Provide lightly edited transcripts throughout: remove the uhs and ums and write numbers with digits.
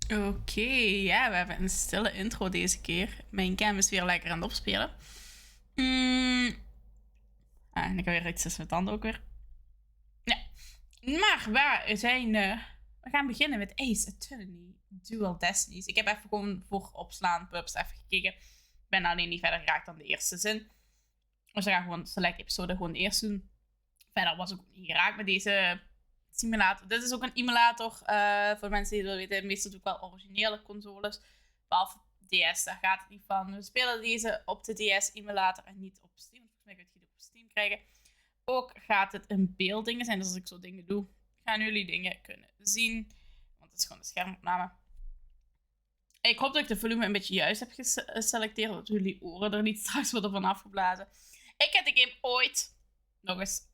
Oké, ja, we hebben een stille intro deze keer. Mijn cam is weer lekker aan het opspelen. En ik ga weer iets met tanden ook weer. Ja. Maar we zijn... we gaan beginnen met Ace Attorney Dual Destinies. Ik heb even gewoon voor opslaan pubs even gekeken. Ik ben alleen niet verder geraakt dan de eerste zin. Dus we gaan gewoon select episode gewoon de eerste doen. Verder was ik ook niet geraakt met deze simulator. Dit is ook een emulator. Voor de mensen die het willen weten. Meestal doe ik wel originele consoles. Behalve DS, daar gaat het niet van. We spelen deze op de DS-emulator en niet op Steam. Volgens mij kun je het op Steam krijgen. Ook gaat het in beelddingen zijn. Dus als ik zo dingen doe, gaan jullie dingen kunnen zien. Want het is gewoon een schermopname. Ik hoop dat ik de volume een beetje juist heb geselecteerd. Dat jullie oren er niet straks worden van afgeblazen. Ik heb de game nog eens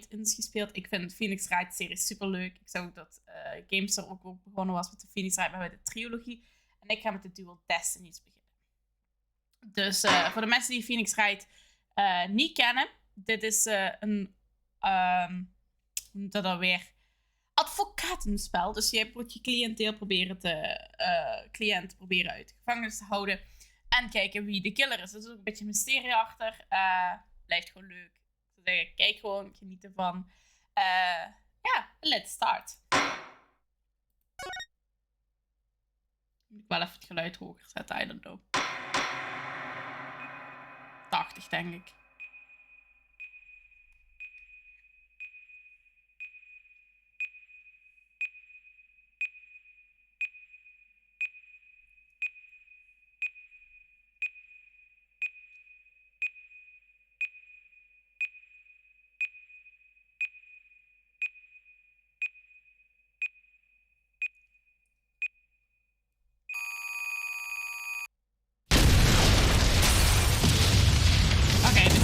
eens gespeeld. Ik vind Phoenix Wright serie super leuk. Ik zag ook dat Gamester ook begonnen was met de Phoenix Wright, maar met de trilogie. En ik ga met de Dual Destinies beginnen. Dus voor de mensen die Phoenix Wright niet kennen, dit is een hoe noemt dat alweer? Advocatenspel. Dus je moet je cliënt proberen uit de gevangenis te houden. En kijken wie de killer is. Er is ook een beetje mysterie achter. Blijft gewoon leuk. Ik zou zeggen, kijk gewoon, geniet ervan. Ja, let's start. Moet ik wel even het geluid hoger zetten, I don't know. 80 denk ik.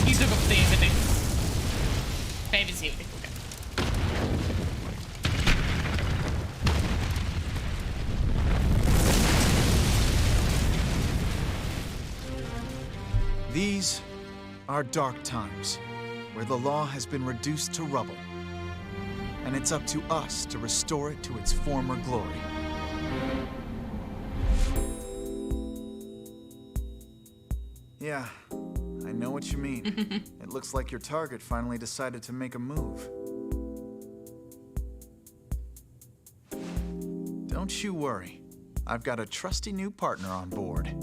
Die is ook op 70. 75, oké. These are dark times, where the law has been reduced to rubble. And it's up to us to restore it to its former glory. Yeah, I know what you mean. It looks like your target finally decided to make a move. Don't you worry. I've got a trusty new partner on board.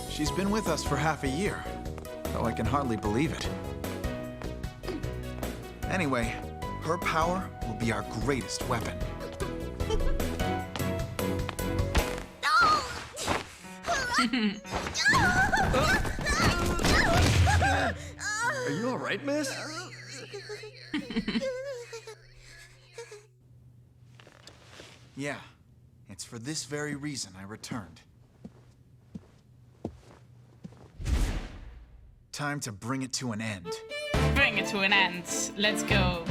She's been with us for half a year, though I can hardly believe it. Anyway, her power will be our greatest weapon. Are you all right, miss? Yeah, it's for this very reason I returned. Time to bring it to an end. Bring it to an end. Let's go.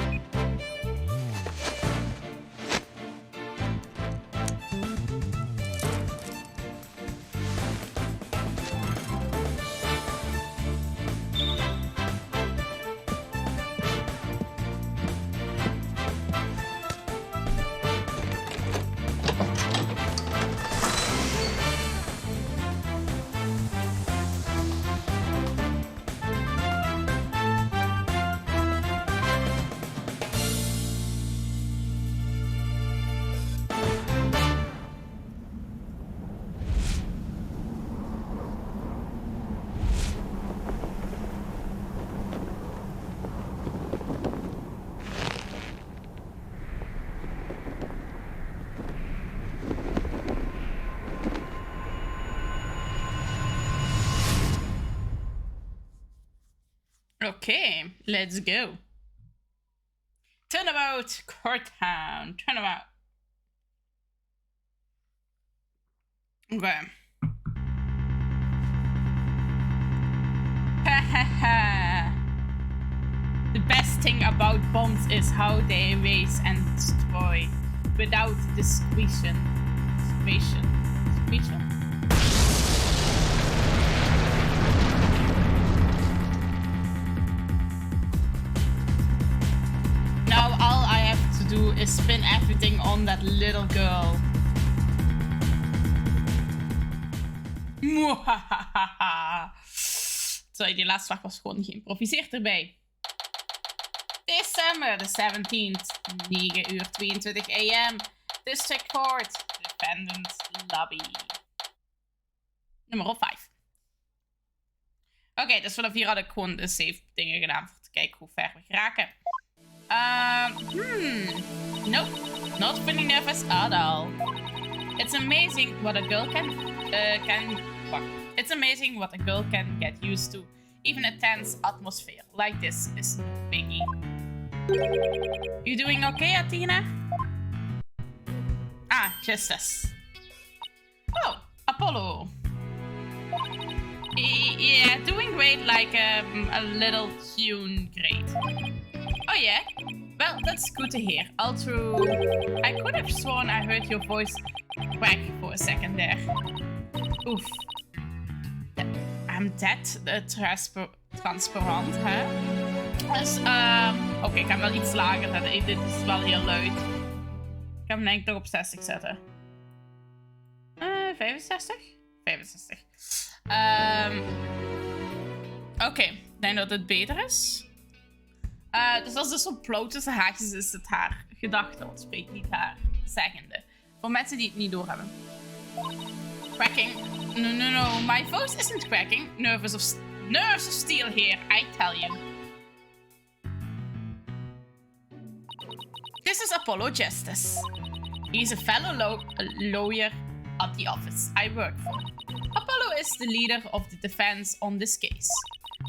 Okay, let's go. Turnabout Courttown. Turnabout. Okay. Ha ha ha. The best thing about bombs is how they erase and destroy without discretion. Now all I have to do is spin everything on that little girl. Sorry, die laatste vraag was gewoon geïmproviseerd erbij. December the 17th, 9 uur 22 am. District Court, Defendant Lobby. Nummer 5. Oké, dus vanaf hier had ik gewoon de save dingen gedaan voor te kijken hoe ver we geraken. Nope, not feeling nervous at all. It's amazing what a girl It's amazing what a girl can get used to. Even a tense atmosphere like this is no biggie. You doing okay, Athena? Ah, Justice. Oh, Apollo. Yeah, doing great, like a little tune great. Oh yeah? Well, that's good to hear. Although, I could have sworn I heard your voice crack for a second there. Oof. I'm that transparant, hè? Dus, oké, ik ga hem wel iets lager zetten. Dit is wel heel luid. Ik ga hem denk ik toch op 60 zetten. 65? 65. Oké, ik denk dat het beter is. Dus als het zo blauw tussen haakjes is het haar gedachte, want spreekt niet haar zeggende. Voor mensen die het niet doorhebben. Cracking. No, my voice isn't cracking. Nerves of steel here, I tell you. This is Apollo Justice. He's a fellow lawyer at the office I work for. Apollo is the leader of the defense on this case.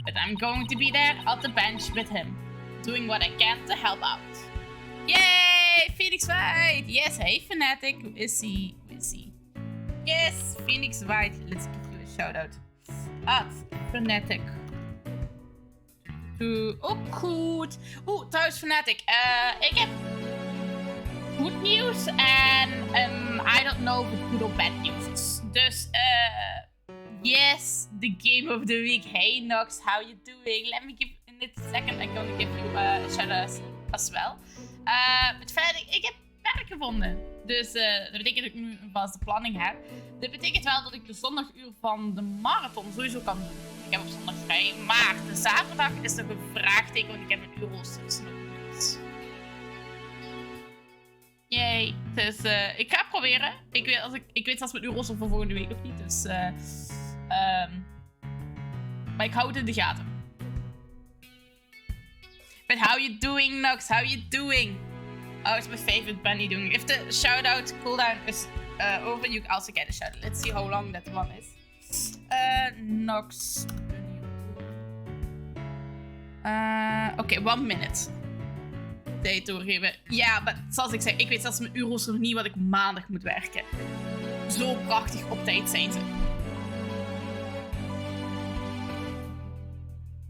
But I'm going to be there at the bench with him, doing what I can to help out. Yay! Phoenix Wright! Yes, hey Fanatic. Who is he? Yes, Phoenix Wright. Let's give you a shout out. At Fanatic. Oh, goed. Oeh, trouwens Fanatic. Ik heb goed nieuws en I don't know if it's good or bad news. Dus, yes, the game of the week. Hey Nox, how you doing? Let me give, in this second, I'm gonna give you a shout out as well. Met verder, ik heb werk gevonden. Dus dat betekent dat ik nu een vaste planning heb. Dat betekent wel dat ik de zondaguur van de marathon sowieso kan doen. Ik heb op zondag vrij, maar de zaterdag is nog een vraagteken, want ik heb een uurrooster nog niet. Yay. Dus ik ga het proberen. Ik weet zelfs mijn uurrooster voor volgende week nog niet. Dus, maar ik hou het in de gaten. But how you doing, Nox? How you doing? Oh, it's my favorite bunny doing. If the shout-out cooldown is over, you also get a shout-out. Let's see how long that one is. Nox. Oké, 1 minute. Tijd doorgeven. Ja, maar zoals ik zei, ik weet zelfs mijn uurrooster nog niet wat ik maandag moet werken. Zo prachtig op tijd zijn ze.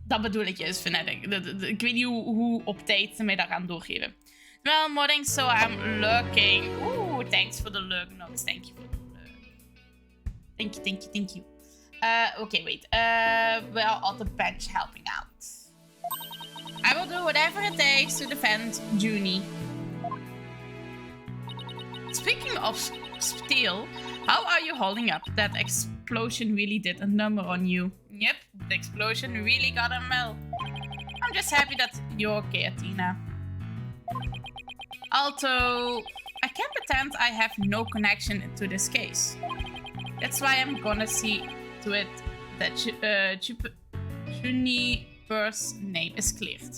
Dat bedoel ik juist, Fanatic. Ik weet niet hoe op tijd ze mij daar gaan doorgeven. Well, morning, so I'm looking. Oeh, thanks for the look, Nox. Thank you for the look. Thank you. Okay, wait. We're at the bench helping out. I will do whatever it takes to defend Junie. Speaking of steel, how are you holding up? That explosion really did a number on you. Yep, the explosion really got a mel. I'm just happy that you're okay, Athena. Although, I can't pretend I have no connection to this case. That's why I'm gonna see to it that Juniper's name is cleared.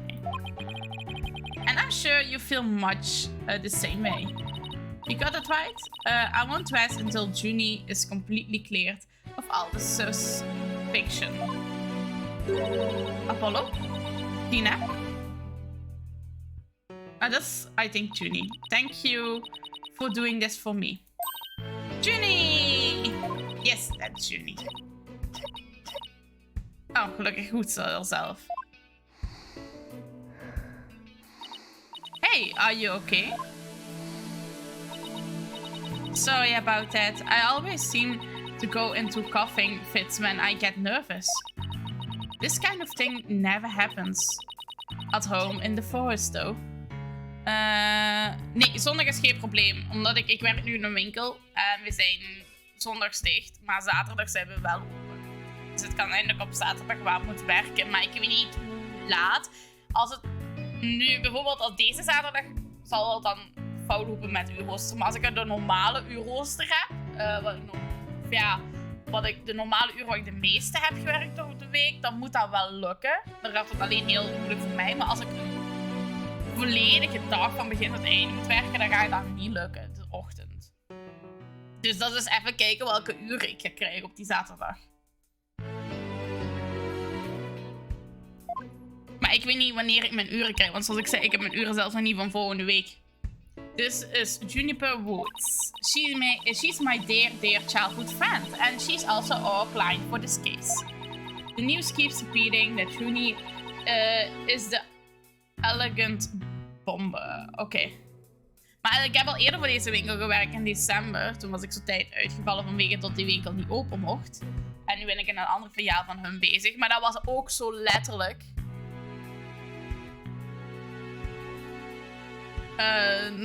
Okay. And I'm sure you feel much the same way. You got it right? I won't rest until Junie is completely cleared of all the suspicion. Apollo? Tina? That's, I think, Junie. Thank you for doing this for me. Junie! Yes, that's Junie. Oh, gelukkig goed zelf. Hi, are you okay? Sorry about that. I always seem to go into coughing fits when I get nervous. This kind of thing never happens at home in the forest, though. Nee, zondag is geen probleem. Omdat ik werk nu in een winkel en we zijn zondags dicht, maar zaterdag zijn we wel open. Dus het kan eindelijk op zaterdag wel moeten werken, maar ik weet niet hoe laat. Als het nu bijvoorbeeld als deze zaterdag zal het dan fout lopen met uurrooster. Maar als ik de normale uurrooster heb, wat ik de normale uur waar ik de meeste heb gewerkt door de week, dan moet dat wel lukken. Dan gaat het alleen heel moeilijk voor mij. Maar als ik een volledige dag van begin tot einde moet werken, dan gaat dat niet lukken, de ochtend. Dus dat is even kijken welke uren ik ga krijgen op die zaterdag. Maar ik weet niet wanneer ik mijn uren krijg. Want zoals ik zei, ik heb mijn uren zelfs nog niet van volgende week. This is Juniper Woods. She's my dear childhood friend. And she's also our client for this case. The news keeps repeating that Juni is the elegant bomber. Oké. Maar ik heb al eerder voor deze winkel gewerkt in december. Toen was ik zo tijd uitgevallen vanwege dat die winkel niet open mocht. En nu ben ik in een ander filiaal van hun bezig. Maar dat was ook zo letterlijk.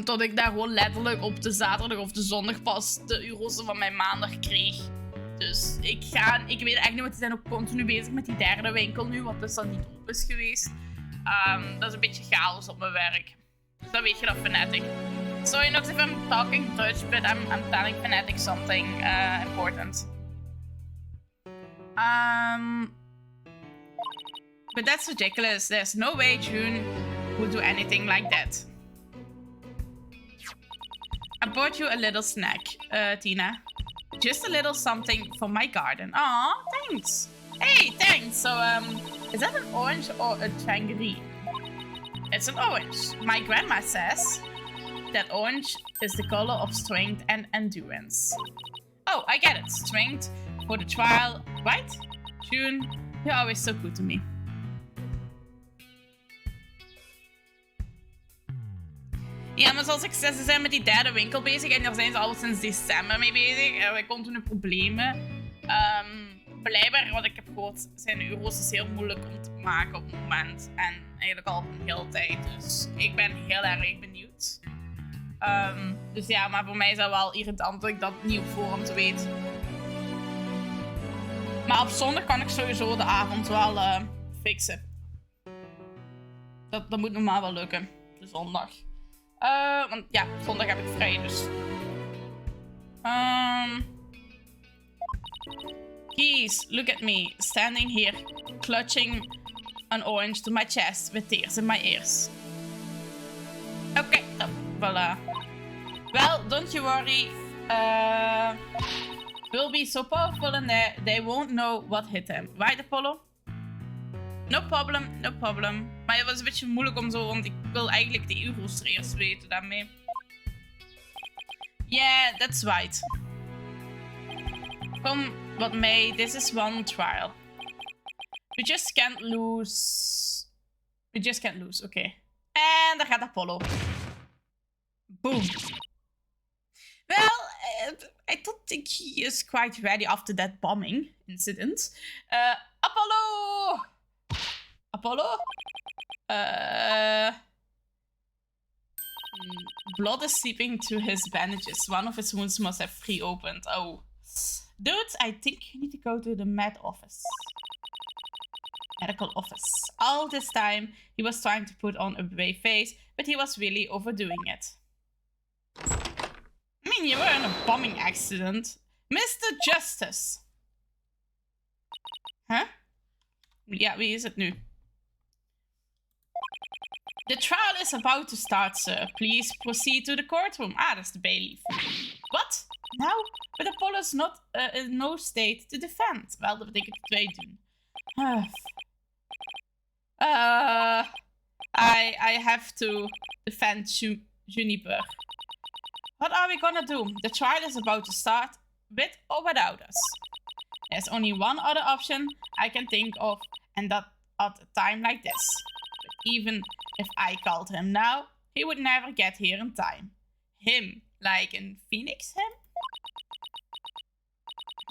Tot ik daar gewoon letterlijk op de zaterdag of de zondag pas de uurrooster van mijn maandag kreeg. Dus ik weet echt niet, want die zijn ook continu bezig met die derde winkel nu, wat dus dan niet open is geweest. Dat is een beetje chaos op mijn werk. Dus dan weet je dat Fnatic. Sorry nog if I'm talking Dutch, but I'm telling Fnatic something important. But that's ridiculous. There's no way June would do anything like that. I bought you a little snack, Tina. Just a little something for my garden. Aw, thanks. Hey, thanks. So, is that an orange or a tangerine? It's an orange. My grandma says that orange is the color of strength and endurance. Oh, I get it. Strength for the trial, right? June, you're always so good to me. Ja, maar zoals ik zei, ze zijn met die derde winkel bezig en daar zijn ze al sinds december mee bezig. En wij continu problemen. Blijkbaar, wat ik heb gehoord, zijn de euro's heel moeilijk om te maken op het moment. En eigenlijk al een hele tijd. Dus ik ben heel erg benieuwd. Dus ja, maar voor mij is dat wel irritant dat ik dat niet op voorhand weet. Maar op zondag kan ik sowieso de avond wel fixen. Dat moet normaal wel lukken. De zondag. Want ja, zondag heb ik vrij, dus. Geez, look at me, standing here, clutching an orange to my chest with tears in my ears. Oké, dan, voilà. Well, don't you worry. We'll be so powerful in there, they won't know what hit them. Right, Apollo? No problem, no problem. Maar het was een beetje moeilijk om zo, want ik wil eigenlijk de uurrooster eerst weten daarmee. Yeah, that's right. Come what may, this is one trial. We just can't lose. We just can't lose, oké. En daar gaat Apollo. Boom. Well, I don't think he is quite ready after that bombing incident. Apollo! Apollo? Blood is seeping to his bandages. One of his wounds must have reopened. Oh. Dude, I think you need to go to the medical office. All this time, he was trying to put on a brave face, but he was really overdoing it. I mean, you were in a bombing accident. Mr. Justice. Huh? Ja, wie is het nu? The trial is about to start, sir. Please proceed to the courtroom. Ah, dat is de bailiff. What? Now? But Apollo's not in no state to defend. Wel, dat betekent dat wij doen. I have to defend Juniper. What are we gonna do? The trial is about to start, with or without us. There's only one other option I can think of, and that at a time like this. But even if I called him now, he he would never get here in time. Him, like in Phoenix him?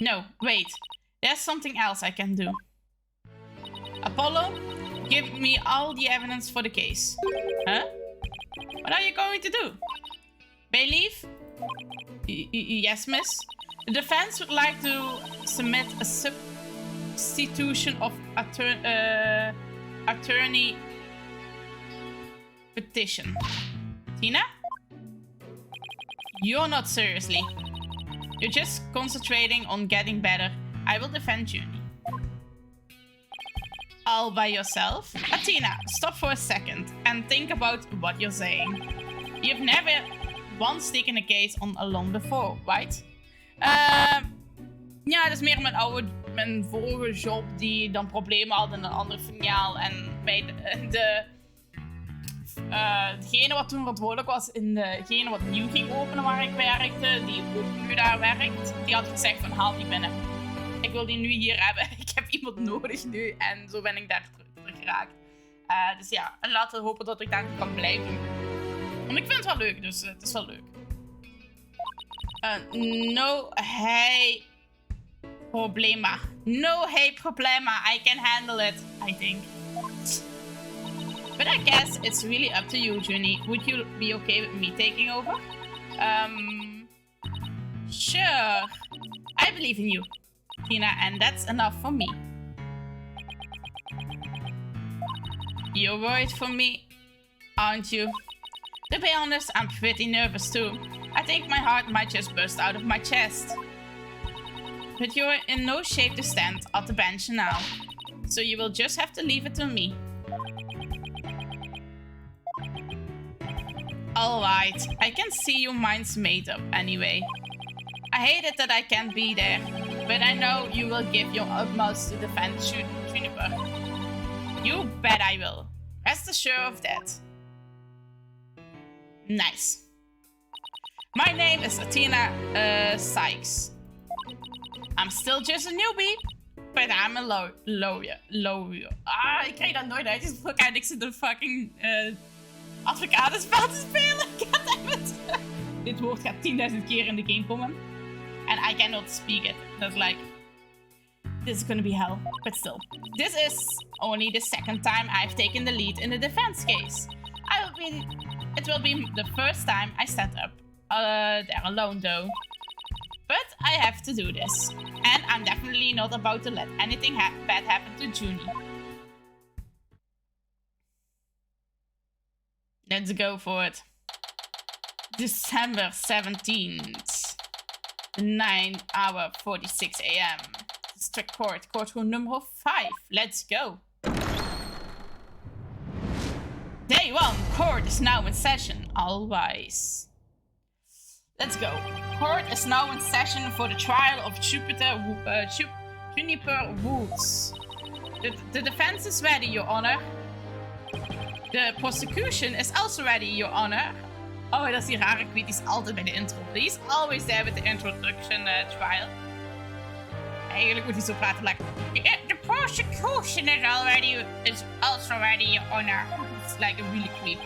No, wait. There's something else I can do. Apollo, give me all the evidence for the case. Huh? What are you going to do? Bailiff? Yes, miss. The defense would like to submit a substitution of attorney petition. Tina? You're not seriously. You're just concentrating on getting better. I will defend Junie. All by yourself? Athena, stop for a second and think about what you're saying. You've never once taken a case on alone before, right? Ja, dat is meer mijn vorige job die dan problemen had in een ander filiaal. En bij degene wat toen verantwoordelijk was in degene wat nieuw ging openen waar ik werkte, die ook nu daar werkt, die had gezegd van haal die binnen. Ik wil die nu hier hebben. Ik heb iemand nodig nu. En zo ben ik daar terug geraakt. Dus ja, en laten we hopen dat ik daar kan blijven. Want ik vind het wel leuk, dus het is wel leuk. No, hey, problema. No, hey, problema. I can handle it, I think. But I guess it's really up to you, Junie. Would you be okay with me taking over? Sure. I believe in you, Tina, and that's enough for me. You're worried for me, aren't you? To be honest, I'm pretty nervous too. I think my heart might just burst out of my chest. But you're in no shape to stand at the bench now, so you will just have to leave it to me. Alright, I can see your mind's made up anyway. I hate it that I can't be there, but I know you will give your utmost to defend Juniper. You bet I will. Rest assured of that. Nice. My name is Athena Sykes. I'm still just a newbie, but I'm a lawyer. Ah, ik krijg dat nooit uitgesproken en ik zit een fucking advocatenspel te spelen. Goddammit. Dit woord gaat 10.000 keer in de game komen. And I cannot speak it. That's like, this is gonna be hell. But still, this is only the second time I've taken the lead in a defense case. It will be the first time I stand up there alone though. But I have to do this. And I'm definitely not about to let anything bad happen to Junie. Let's go for it. December 17th. 9:46 a.m. District Court, courtroom number 5. Let's go. Day 1, court is now in session. All rise. Let's go. Court is now in session for the trial of Juniper Woods. The defense is ready, Your Honor. The prosecution is also ready, Your Honor. Oh, dat is die rare tweet. Die is altijd bij de intro. He's always there with the introduction trial. Eigenlijk moet hij zo praten. Like, the prosecution is also ready, Your Honor. It's like a really creep.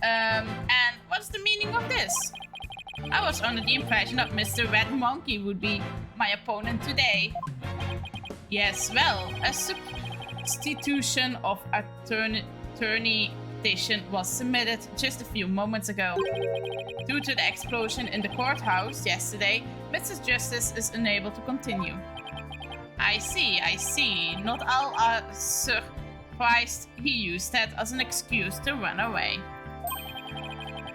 And what's the meaning of this? I was under the impression that Mr. Red Monkey would be my opponent today. Yes, well, a substitution of attorney petition was submitted just a few moments ago. Due to the explosion in the courthouse yesterday, Mr. Justice is unable to continue. I see. Not all are surprised he used that as an excuse to run away.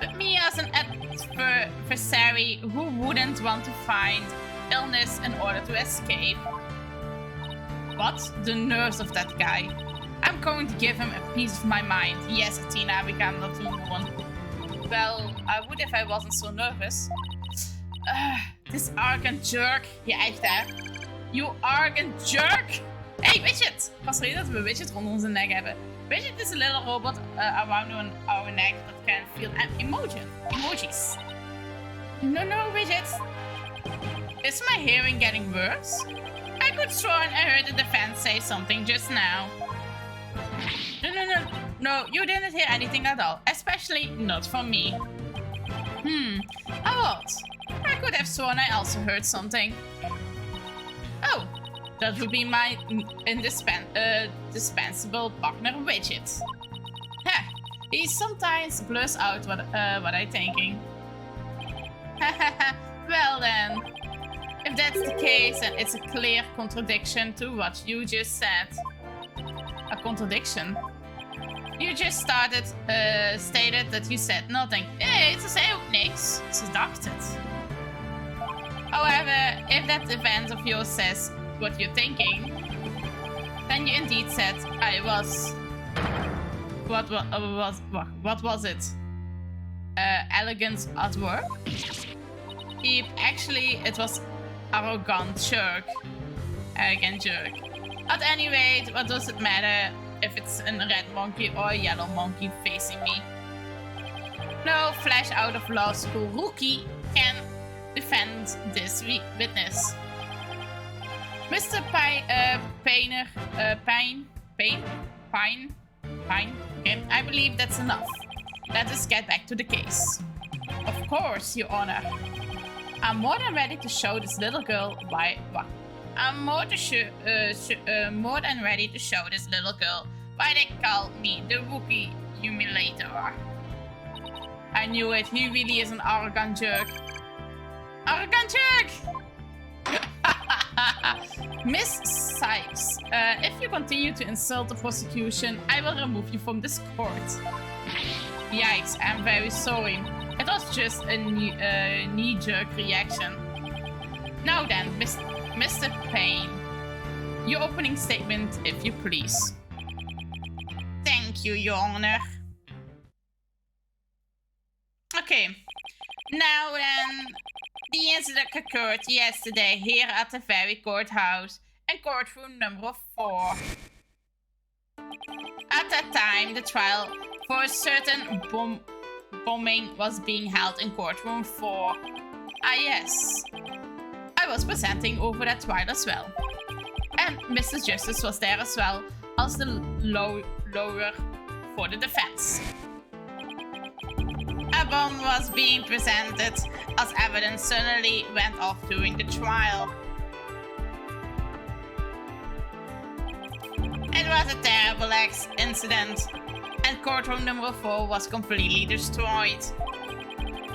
But me as an adversary who wouldn't want to find illness in order to escape? What? The nerves of that guy. I'm going to give him a piece of my mind. Yes, Athena, we can not do one. Well, I would if I wasn't so nervous. This arrogant jerk. Ja, echt hè. You arrogant jerk. Hey, Widget. Pas er dat we Widget rond onze nek hebben. Widget is a little robot around our neck that can feel emojis. No, Widget. Is my hearing getting worse? I could swear I heard the defense say something just now. No, you didn't hear anything at all. Especially not for me. What? I could have sworn I also heard something. Oh, that would be my indispensable partner Widget. He sometimes blurs out what I'm thinking. Well then, if that's the case, then it's a clear contradiction to what you just said. A contradiction? You just stated that you said nothing. Hey, ze zei ook niks. Ze dacht het. However, if that event of yours says what you're thinking, then you indeed said I was... What was it? Elegant at work? Yep, actually, it was arrogant jerk. Arrogant jerk. At any rate, what does it matter if it's a red monkey or a yellow monkey facing me? No flash out of law school rookie can defend this witness. Mr. Pine. Okay, I believe that's enough. Let us get back to the case. Of course, Your Honor. I'm more than ready to show this little girl why. I'm more than ready to show this little girl why they call me the rookie humiliator. I knew it. He really is an arrogant jerk. Arrogant jerk! Miss Sykes, if you continue to insult the prosecution, I will remove you from this court. Yikes, I'm very sorry. It was just a knee-jerk reaction. Now then, Mr. Payne, your opening statement, if you please. Thank you, Your Honor. Okay, now then, the incident occurred yesterday here at the very courthouse in courtroom number 4. At that time, the trial for a certain bombing was being held in courtroom 4. Ah yes, I was presenting over that trial as well. And Mr. Justice was there as well as the lawyer for the defense. A bomb was being presented as evidence suddenly went off during the trial. It was a terrible incident, and courtroom number 4 was completely destroyed.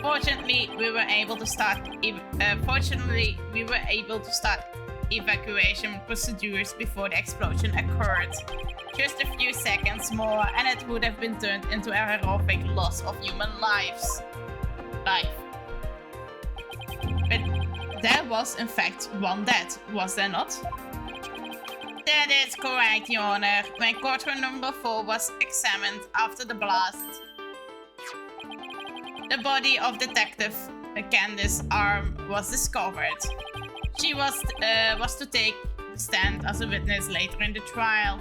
Fortunately, we were able to start evacuation procedures before the explosion occurred. Just a few seconds more, and it would have been turned into a horrific loss of human life. But there was, in fact, one death, was there not? That is correct, Your Honor. When courtroom number 4 was examined after the blast, the body of Detective Candice Arm was discovered. She was to take the stand as a witness later in the trial.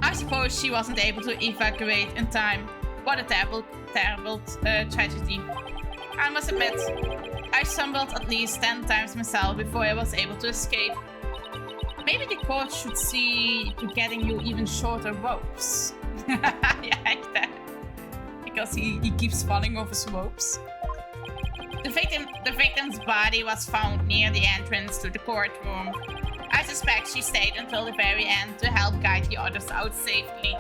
I suppose she wasn't able to evacuate in time. What a terrible tragedy. I must admit, I stumbled at least 10 times myself before I was able to escape. Maybe the court should see to getting you even shorter ropes. Yeah, like that. Because he keeps falling over ropes. The victim's body was found near the entrance to the courtroom. I suspect she stayed until the very end to help guide the others out safely.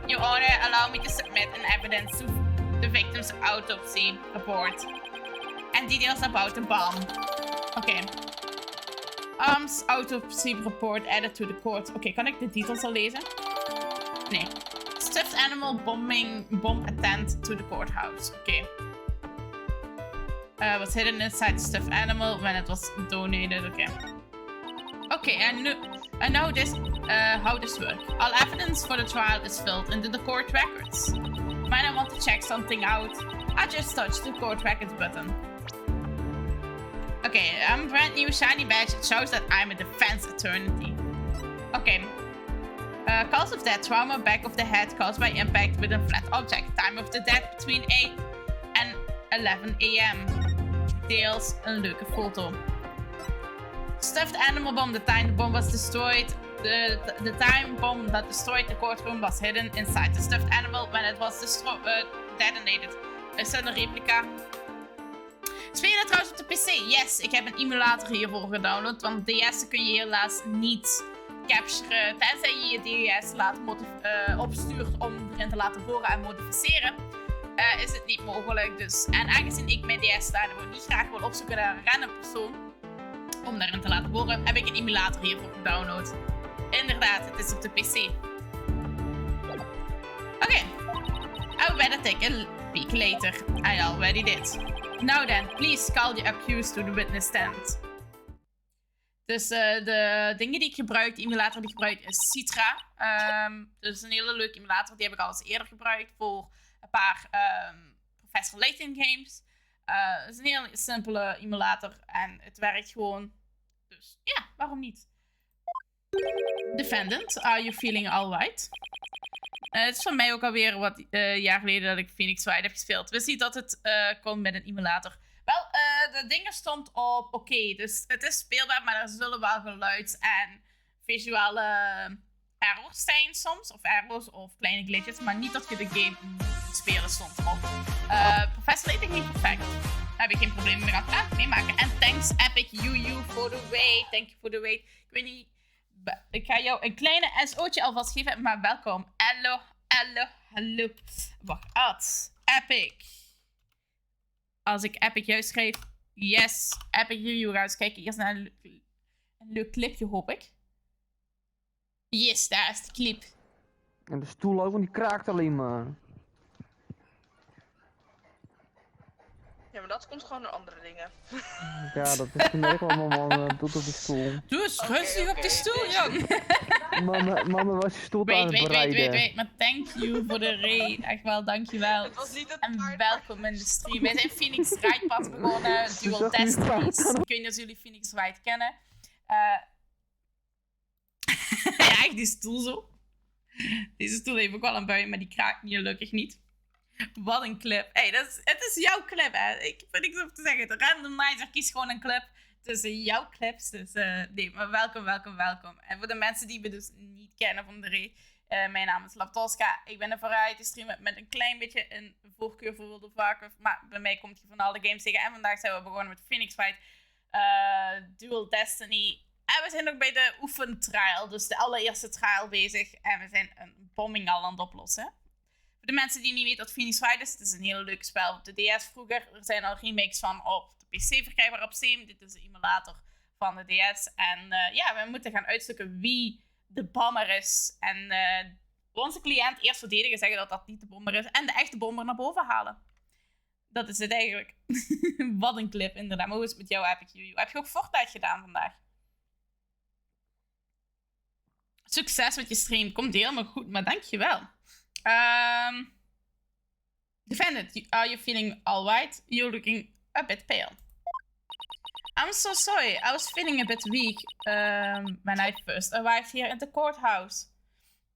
Your Honor, allow me to submit an evidence to the victim's autopsy report and details about the bomb. Okay. Arms autopsy report added to the court. Oké, kan ik de details al lezen? Nee. Stuffed animal bomb attempt to the courthouse. Oké. Was hidden inside the stuffed animal when it was donated. Okay. Okay, I know this how this works. All evidence for the trial is filled into the court records. When I want to check something out, I just touch the court records button. Okay, I'm brand new shiny badge. It shows that I'm a defense attorney. Okay. Cause of death, trauma back of the head caused by impact with a flat object. Time of the death between 8 and 11 AM. Details, een leuke foto. Stuffed animal bomb. The time the bomb was destroyed The time bomb that destroyed the courtroom was hidden inside the stuffed animal when it was detonated. Is dat een replica? Speel je dat trouwens op de PC? Yes, ik heb een emulator hiervoor gedownload. Want DS kun je helaas niet capturen. Tenzij je je DS laat opstuurt om erin te laten horen en modificeren. Is het niet mogelijk. Dus. En aangezien ik mijn DS daarvoor niet graag wil opzoeken naar een random persoon. Om daarin te laten horen, heb ik een emulator hiervoor gedownload. Inderdaad, het is op de PC. Oké. I read a ticket a week later. I already did. Now then, please call the accused to the witness stand. Dus de dingen die ik gebruik, de emulator die ik gebruik, is Citra. Dat is een hele leuke emulator. Die heb ik al eens eerder gebruikt voor een paar Professor Layton games. Het is een heel simpele emulator en het werkt gewoon. Dus ja, waarom niet? Defendant, are you feeling alright? Het is voor mij ook alweer wat jaar geleden dat ik Phoenix Wright heb gespeeld. We zien dat het kon met een emulator. Wel, de dingen stond op oké, dus het is speelbaar, maar er zullen wel geluids- en visuele errors zijn soms. Of errors of kleine glitches, maar niet dat je de game moet spelen stond op. Professor Layton ging perfect. Daar heb ik geen probleem meer aan het meemaken. En thanks Epic UU voor de wait. Thank you for the wait. Ik weet niet, ik ga jou een kleine SO'tje alvast geven, maar welkom. Hallo, hallo, hallo. Wacht, Epic. Als ik Epic juist schrijf, yes, Epic UU. Gaan we eens kijken. Eerst naar een leuk clipje, hoop ik. Yes, daar is de clip. En de stoel ook, want die kraakt alleen maar. Ja, maar dat komt gewoon door andere dingen. Ja, dat is merk wel, man. Doet op de stoel. Doe eens rustig op de stoel, jong. Mama was je stoel aan het bereiden. Wait. Maar thank you voor de raid. Echt wel, dankjewel. Het was niet het En welkom in de stream. Wij zijn Phoenix Wright pas begonnen. Dual Destinies. Ik weet niet of jullie Phoenix Wright kennen. Ja, echt die stoel zo. Deze stoel heeft ook wel een bui, maar die kraakt niet, gelukkig niet. Wat een clip. Hey, het is jouw clip, hè. Ik vind niks over te zeggen. De randomizer kiest gewoon een clip tussen jouw clips. Dus nee, maar welkom. En voor de mensen die me dus niet kennen van de raid. Mijn naam is Laptoska. Ik ben er vooruit te streamen met een klein beetje een voorkeur voor World of Warcraft. Maar bij mij komt je van alle games tegen. En vandaag zijn we begonnen met Phoenix Wright. Dual Destiny. En we zijn ook bij de oefentrial. Dus de allereerste trial bezig. En we zijn een bombing al aan het oplossen. Voor de mensen die niet weten wat Phoenix Wright is, het is een hele leuke spel op de DS vroeger. Er zijn al remakes van op de PC verkrijgbaar op Steam. Dit is de emulator van de DS. En ja, we moeten gaan uitzoeken wie de bomber is. En onze cliënt eerst verdedigen, zeggen dat dat niet de bomber is. En de echte bomber naar boven halen. Dat is het eigenlijk. Wat een clip, inderdaad. Maar hoe is het met jou, Epic UU? Heb je ook Fortnite gedaan vandaag? Succes met je stream. Komt helemaal goed, maar dankjewel. Defendant, are you feeling alright? You're looking a bit pale. I'm so sorry. I was feeling a bit weak when I first arrived here at the courthouse.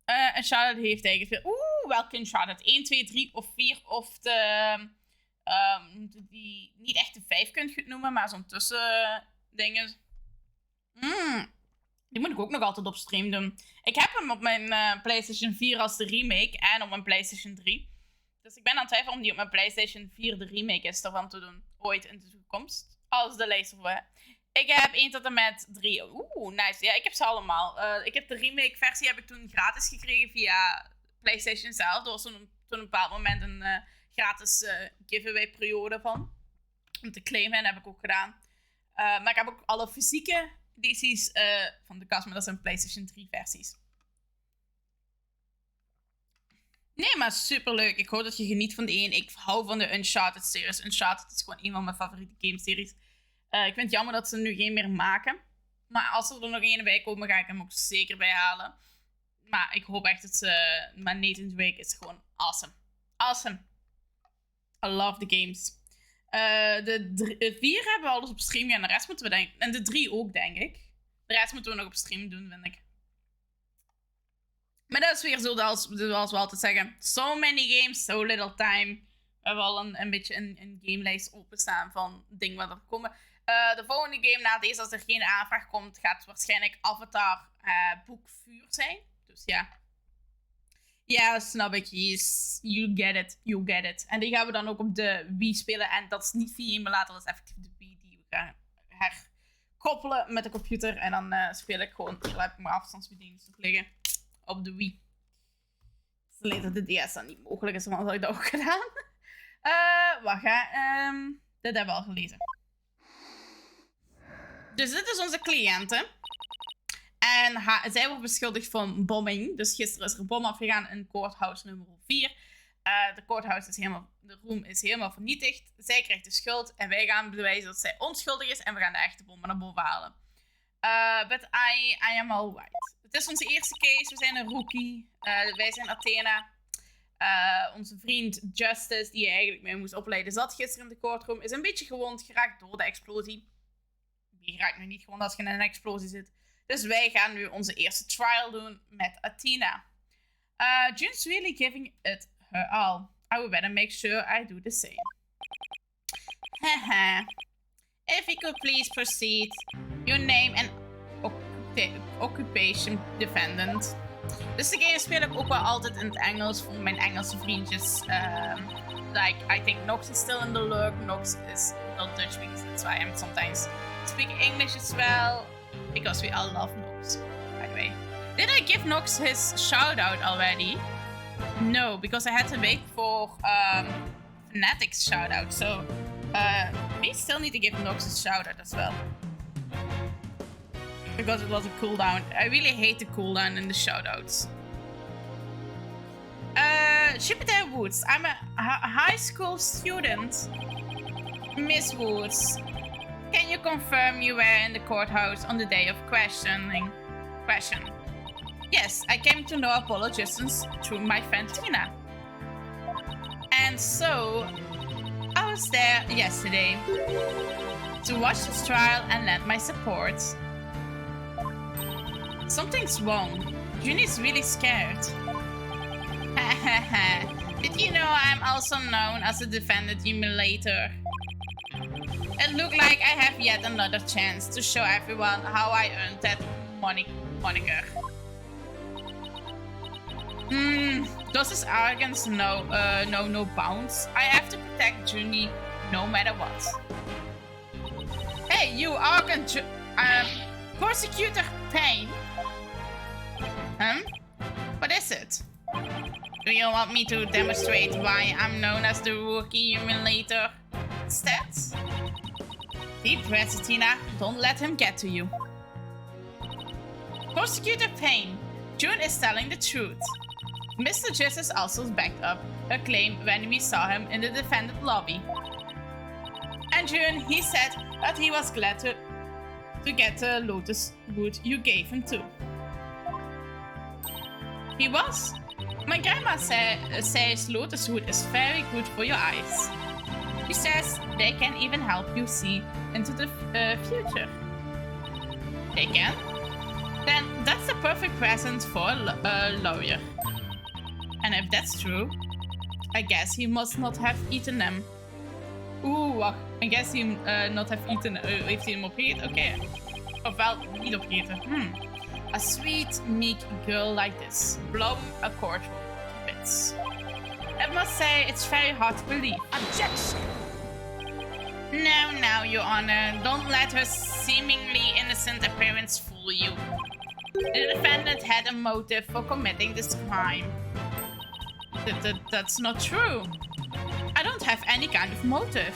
En Charlotte heeft eigenlijk veel... welke Charlotte? 1, 2, 3 of 4 of de... die niet echt de 5 kunt je het noemen, maar zo'n tussen dingen. Die moet ik ook nog altijd op stream doen. Ik heb hem op mijn PlayStation 4 als de remake en op mijn PlayStation 3. Dus ik ben aan het twijfelen om die op mijn PlayStation 4 de remake is ervan te doen. Ooit in de toekomst. Als de lijst ervoor. Ik heb 1 tot en met 3. Nice. Ja, ik heb ze allemaal. Ik heb de remake versie heb ik toen gratis gekregen via PlayStation zelf. Er was toen op een bepaald moment een gratis giveaway periode van. Om te claimen en dat heb ik ook gedaan. Maar ik heb ook alle fysieke edities van de kast, maar dat zijn PlayStation 3 versies. Nee, maar superleuk. Ik hoop dat je geniet van de een. Ik hou van de Uncharted series. Uncharted is gewoon een van mijn favoriete gameseries. Ik vind het jammer dat ze nu geen meer maken. Maar als er nog een bij komen, ga ik hem ook zeker bij halen. Maar ik hoop echt dat ze... Maar Nathan Drake is gewoon awesome. Awesome. I love the games. De 4 hebben we alles op stream en de rest moeten we denken. En de 3 ook, denk ik. De rest moeten we nog op stream doen, vind ik. Maar dat is weer zo, zoals we altijd zeggen. So many games, so little time. We hebben al een beetje een gamelijst openstaan van dingen wat er komen. De volgende game na deze, als er geen aanvraag komt, gaat waarschijnlijk Avatar boek Vuur zijn. Dus ja. Ja, snap ik. Yes, you get it. You get it. En die gaan we dan ook op de Wii spelen. En dat is niet via emulator, dat is effectief de Wii die we gaan herkoppelen met de computer. En dan speel ik gewoon, hier heb ik mijn afstandsbediening nog liggen, op de Wii. Het is alleen dat de DS dan niet mogelijk is, want dan had ik dat ook gedaan. Wacht, dit hebben we al gelezen. Dus dit is onze cliënte. En zij wordt beschuldigd van bombing. Dus gisteren is er een bom afgegaan in courthouse nummer 4. De courthouse is helemaal, de room is helemaal vernietigd. Zij krijgt de schuld en wij gaan bewijzen dat zij onschuldig is. En we gaan de echte bom naar boven halen. But I am all right. Het is onze eerste case. We zijn een rookie. Wij zijn Athena. Onze vriend Justice, die je eigenlijk mee moest opleiden, zat gisteren in de courtroom. Is een beetje gewond geraakt door de explosie. Je raakt nu niet gewond als je in een explosie zit. Dus wij gaan nu onze eerste trial doen met Athena. June's really giving it her all. I will better make sure I do the same. Haha. If we could please proceed. Your name and occupation defendant. Dus de game speel ik ook wel altijd in het Engels voor mijn Engelse vriendjes. Like, I think Nox is still in the lurk. Nox is not Dutch because that's why I'm sometimes speaking English as well. Because we all love Nox. By the way. Did I give Nox his shout out already? No, because I had to wait for Fnatic's shout out. So we still need to give Nox a shout out as well. Because it was a cooldown. I really hate the cooldown in the shoutouts. Jupiter Woods. I'm a high school student. Miss Woods. Can you confirm you were in the courthouse on the day of question? Yes, I came to know apologists through my friend Tina. And so, I was there yesterday to watch this trial and lend my support. Something's wrong. Juni's really scared. Did you know I'm also known as a defendant humiliator? It looked like I have yet another chance to show everyone how I earned that moniker. Does his arrogance know no bounds? I have to protect Junie no matter what. Hey, you arrogant Prosecutor Payne. What is it? Do you want me to demonstrate why I'm known as the rookie humiliator? Stats? Deep breath, Tina. Don't let him get to you. Prosecutor Payne. June is telling the truth. Mr. Justice also backed up her claim when we saw him in the defendant lobby. And June, he said that he was glad to get the lotus wood you gave him too. He was? My grandma says lotus wood is very good for your eyes. She says they can even help you see into the future. They can? Then that's the perfect present for a lawyer. And if that's true, I guess he must not have eaten them. Oeh, wacht. I guess he not have eaten. Heeft hij hem opgegeten? Oké. Ofwel, niet opgegeten. A sweet, meek girl like this. Blow a courtroom to bits. I must say, it's very hard to believe. Objection! No, Your Honor. Don't let her seemingly innocent appearance fool you. The defendant had a motive for committing this crime. That's not true. I don't have any kind of motive.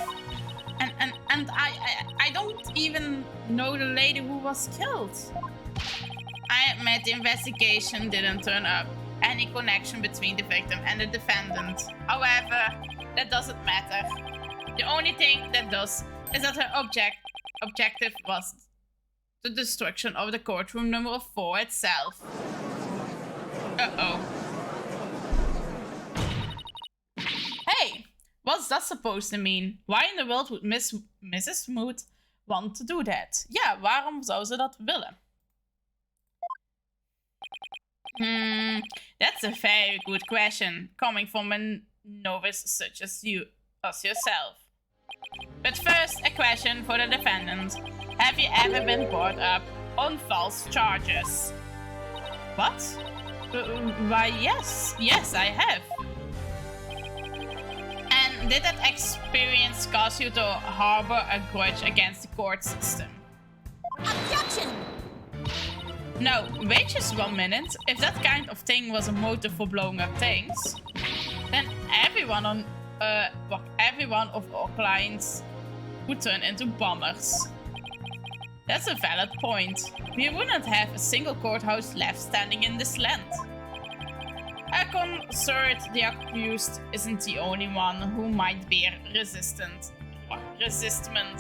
And I don't even know the lady who was killed. I admit the investigation didn't turn up any connection between the victim and the defendant. However, that doesn't matter. The only thing that does is that her objective was the destruction of the courtroom number 4 itself. Uh-oh. Hey! What's that supposed to mean? Why in the world would Mrs. Smoot want to do that? Ja, waarom zou ze dat willen? That's a very good question, coming from a novice such as yourself. But first, a question for the defendant. Have you ever been brought up on false charges? What? Why, yes. Yes, I have. And did that experience cause you to harbor a grudge against the court system? Objection! No, wait just 1 minute. If that kind of thing was a motive for blowing up things, then everyone of our clients would turn into bombers. That's a valid point. We wouldn't have a single courthouse left standing in this land. I'm concerned the accused isn't the only one who might be resistant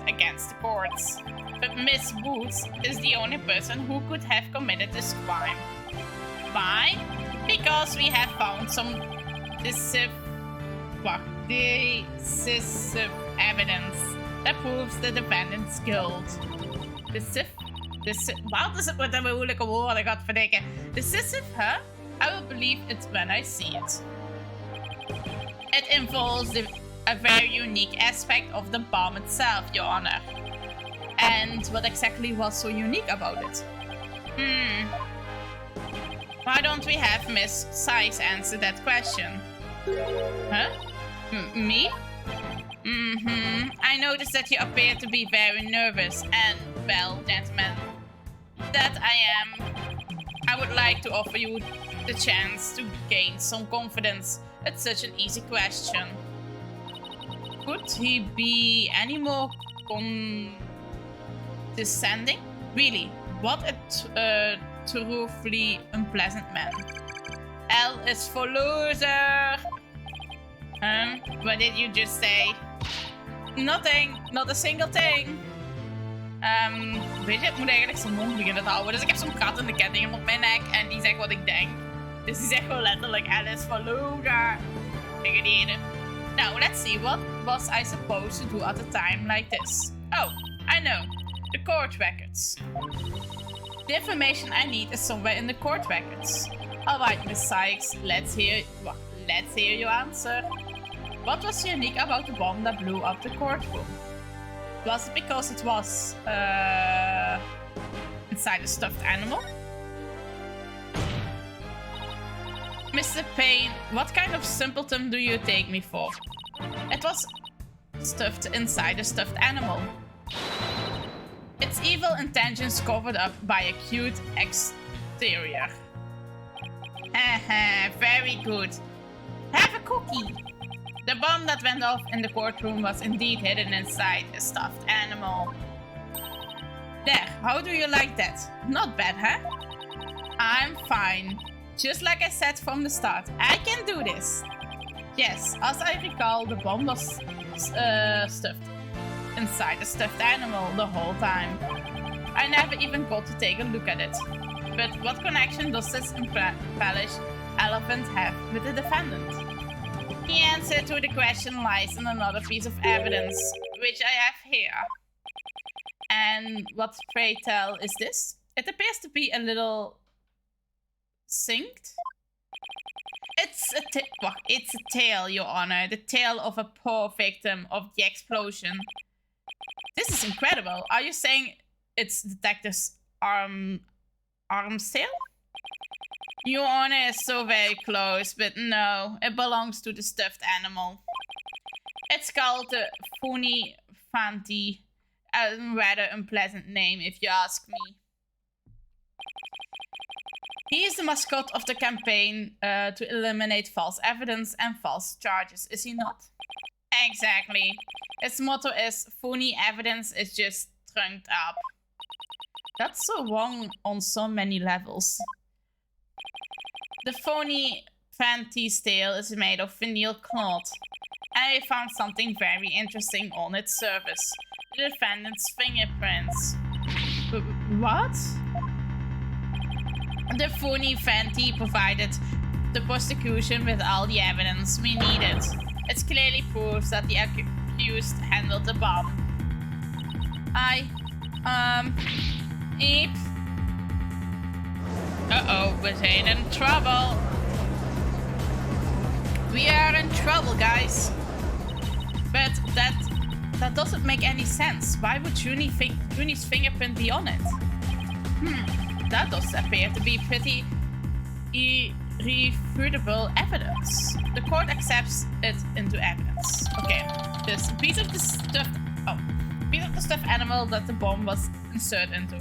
against the courts. But Miss Woods is the only person who could have committed this crime. Why? Because we have found some decisive evidence that proves the defendant's guilt. Wat is het met de moeilijke woorden, godverdikke? Decisive, huh? I will believe it when I see it. It involves a very unique aspect of the bomb itself, Your Honor. And what exactly was so unique about it? Why don't we have Miss Sykes answer that question? Huh? Me? I noticed that you appear to be very nervous and, well, gentlemen, that I would like to offer you the chance to gain some confidence. It's such an easy question. Could he be any more condescending? Really, what a truthfully unpleasant man. L is for loser. What did you just say? Nothing, not a single thing. Weet je, ik moet eigenlijk zijn mond beginnen te houden. Dus ik heb zo'n kat in de ketting op mijn nek en die zegt wat ik denk. Dus die zegt gewoon letterlijk Alice van Loga. Tegen die ene. Now, let's see, what was I supposed to do at a time like this? Oh, I know. The court records. The information I need is somewhere in the court records. Alright, Miss Sykes, let's hear your answer. What was unique about the bomb that blew up the courtroom? Was it because it was inside a stuffed animal? Mr. Payne, what kind of simpleton do you take me for? It was stuffed inside a stuffed animal. Its evil intentions covered up by a cute exterior. Very good. Have a cookie. The bomb that went off in the courtroom was indeed hidden inside a stuffed animal. There, how do you like that? Not bad, huh? I'm fine. Just like I said from the start, I can do this. Yes, as I recall, the bomb was stuffed inside a stuffed animal the whole time. I never even got to take a look at it. But what connection does this embellished elephant have with the defendant? The answer to the question lies in another piece of evidence, which I have here. And what, pray tell, is this? It appears to be a little synced. It's a tale, Your Honor. The tale of a poor victim of the explosion. This is incredible. Are you saying it's Detective's arm's tale? Your Honor is so very close, but no, it belongs to the stuffed animal. It's called the Funny Fanti, a rather unpleasant name if you ask me. He is the mascot of the campaign to eliminate false evidence and false charges, is he not? Exactly. Its motto is, phony evidence is just trunked up. That's so wrong on so many levels. The phony Fanti's tail is made of vinyl cloth, and I found something very interesting on its surface. The defendant's fingerprints. What? The phony Fanti provided the prosecution with all the evidence we needed. It clearly proves that the accused handled the bomb. Eep. Uh-oh, we zijn in trouble. We are in trouble, guys. But that that doesn't make any sense. Why would Junie's fingerprint be on it? That does appear to be pretty irrefutable evidence. The court accepts it into evidence. Okay, this piece of the stuffed animal that the bomb was inserted into.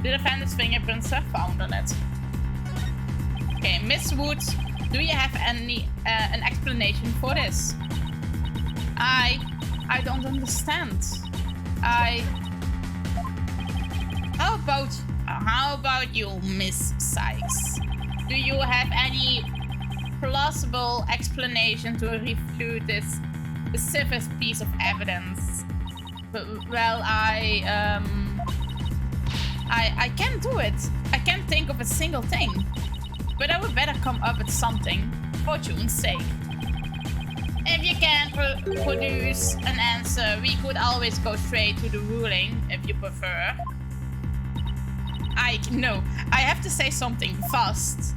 The defendant's fingerprints are found on it. Okay, Miss Woods, do you have any an explanation for this? I don't understand. How about you, Miss Sykes? Do you have any plausible explanation to refute this specific piece of evidence? Well, I can't do it. I can't think of a single thing. But I would better come up with something, for June's sake. If you can't produce an answer, we could always go straight to the ruling, if you prefer. No, I have to say something fast.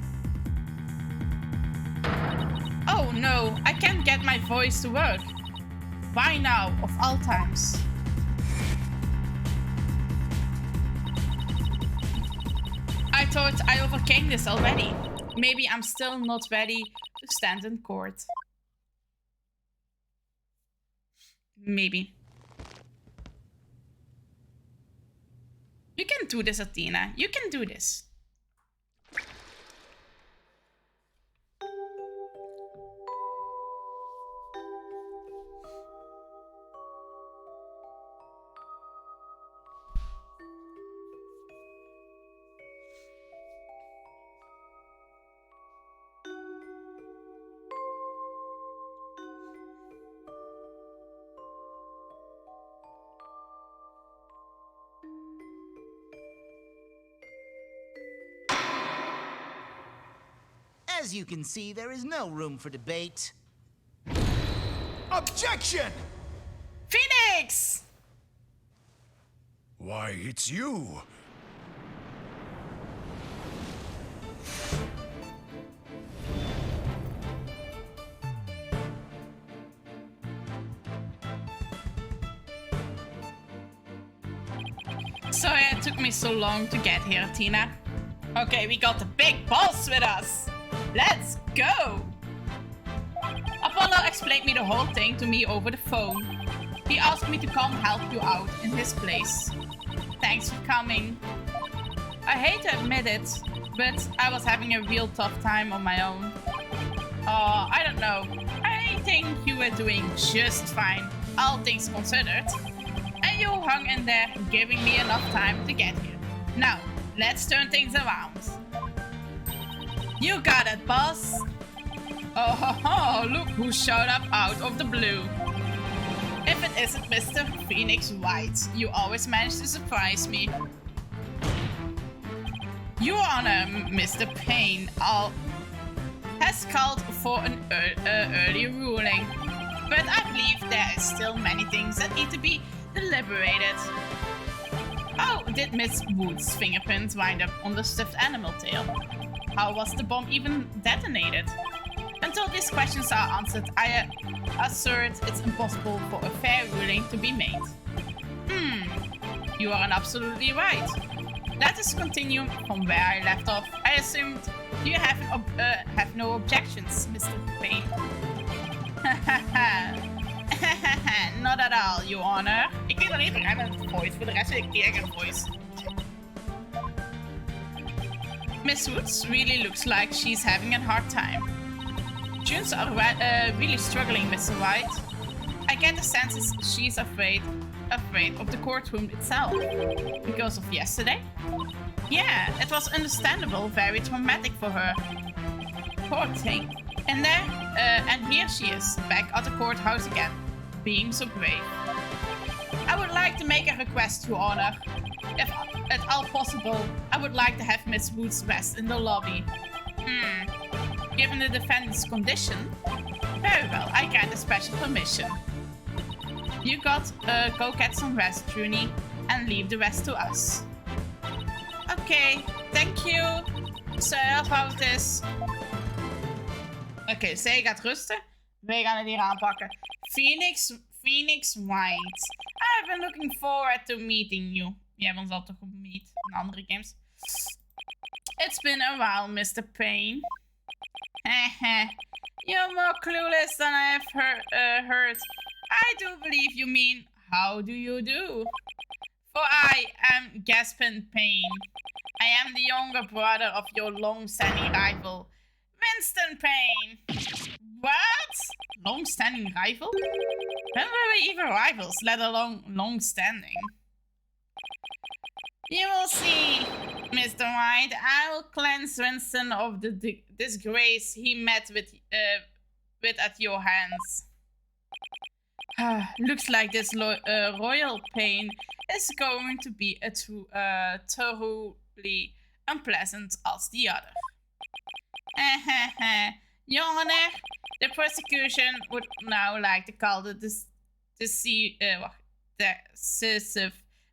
Oh no, I can't get my voice to work. Why now, of all times? I thought I overcame this already. Maybe I'm still not ready to stand in court. Maybe. You can do this, Athena. You can do this. As you can see, there is no room for debate. Objection! Phoenix! Why, it's you. Sorry it took me so long to get here, Tina. Okay, we got the big boss with us. Let's go! Apollo explained me the whole thing to me over the phone. He asked me to come help you out in his place. Thanks for coming. I hate to admit it, but I was having a real tough time on my own. Oh, I don't know. I think you were doing just fine, all things considered. And you hung in there, giving me enough time to get here. Now, let's turn things around. You got it, boss. Oh ho ho, look who showed up out of the blue. If it isn't Mr. Phoenix Wright, you always manage to surprise me. Your Honor, Mr. Payne has called for an early ruling, but I believe there are still many things that need to be deliberated. How did Miss Wood's fingerprints wind up on the stuffed animal tail? How was the bomb even detonated? Until these questions are answered, I assert it's impossible for a fair ruling to be made. You are absolutely right. Let us continue from where I left off. I assumed you have no objections, Mr. Payne. Not at all, Your Honor. Ik weet alleen maar aan het voice, voor de rest weet ik geen voice. Miss Woods really looks like she's having a hard time. June's really struggling, Mr. Wright. I get the sense she's afraid of the courtroom itself. Because of yesterday? Yeah, it was understandable, very traumatic for her. Poor thing. And here she is, back at the courthouse again, being so brave. I would like to make a request, Your Honor. If at all possible, I would like to have Miss Woods rest in the lobby. Given the defendant's condition? Very well, I grant a special permission. You go get some rest, Junie, and leave the rest to us. Okay, thank you. Sorry about this. Oké, zij gaat rusten. Wij gaan het hier aanpakken. Phoenix Wright. I've been looking forward to meeting you. Je hebt ons al toch gemeet in andere games. It's been a while, Mr. Payne. You're more clueless than I've heard. I do believe you mean, how do you do? For I am Gaspin Payne. I am the younger brother of your long-standing rival, Winston Payne. What? Long-standing rival? When were we even rivals, let alone long-standing? You will see, Mr. Wright. I will cleanse Winston of the disgrace he met with at your hands. Looks like this royal Payne is going to be thoroughly unpleasant as the other. Your Honor, the prosecution would now like to call the decisive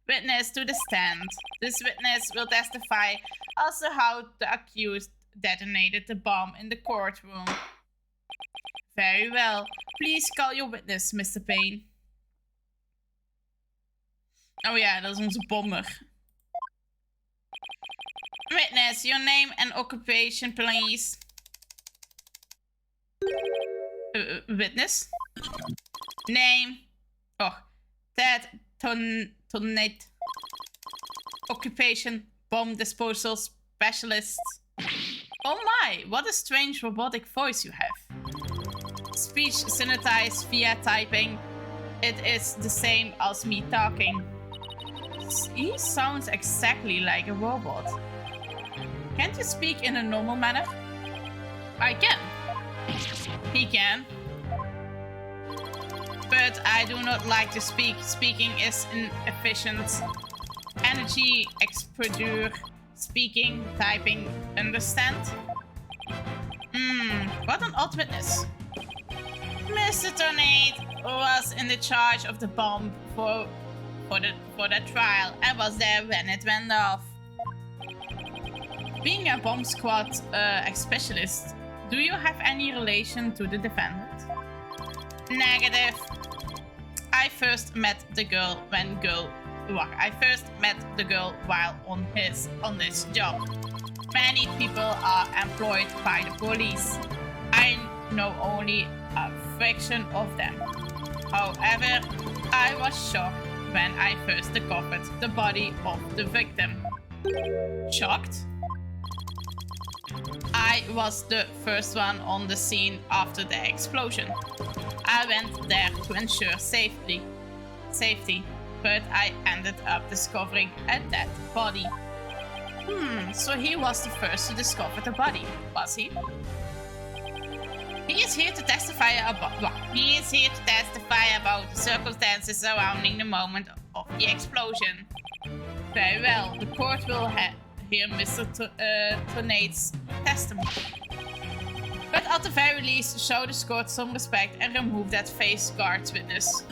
witness to the stand. This witness will testify as to how the accused detonated the bomb in the courtroom. Very well. Please call your witness, Mr. Payne. Oh ja, dat is onze bommer. Witness, your name and occupation, please. Witness? Name. Oh, Ted Tonate. Occupation, bomb disposal specialist. Oh my, what a strange robotic voice you have. Speech synthesized via typing. It is the same as me talking. He sounds exactly like a robot. Can't you speak in a normal manner? I can. He can. But I do not like to speak. Speaking is inefficient. Energy expenditure. Speaking, typing, understand? What an odd witness. Mr. Tornade was in the charge of the bomb for the trial and was there when it went off. Being a bomb squad specialist, do you have any relation to the defendant? Negative. I first met the girl while on this job. Many people are employed by the police. I know only a fraction of them. However, I was shocked when I first discovered the body of the victim. Shocked? I was the first one on the scene after the explosion. I went there to ensure safety, but I ended up discovering a dead body. So he was the first to discover the body, was he? He is here to testify about the circumstances surrounding the moment of the explosion. Very well, the court will hear Mr. Tornade's testimony. But at the very least, show the court some respect and remove that face guard's witness.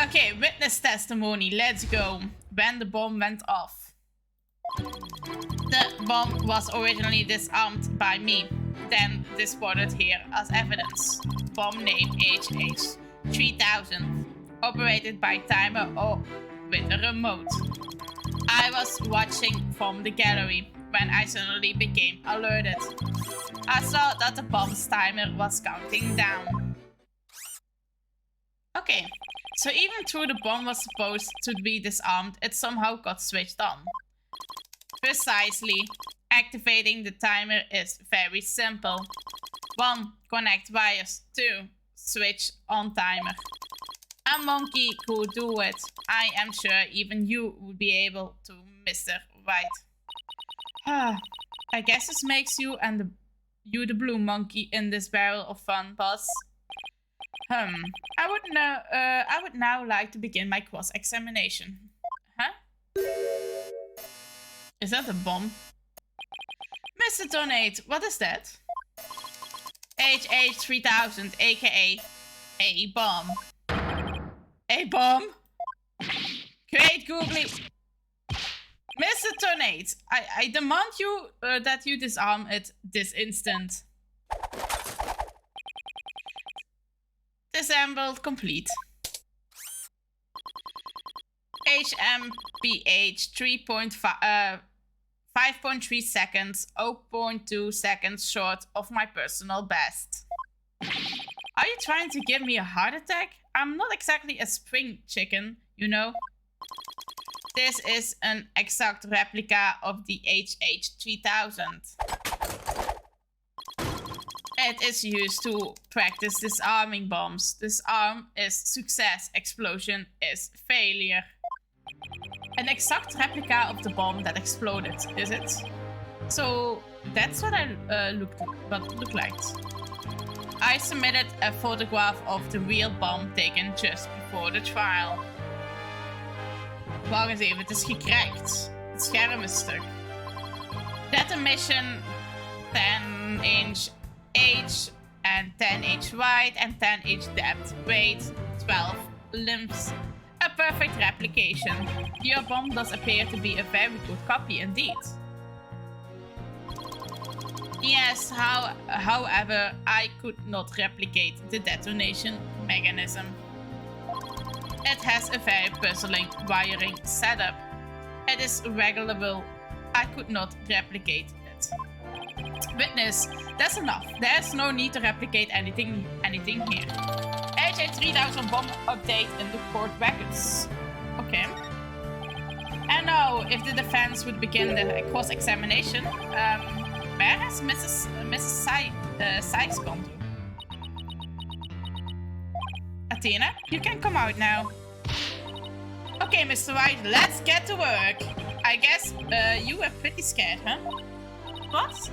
Okay, witness testimony, let's go. When the bomb went off. The bomb was originally disarmed by me, then displayed here as evidence. Bomb name HH3000, operated by timer or with a remote. I was watching from the gallery when I suddenly became alerted. I saw that the bomb's timer was counting down. Okay, so even though the bomb was supposed to be disarmed, it somehow got switched on. Precisely. Activating the timer is very simple. 1. Connect wires. 2. Switch on timer. A monkey could do it. I am sure even you would be able to, Mr. Wright. I guess this makes you the blue monkey in this barrel of fun, boss. I would now like to begin my cross-examination. Huh? Is that a bomb? Mr. Tornade, what is that? HH3000, aka a bomb. A bomb? Great googly. Mr. Tornade, I demand you that you disarm it this instant. Assembled complete. HMPH 5.3 seconds, 0.2 seconds short of my personal best. Are you trying to give me a heart attack? I'm not exactly a spring chicken, you know. This is an exact replica of the HH-3000. It is used to practice disarming bombs. Disarm is success, explosion is failure. An exact replica of the bomb that exploded, is it? So that's what I look like. I submitted a photograph of the real bomb taken just before the trial. Wacht eens even, het is gecrackt. Het scherm is stuk. Detonation 10-inch H and 10-inch wide and 10-inch depth. Weight 12 limbs. A perfect replication. Your bomb does appear to be a very good copy indeed. Yes, however, I could not replicate the detonation mechanism. It has a very puzzling wiring setup. It is regulable. I could not replicate it. Witness, that's enough. There's no need to replicate anything here. HH-3000 bomb update in the court records. Okay. And now, if the defense would begin the cross-examination, where has Mrs. Sykes gone to? Athena, you can come out now. Okay, Mr. Wright, let's get to work. I guess you were pretty scared, huh? What?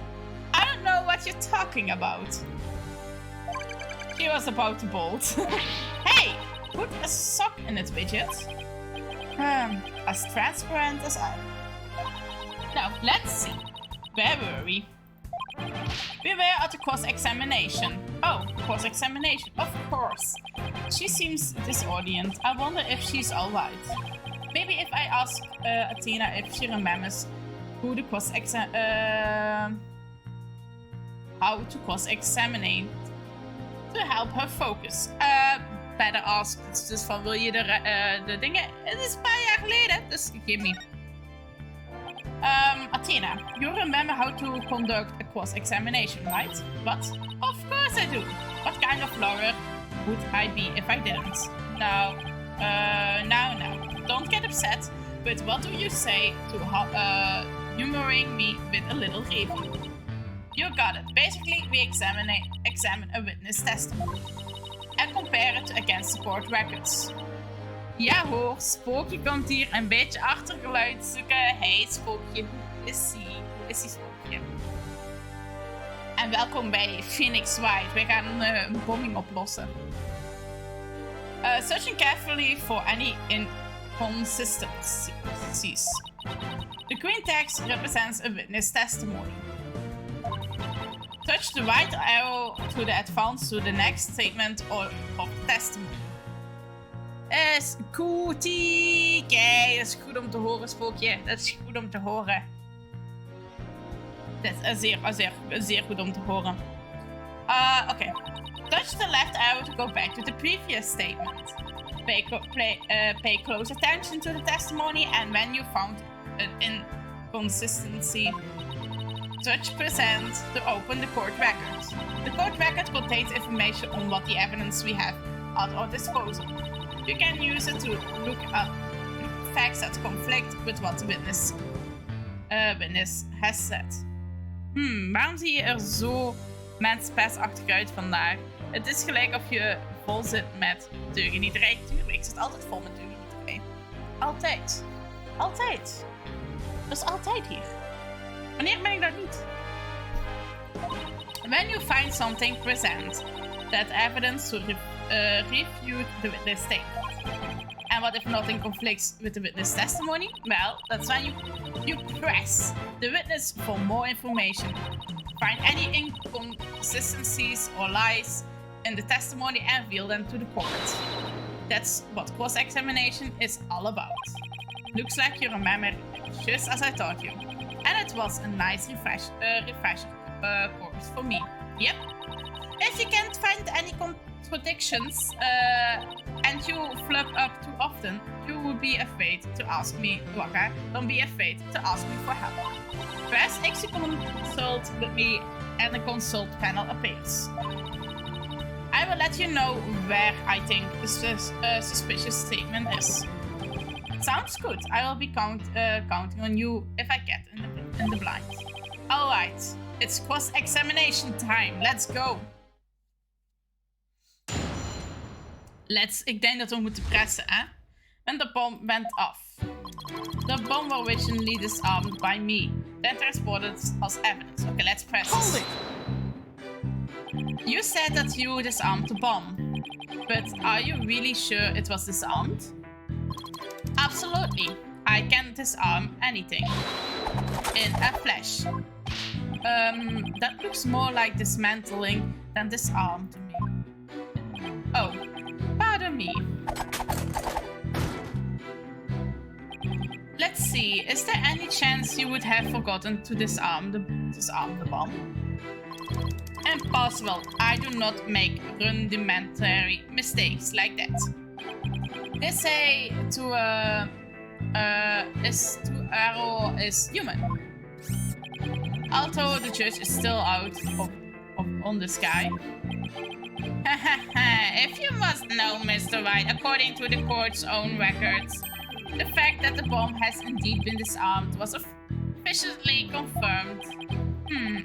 I don't know what you're talking about. She was about to bolt. Hey, put a sock in it, widget. As transparent as I. Now, let's see. Where were we? We were at the cross-examination. Oh, cross-examination, of course. She seems disorient. I wonder if she's alright. Maybe if I ask Athena if she remembers who the how to cross-examine to help her focus. Better ask. Dus van, wil je de dingen? Het is een paar jaar geleden, dus gimme. Athena, you remember how to conduct a cross-examination, right? What? Of course I do. What kind of lawyer would I be if I didn't? Now, don't get upset, but what do you say to humoring me with a little review? You got it. Basically, we examine a witness testimony and compare it against the court records. Ja hoor, Spookje komt hier een beetje achtergeluid zoeken. Hey Spookje, hoe is ie? Hoe is die Spookje? En welkom bij Phoenix Wright. We gaan een bombing oplossen. Searching carefully for any inconsistencies. The green text represents a witness testimony. Touch the right arrow to the advance to the next statement of testimony. Is goedie. Kijk, dat is goed om te horen, Spookje. Dat is goed om te horen. Dat is zeer goed om te horen. Okay. Touch the left arrow to go back to the previous statement. Pay close attention to the testimony, and when you found an inconsistency, touch present to open the court record. The court record contains information on what the evidence we have at our disposal. You can use it to look up facts that conflict with what the witness has said. Waarom zie je er zo menspestachtig uit vandaag? Het is gelijk of je vol zit met deugnieterij. Tuurlijk, ik zit altijd vol met deugnieterij. Altijd. Altijd. Dat is altijd hier. Wanneer ben ik dat niet? When you find something, present that evidence to refute the witness statement. And what if nothing conflicts with the witness testimony? Well, that's when you press the witness for more information. Find any inconsistencies or lies in the testimony and reveal them to the court. That's what cross-examination is all about. Looks like you remember just as I taught you. And it was a nice refresher course for me. Yep. If you can't find any contradictions and you flub up too often, you would be afraid to ask me, Wakka. Don't be afraid to ask me for help. Press X to consult with me and the consult panel appears. I will let you know where I think the suspicious statement is. Sounds good. I will be counting on you if I get in the blind. Alright, it's cross-examination time. Let's go. Ik denk dat we moeten pressen, hè? When the bomb went off. The bomb was originally disarmed by me, then transported as evidence. Okay, let's press this. You said that you disarmed the bomb, but are you really sure it was disarmed? Absolutely. I can disarm anything. In a flash. That looks more like dismantling than disarm to me. Oh, pardon me. Let's see, is there any chance you would have forgotten to disarm the bomb? Impossible. I do not make rudimentary mistakes like that. They say to error is human. Although the judge is still out on the sky. If you must know, Mr. Wright, according to the court's own records, the fact that the bomb has indeed been disarmed was officially confirmed.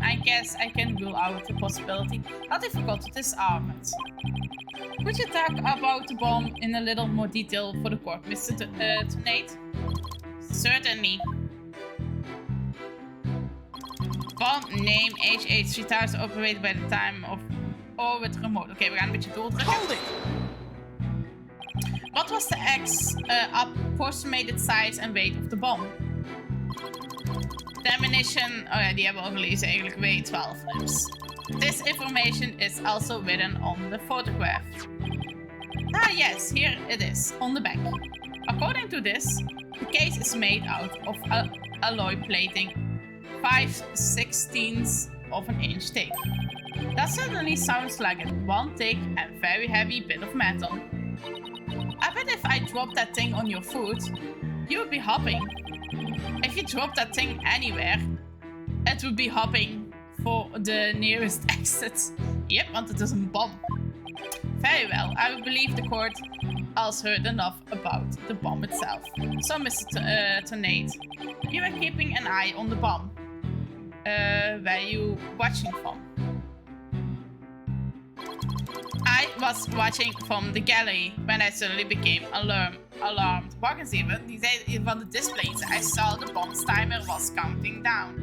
I guess I can rule out the possibility that they forgot to disarm it. Could you talk about the bomb in a little more detail for the court, Mr. Tonate? Certainly. Bomb name HH3000 operated by the time of or with remote. Oké, we gaan een beetje doordrukken. What was the approximated size and weight of the bomb? The ammunition, oh ja, die hebben we al gelezen, eigenlijk weigh 12 grams. This information is also written on the photograph. Ah yes, here it is, on the back. According to this, the case is made out of alloy plating 5/16 of an inch thick. That certainly sounds like a one thick and very heavy bit of metal. I bet if I dropped that thing on your foot, you would be hopping. If you drop that thing anywhere, it would be hopping for the nearest exit. Yep, want het is een bom. Very well, I would believe the court has heard enough about the bomb itself. So, Mr. Tonate, you were keeping an eye on the bomb. Where you watching from? I was watching from the gallery when I suddenly became alarmed. Wacht eens even, die zei van de displays. I saw the bomb's timer was counting down.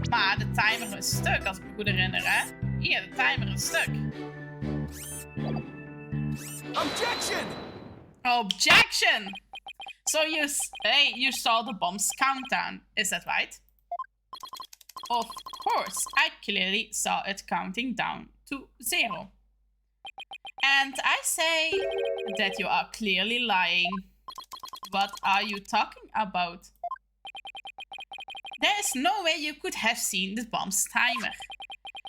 Maar de timer is stuk, als ik me goed herinner, hè? Hier, de timer is stuk. Objection! Objection! So you saw the bomb's countdown, is that right? Of course, I clearly saw it counting down to 0. And I say that you are clearly lying. What are you talking about? There is no way you could have seen the bomb's timer.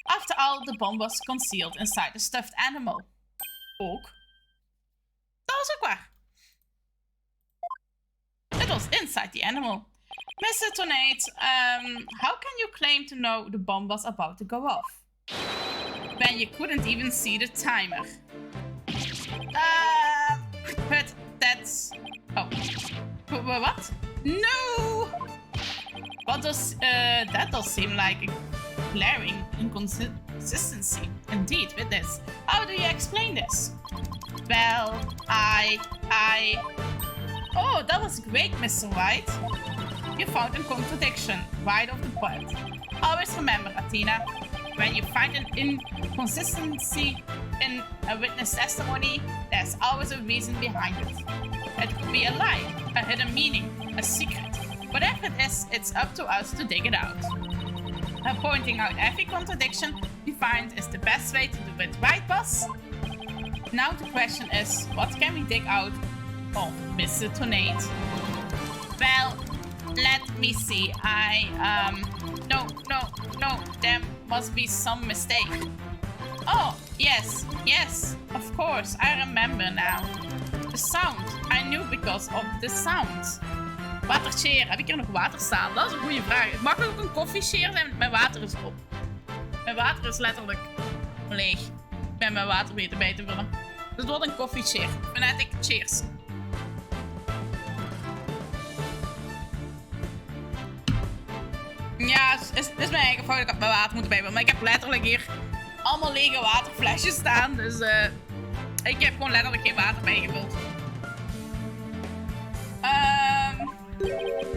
After all, the bomb was concealed inside a stuffed animal. Ook. Dat was ook waar. It was inside the animal. Mr. Tonate, how can you claim to know the bomb was about to go off? When you couldn't even see the timer. But that's... Oh. What? No! What does... that does seem like a glaring inconsistency. Indeed, with this. How do you explain this? Well, Oh, that was great, Mr. Wright. You found a contradiction right off the bat. Always remember, Athena, when you find an inconsistency in a witness testimony, there's always a reason behind it. It could be a lie, a hidden meaning, a secret. Whatever it is, it's up to us to dig it out. Pointing out every contradiction we find is the best way to do it, right, boss? Now the question is, what can we dig out of Mr. Tonate? Well, let me see. No, there must be some mistake. Oh, yes, yes, of course, I remember now. The sound, I knew because of the sound. Watersheer, heb ik hier nog water staan? Dat is een goede vraag. Mag het ook een koffiesheer zijn? Mijn water is op. Mijn water is letterlijk leeg. Ik ben mijn water weer erbij te vullen. Dus het wordt een koffiesheer. Fanatic, cheers. Ja, het is mijn eigen fout. Ik had mijn water moeten bijvullen. Maar ik heb letterlijk hier allemaal lege waterflesjes staan. Dus ik heb gewoon letterlijk geen water bijgevuld.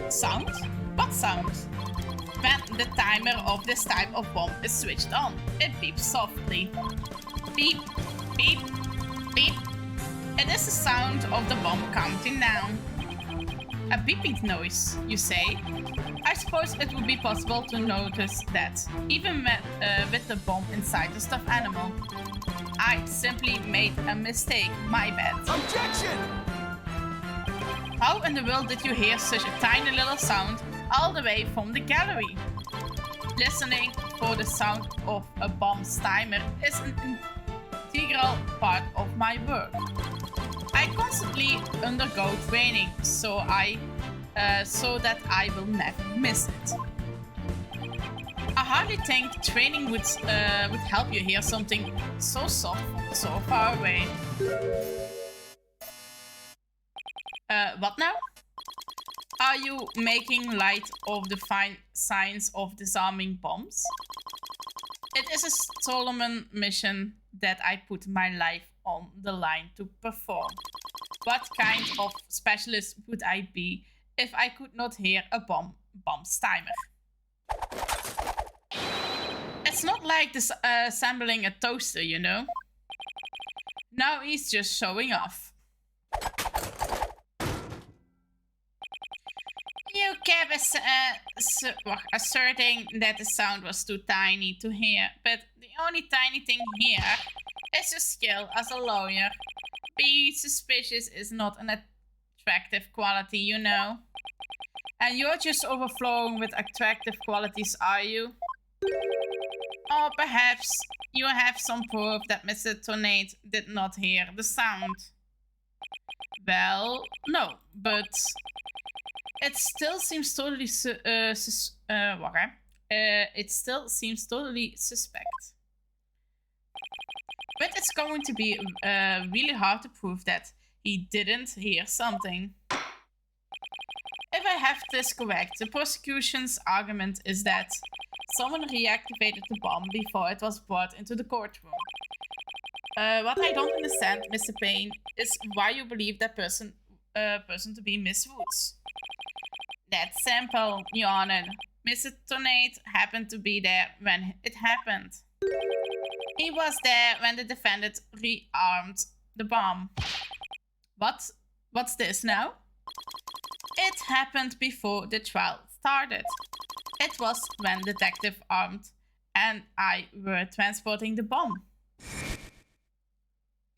Sound? What sound? When the timer of this type of bomb is switched on, it beeps softly. Beep, beep, beep. It is the sound of the bomb counting down. A beeping noise, you say? I suppose it would be possible to notice that, even with the bomb inside the stuffed animal. I simply made a mistake, my bad. Objection! How in the world did you hear such a tiny little sound all the way from the gallery? Listening for the sound of a bomb's timer is an integral part of my work. I constantly undergo training so that I will never miss it. I hardly think training would help you hear something so soft from so far away. What now? Are you making light of the fine science of disarming bombs? It is a solemn mission that I put my life on the line to perform. What kind of specialist would I be if I could not hear a bomb's timer? It's not like assembling a toaster, you know? Now he's just showing off. You kept asserting that the sound was too tiny to hear, but the only tiny thing here is your skill as a lawyer. Being suspicious is not an attractive quality, you know. And you're just overflowing with attractive qualities, are you? Or perhaps you have some proof that Mr. Tornade did not hear the sound. Well, no, but it still seems totally it still seems totally suspect. But it's going to be really hard to prove that he didn't hear something. If I have this correct, the prosecution's argument is that someone reactivated the bomb before it was brought into the courtroom. What I don't understand, Mr. Payne, is why you believe that person to be Miss Woods. That's simple, Your Honor. Mr. Tornade happened to be there when it happened. He was there when the defendant rearmed the bomb. What's this now? It happened before the trial started. It was when Detective Armed and I were transporting the bomb.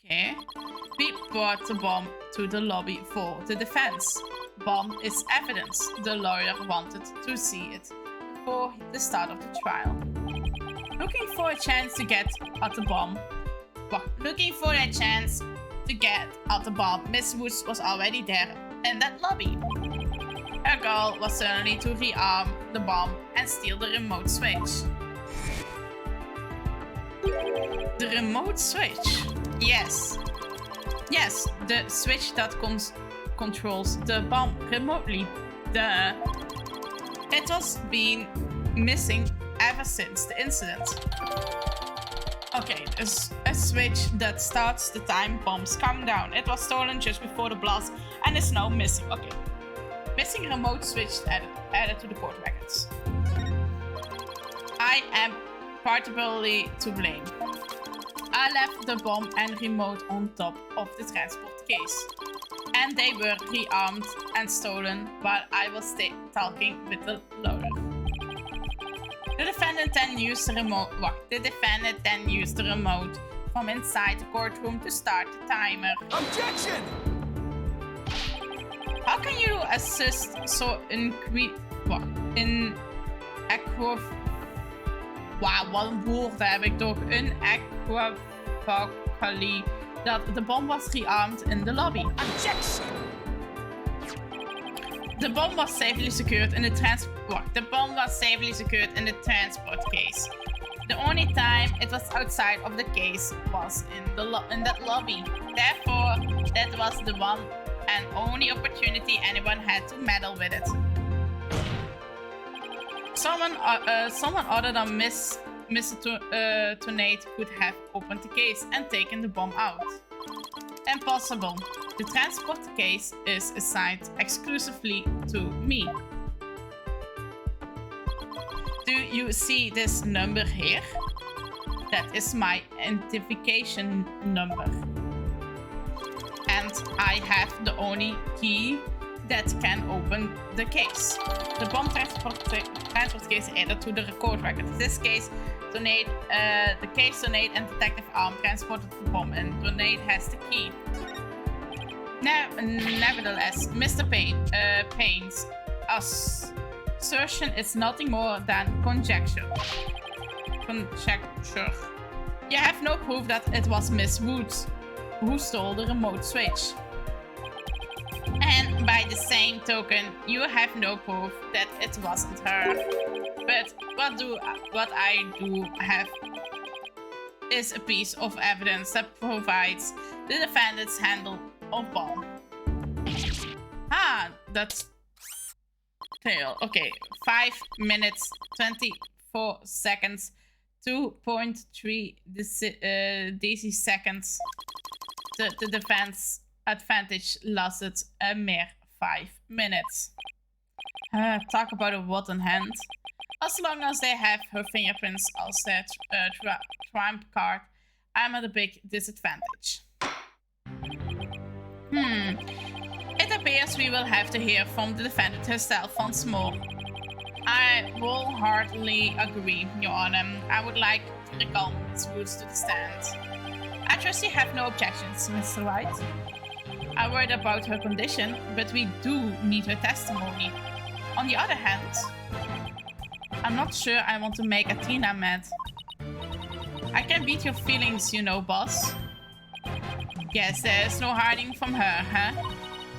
Okay. We brought the bomb to the lobby for the defense. Bomb is evidence. The lawyer wanted to see it before the start of the trial. Looking for a chance to get at the bomb. Miss Woods was already there in that lobby. Her goal was certainly to rearm the bomb and steal the remote switch. The remote switch? Yes. Yes, the switch that controls the bomb remotely. Duh. It was been missing ever since the incident. Okay, there's a switch that starts the time bombs come down. It was stolen just before the blast and is now missing. Okay. Missing remote switch added to the court records. I am partially to blame. I left the bomb and remote on top of the transport case. And they were rearmed and stolen while I was talking with the lawyer. The defendant then used the remote from inside the courtroom to start the timer. Objection! How can you assist so Wauw, wat een woord heb ik toch. Een equivocalie dat de bom was rearmed in de lobby. Objection! The bomb was safely secured in the transport case. The only time it was outside of the case was in that lobby. Therefore, that was the one and only opportunity anyone had to meddle with it. Someone other than Mr. Tornade could have opened the case and taken the bomb out. Impossible. The transport case is assigned exclusively to me. Do you see this number here? That is my identification number. And I have the only key that can open the case. The bomb transport case added to the record record. In this case, the case Tornade and Detective Arm transported the bomb, and Tornade has the key. Nevertheless, Mr. Payne's assertion is nothing more than conjecture. You have no proof that it was Miss Woods who stole the remote switch. And by the same token, you have no proof that it wasn't her. But what I do have is a piece of evidence that provides the defendant's handle of bomb. Ah, that's tail. Okay, 5 minutes, 24 seconds, 2.3 DC seconds. The defense advantage lasted a mere 5 minutes. Talk about a rotten hand. As long as they have her fingerprints as their trump card, I'm at a big disadvantage. It appears we will have to hear from the defendant herself once more. I wholeheartedly agree, Your Honor. I would like to recall Ms. Woods to the stand. I trust you have no objections, Mr. Wright. I worried about her condition, but we do need her testimony. On the other hand, I'm not sure I want to make Athena mad. I can beat your feelings, you know, boss. Guess there's no hiding from her, huh?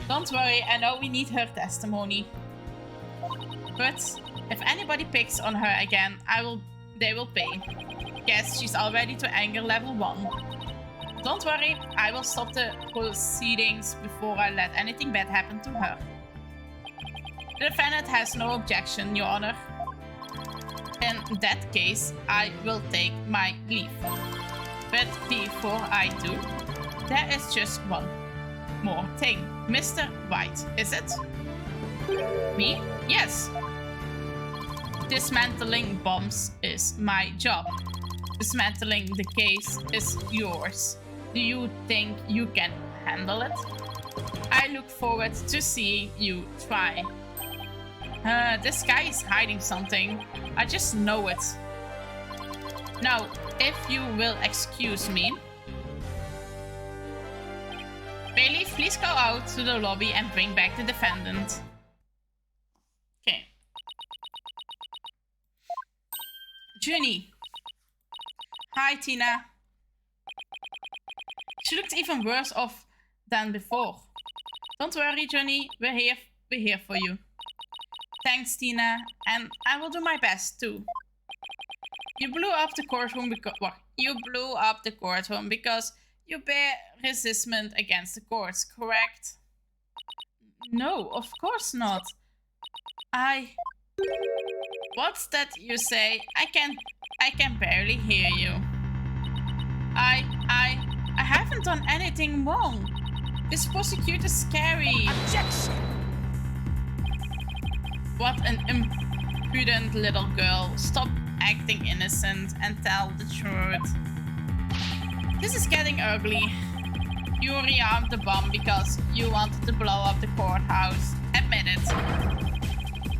Don't worry, I know we need her testimony. But if anybody picks on her again, they will pay. Guess she's already to anger level 1. Don't worry, I will stop the proceedings before I let anything bad happen to her. The defendant has no objection, Your Honor. In that case, I will take my leave. But before I do, there is just one more thing. Mr. Wright, is it? Me? Yes. Dismantling bombs is my job. Dismantling the case is yours. Do you think you can handle it? I look forward to seeing you try. This guy is hiding something. I just know it. Now, if you will excuse me. Bailey, please go out to the lobby and bring back the defendant. Okay. Junie. Hi, Tina. She looked even worse off than before. Don't worry, Junie. We're here for you. Thanks, Tina. And I will do my best, too. You blew up the courtroom because you bear resistment against the courts, correct? No, of course not. What's that you say? I can barely hear you. I haven't done anything wrong. This prosecutor is scary. Objection! What an impudent little girl. Stop acting innocent and tell the truth. This is getting ugly. You rearmed the bomb because you wanted to blow up the courthouse. Admit it.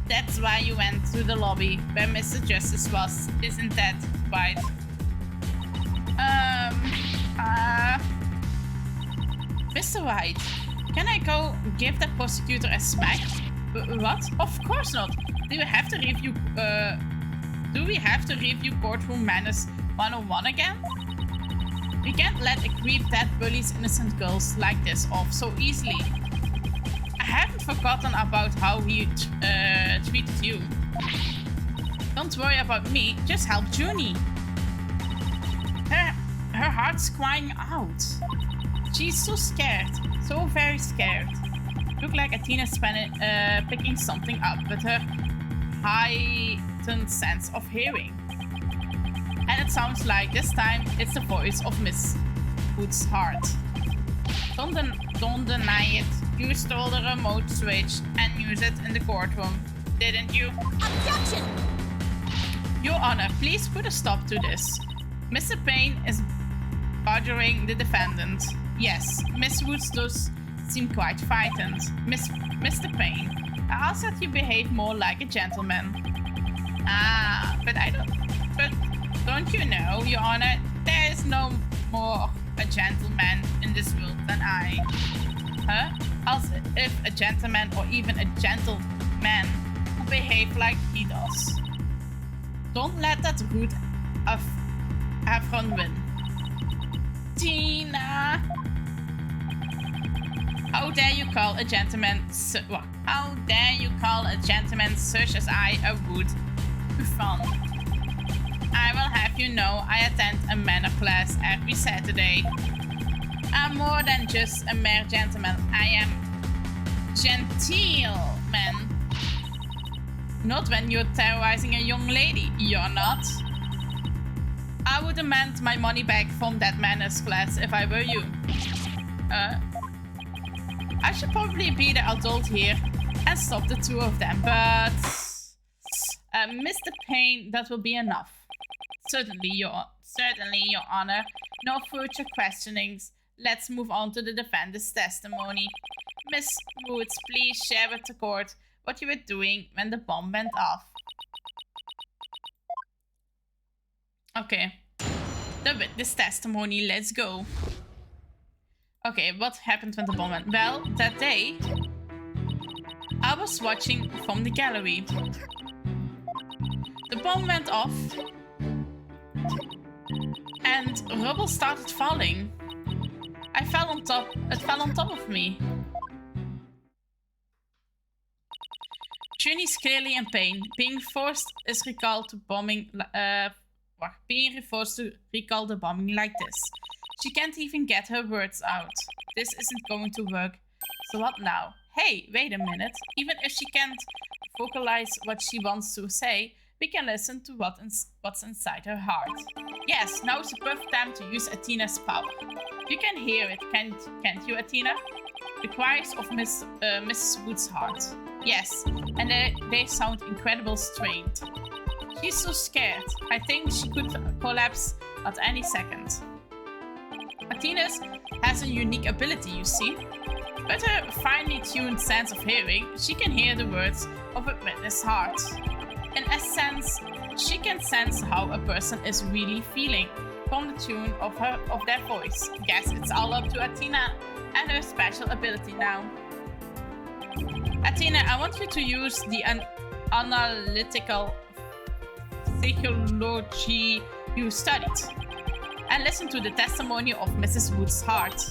That's why you went to the lobby where Mr. Justice was. Isn't that right? Mr. Wright, can I go give that prosecutor a smack? What? Of course not. Do you have to review Do we have to review Courtroom Manners 101 again? We can't let a creep that bullies innocent girls like this off so easily. I haven't forgotten about how he treated you. Don't worry about me, just help Junie. Her heart's crying out. She's so scared, so very scared. Look like Athena's picking something up with her heightened sense of hearing. And it sounds like this time it's the voice of Miss Wood's heart. Don't deny it. You stole the remote switch and used it in the courtroom, didn't you? Objection! Your Honor, please put a stop to this. Mr. Payne is badgering the defendant. Yes, Miss Woods does seem quite frightened. Mr. Payne, I ask that you behave more like a gentleman. But don't you know, Your Honor, there is no more a gentleman in this world than I. Huh? As if a gentleman or even a gentleman would behave like he does. Don't let that rude affront win. Tina! How dare you call a gentleman how dare you call a gentleman such as I a rude buffon? I will have you know I attend a manner class every Saturday. I'm more than just a mere gentleman. I am gentleman. Not when you're terrorizing a young lady. You're not. I would demand my money back from that manners class if I were you. I should probably be the adult here and stop the two of them, but... Mr. Payne, that will be enough. Certainly, Your Honor. No further questionings. Let's move on to the defendant's testimony. Miss Woods, please share with the court what you were doing when the bomb went off. Okay. The witness testimony, let's go. Okay, what happened when the bomb went? Well, that day, I was watching from the gallery. The bomb went off, and rubble started falling. It fell on top of me. Junie's clearly in pain. Being forced to recall the bombing like this. She can't even get her words out. This isn't going to work. So what now? Hey, wait a minute. Even if she can't vocalize what she wants to say, we can listen to what's inside her heart. Yes, now's the perfect time to use Athena's power. You can hear it, can't you, Athena? The cries of Mrs. Wood's heart. Yes, and they sound incredibly strained. She's so scared. I think she could collapse at any second. Athena has a unique ability, you see. With her finely tuned sense of hearing, she can hear the words of a witness' heart. In a sense, she can sense how a person is really feeling from the tune of their voice. Guess it's all up to Athena and her special ability now. Athena, I want you to use the analytical psychology you studied and listen to the testimony of Mrs. Wood's heart.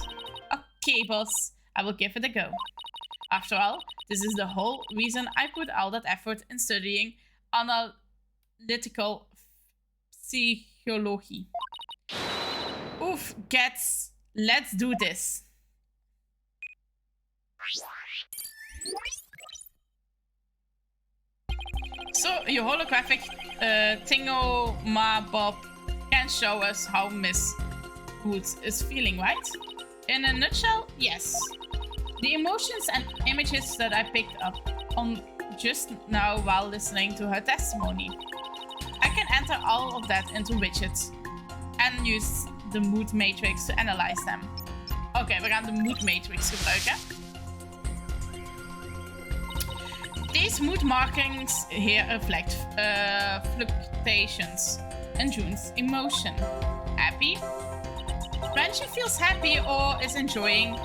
Okay, boss, I will give it a go. After all, this is the whole reason I put all that effort in studying analytical psychology. Oof, let's do this. So, your holographic Thingomabob can show us how Miss Woods is feeling, right? In a nutshell, yes. The emotions and images that I picked up on just now while listening to her testimony. I can enter all of that into widgets and use the mood matrix to analyze them. Oké, we gaan de mood matrix gebruiken. These mood markings here reflect fluctuations in June's emotion. Happy? When she feels happy or is enjoying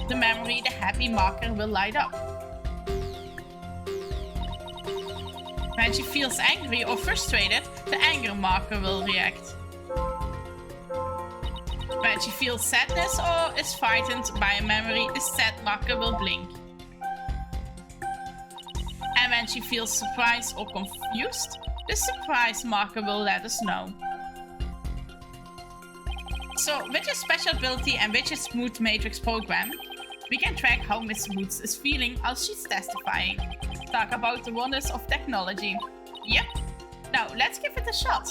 the memory, the happy marker will light up. When she feels angry or frustrated, the anger marker will react. When she feels sadness or is frightened by a memory, the sad marker will blink. And when she feels surprised or confused, the surprise marker will let us know. So, with your special ability and with your Smooth Matrix program, we can track how Miss Woods is feeling as she's testifying. Talk about the wonders of technology. Yep. Now, let's give it a shot.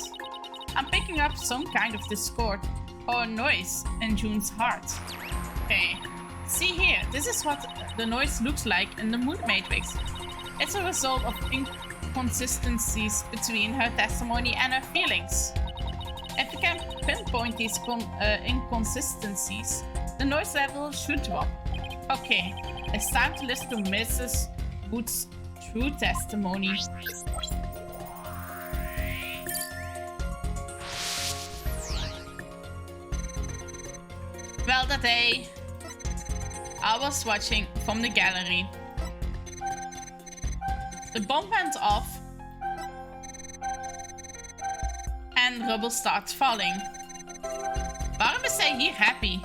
I'm picking up some kind of discord or noise in June's heart. Okay. See here, this is what the noise looks like in the Mood Matrix. It's a result of inconsistencies between her testimony and her feelings. If you can pinpoint these inconsistencies, the noise level should drop. Okay, it's time to listen to Mrs. Wood's true testimony. Well, that day, I was watching from the gallery. The bomb went off and rubble starts falling. Waarom is zij hier happy?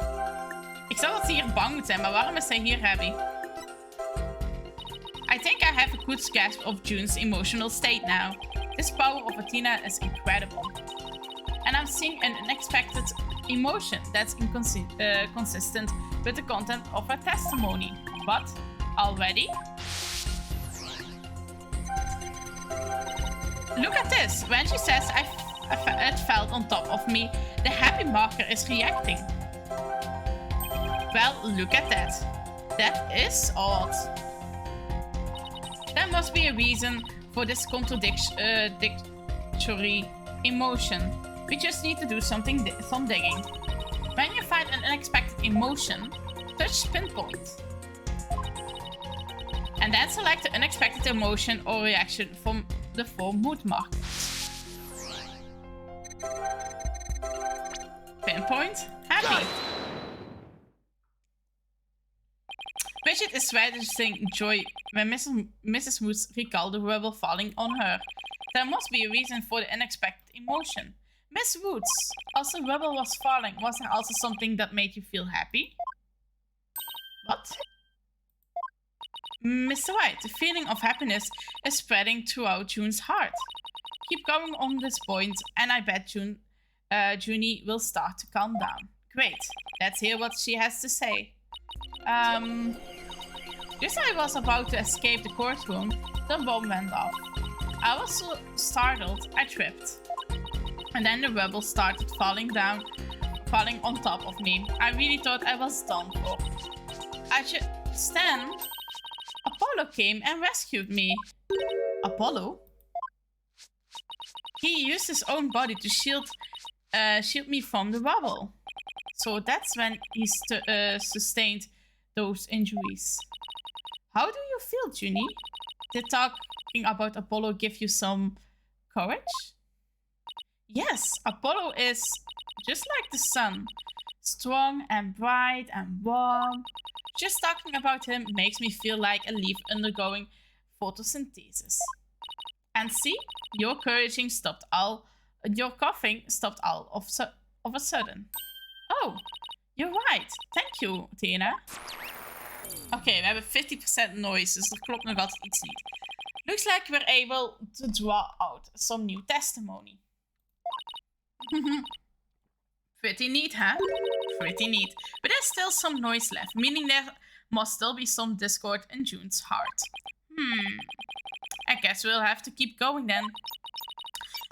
Ik zou dat ze hier bang moet zijn, maar waarom is zij hier happy? I think I have a good grasp of June's emotional state now. This power of Athena is incredible. And I'm seeing an unexpected emotion that's consistent with the content of her testimony. What? Already? Look at this. When she says it felt on top of me, the happy marker is reacting. Well, look at that. That is odd. There must be a reason for this contradictory emotion. We just need to do some digging. When you find an unexpected emotion, touch pinpoint. And then select the unexpected emotion or reaction from the 4 mood markers. Pinpoint, happy. Bridget is registering joy when Mrs. Woods recalled the rubble falling on her. There must be a reason for the unexpected emotion. Miss Woods, as the rubble was falling, was there also something that made you feel happy? What? Mr. Wright, the feeling of happiness is spreading throughout June's heart. Keep going on this point, and I bet Junie will start to calm down. Great, let's hear what she has to say. Just as I was about to escape the courtroom, the bomb went off. I was so startled, I tripped. And then the rubble started falling on top of me. I really thought I was done for. Then Apollo came and rescued me. Apollo? He used his own body to shield me from the rubble. So that's when he sustained those injuries. How do you feel, Junie? Did talking about Apollo give you some courage? Yes, Apollo is just like the sun. Strong and bright and warm. Just talking about him makes me feel like a leaf undergoing photosynthesis. And see, your coughing stopped all of a sudden. Oh, you're right. Thank you, Tina. Oké, we hebben 50% noise, dus dat klopt nog altijd iets niet. Looks like we're able to draw out some new testimony. Pretty neat, huh? Pretty neat. But there's still some noise left, meaning there must still be some discord in June's heart. I guess we'll have to keep going then.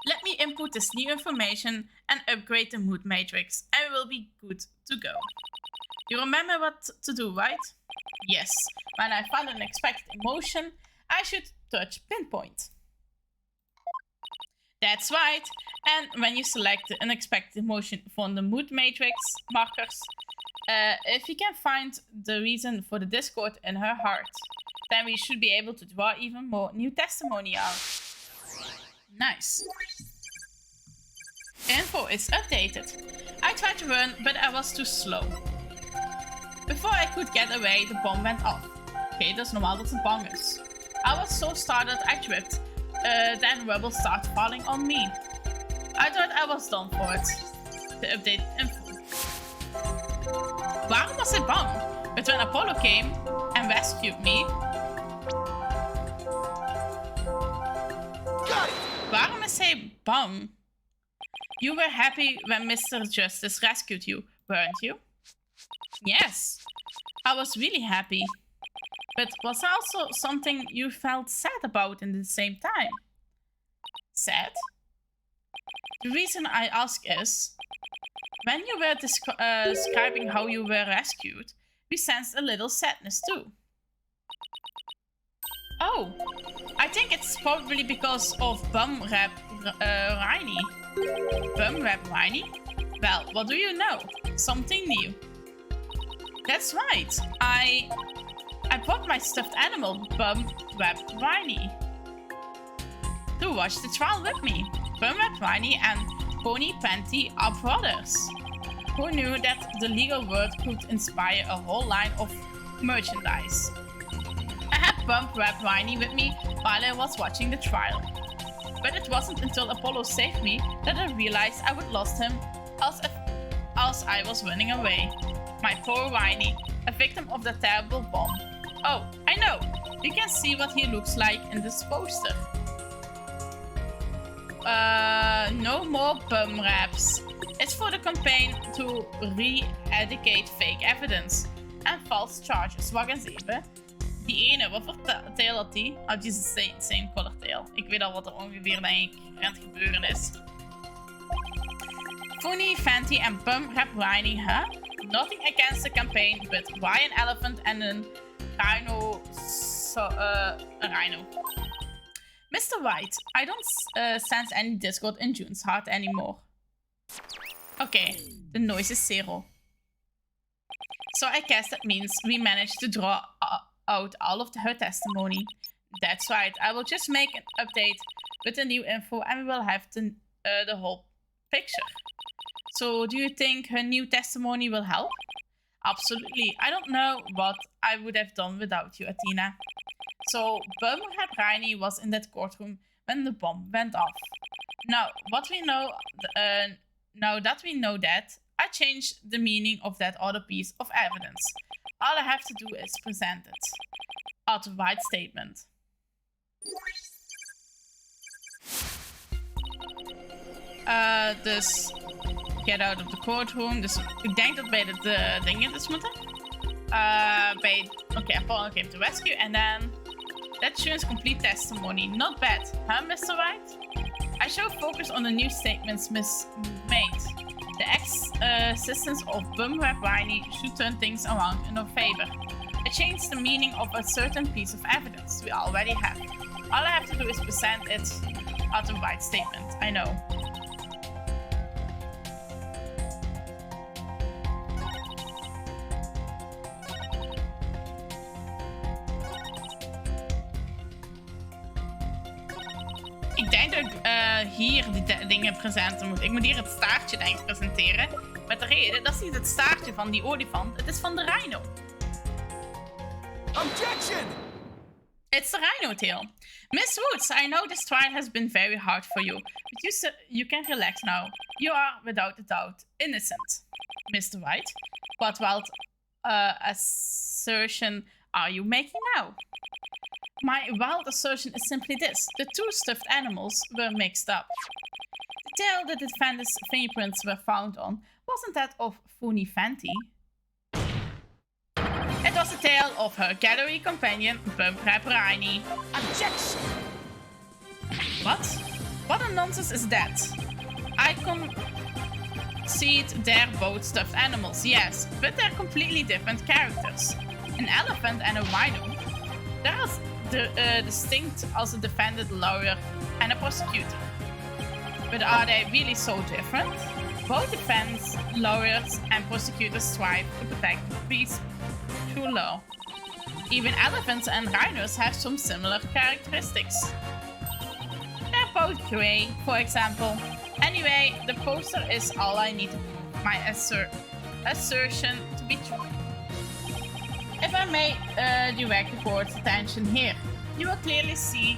Let me input this new information and upgrade the mood matrix, and we will be good to go. You remember what to do, right? Yes. When I find an unexpected emotion, I should touch pinpoint. That's right. And when you select the unexpected emotion from the mood matrix markers, if you can find the reason for the discord in her heart, then we should be able to draw even more new testimony out. Nice. Info is updated. I tried to run, but I was too slow. Before I could get away, the bomb went off. Oké, dat is normaal dat het bang is. I was so startled I tripped. then rubble started falling on me. I thought I was done for it. The update info. Waarom was ik bang? But when Apollo came and rescued me... Waarom is hij bang? You were happy when Mr. Justice rescued you, weren't you? Yes, I was really happy. But was also something you felt sad about in the same time? Sad? The reason I ask is, when you were describing how you were rescued, we sensed a little sadness too. Oh, I think it's probably because of Bum Rap Riney. Bum Rap Riney? Well, what do you know? Something new. That's right. I brought my stuffed animal, Bum Rap Riney, to watch the trial with me. Bum Rap Riney and Pony Panty are brothers. Who knew that the legal word could inspire a whole line of merchandise? I had Bum Rap Riney with me while I was watching the trial. But it wasn't until Apollo saved me that I realized I would lost him as I was running away. My poor Riney, a victim of the terrible bomb. Oh, I know. You can see what he looks like in this poster. No more bum raps. It's for the campaign to re-educate fake evidence and false charges. Wacht eens even. Die ene, wat voor tail had die? Oh, die is de same color tail. Ik weet al wat er ongeveer, denk ik, aan het gebeuren is. Funny, Fanty en Bum Rap Riney, huh? Nothing against the campaign, but why an elephant and a rhino? A rhino. Mr. Wright, I don't sense any discord in June's heart anymore. Okay, the noise is zero. So I guess that means we managed to draw out all of her testimony. That's right, I will just make an update with the new info and we will have the whole picture. So do you think her new testimony will help? Absolutely. I don't know what I would have done without you, Athena. So, Bum Rap Riney was in that courtroom when the bomb went off. Now that we know that, I changed the meaning of that other piece of evidence. All I have to do is present it. At Wright's statement. Dus get out of the courtroom. Dus ik denk dat bij de dingen dus moeten. Okay, Apollo came to rescue and then that's June's complete testimony. Not bad, huh, Mr. Wright? I show focus on the new statements Miss made. The existence of Bum Rap Riney should turn things around in our favor. I changed the meaning of a certain piece of evidence we already have. All I have to do is present it at the right statement. I know. Ik denk dat ik hier die dingen presenten moet. Ik moet hier het staartje denk ik presenteren. Met de reden, dat is niet het staartje van die olifant. Het is van de rhino. Objection! It's the rhino tail. Miss Woods, I know this trial has been very hard for you. But you can relax now. You are, without a doubt, innocent. Mr. Wright, what wild assertion are you making now? My wild assertion is simply this. The two stuffed animals were mixed up. The tail the defendant's fingerprints were found on, wasn't that of Funny Fanty? It was the tail of her gallery companion, Bum Rap Riney. Objection! What? What a nonsense is that? I concede they're both stuffed animals, yes, but they're completely different characters. An elephant and a rhino. They're as distinct as a defendant lawyer and a prosecutor. But are they really so different? Both defense lawyers and prosecutors strive to protect the peace through law. Even elephants and rhinos have some similar characteristics. They're both grey, for example. Anyway, the poster is all I need to prove my assertion to be true. If I may direct the court's attention here, you will clearly see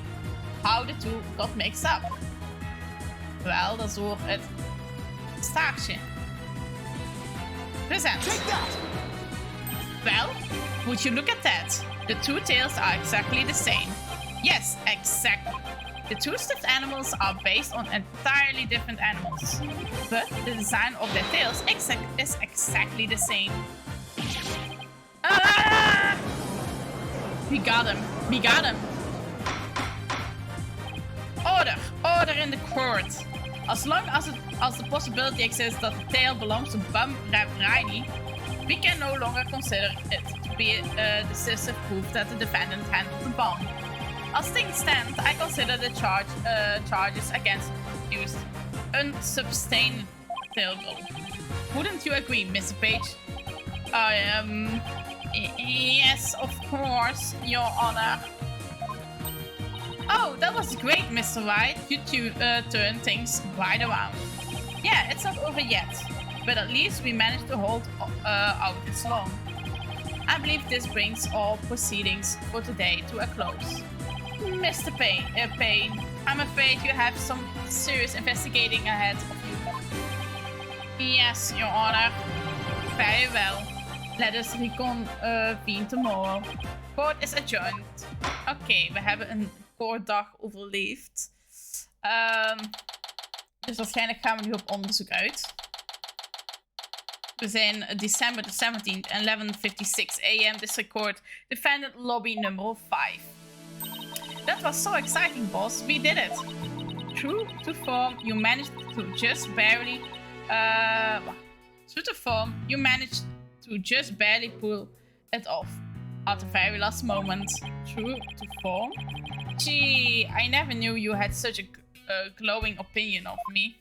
how the two got mixed up. Wel, dat is door het staartje. Present. Take that! Well, would you look at that? The two tails are exactly the same. Yes, exactly. The two stuffed animals are based on entirely different animals. But the design of their tails is exactly the same. Ah! We got him. We got him. Order. Order in the court. As long as the possibility exists that the tail belongs to Bum Riley, we can no longer consider it to be decisive proof that the defendant handled the bomb. As things stand, I consider the charges against the accused unsubstantiable. Wouldn't you agree, Mr. Page? Yes, of course, Your Honor. Oh, that was great, Mr. Wright. You two turned things right around. Yeah, it's not over yet, but at least we managed to hold out this long. I believe this brings all proceedings for today to a close. Mr. Payne, I'm afraid you have some serious investigating ahead of you. Yes, Your Honor. Very well. Let us reconvene tomorrow. Court is adjourned. Oké, we hebben een courtdag overleefd. Dus waarschijnlijk gaan we nu op onderzoek uit. We zijn December the 17th, 11:56 a.m. District Court, defendant lobby number 5. That was so exciting, boss. We did it. True to form, you managed to just barely... True to form, you managed to just barely pull it off. At the very last moment. True to form? Gee, I never knew you had such a glowing opinion of me.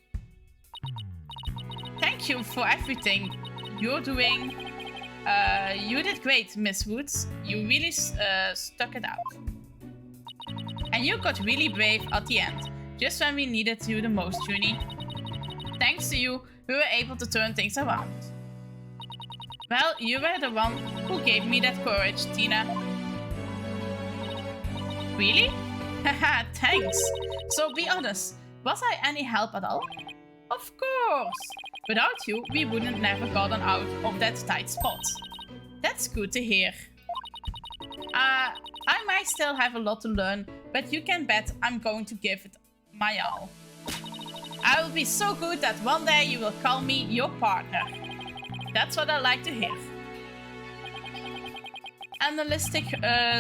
Thank you for everything you're doing. You did great, Miss Woods. You really stuck it out. And you got really brave at the end, just when we needed you the most, Junie. Thanks to you, we were able to turn things around. Well, you were the one who gave me that courage, Tina. Really? Haha, thanks. So be honest, was I any help at all? Of course. Without you, we wouldn't never gotten out of that tight spot. That's good to hear. I might still have a lot to learn, but you can bet I'm going to give it my all. I will be so good that one day you will call me your partner. That's what I like to hear. Analytic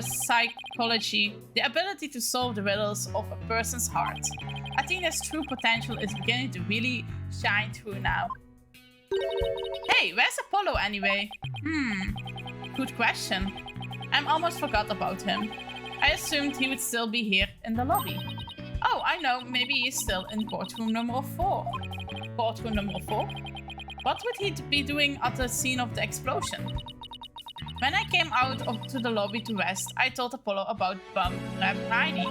psychology, the ability to solve the riddles of a person's heart. Athena's true potential is beginning to really shine through now. Hey, where's Apollo anyway? Good question. I almost forgot about him. I assumed he would still be here in the lobby. Oh, I know, maybe he's still in courtroom number 4. Courtroom number 4? What would he be doing at the scene of the explosion? When I came out to the lobby to rest, I told Apollo about Bum Riley.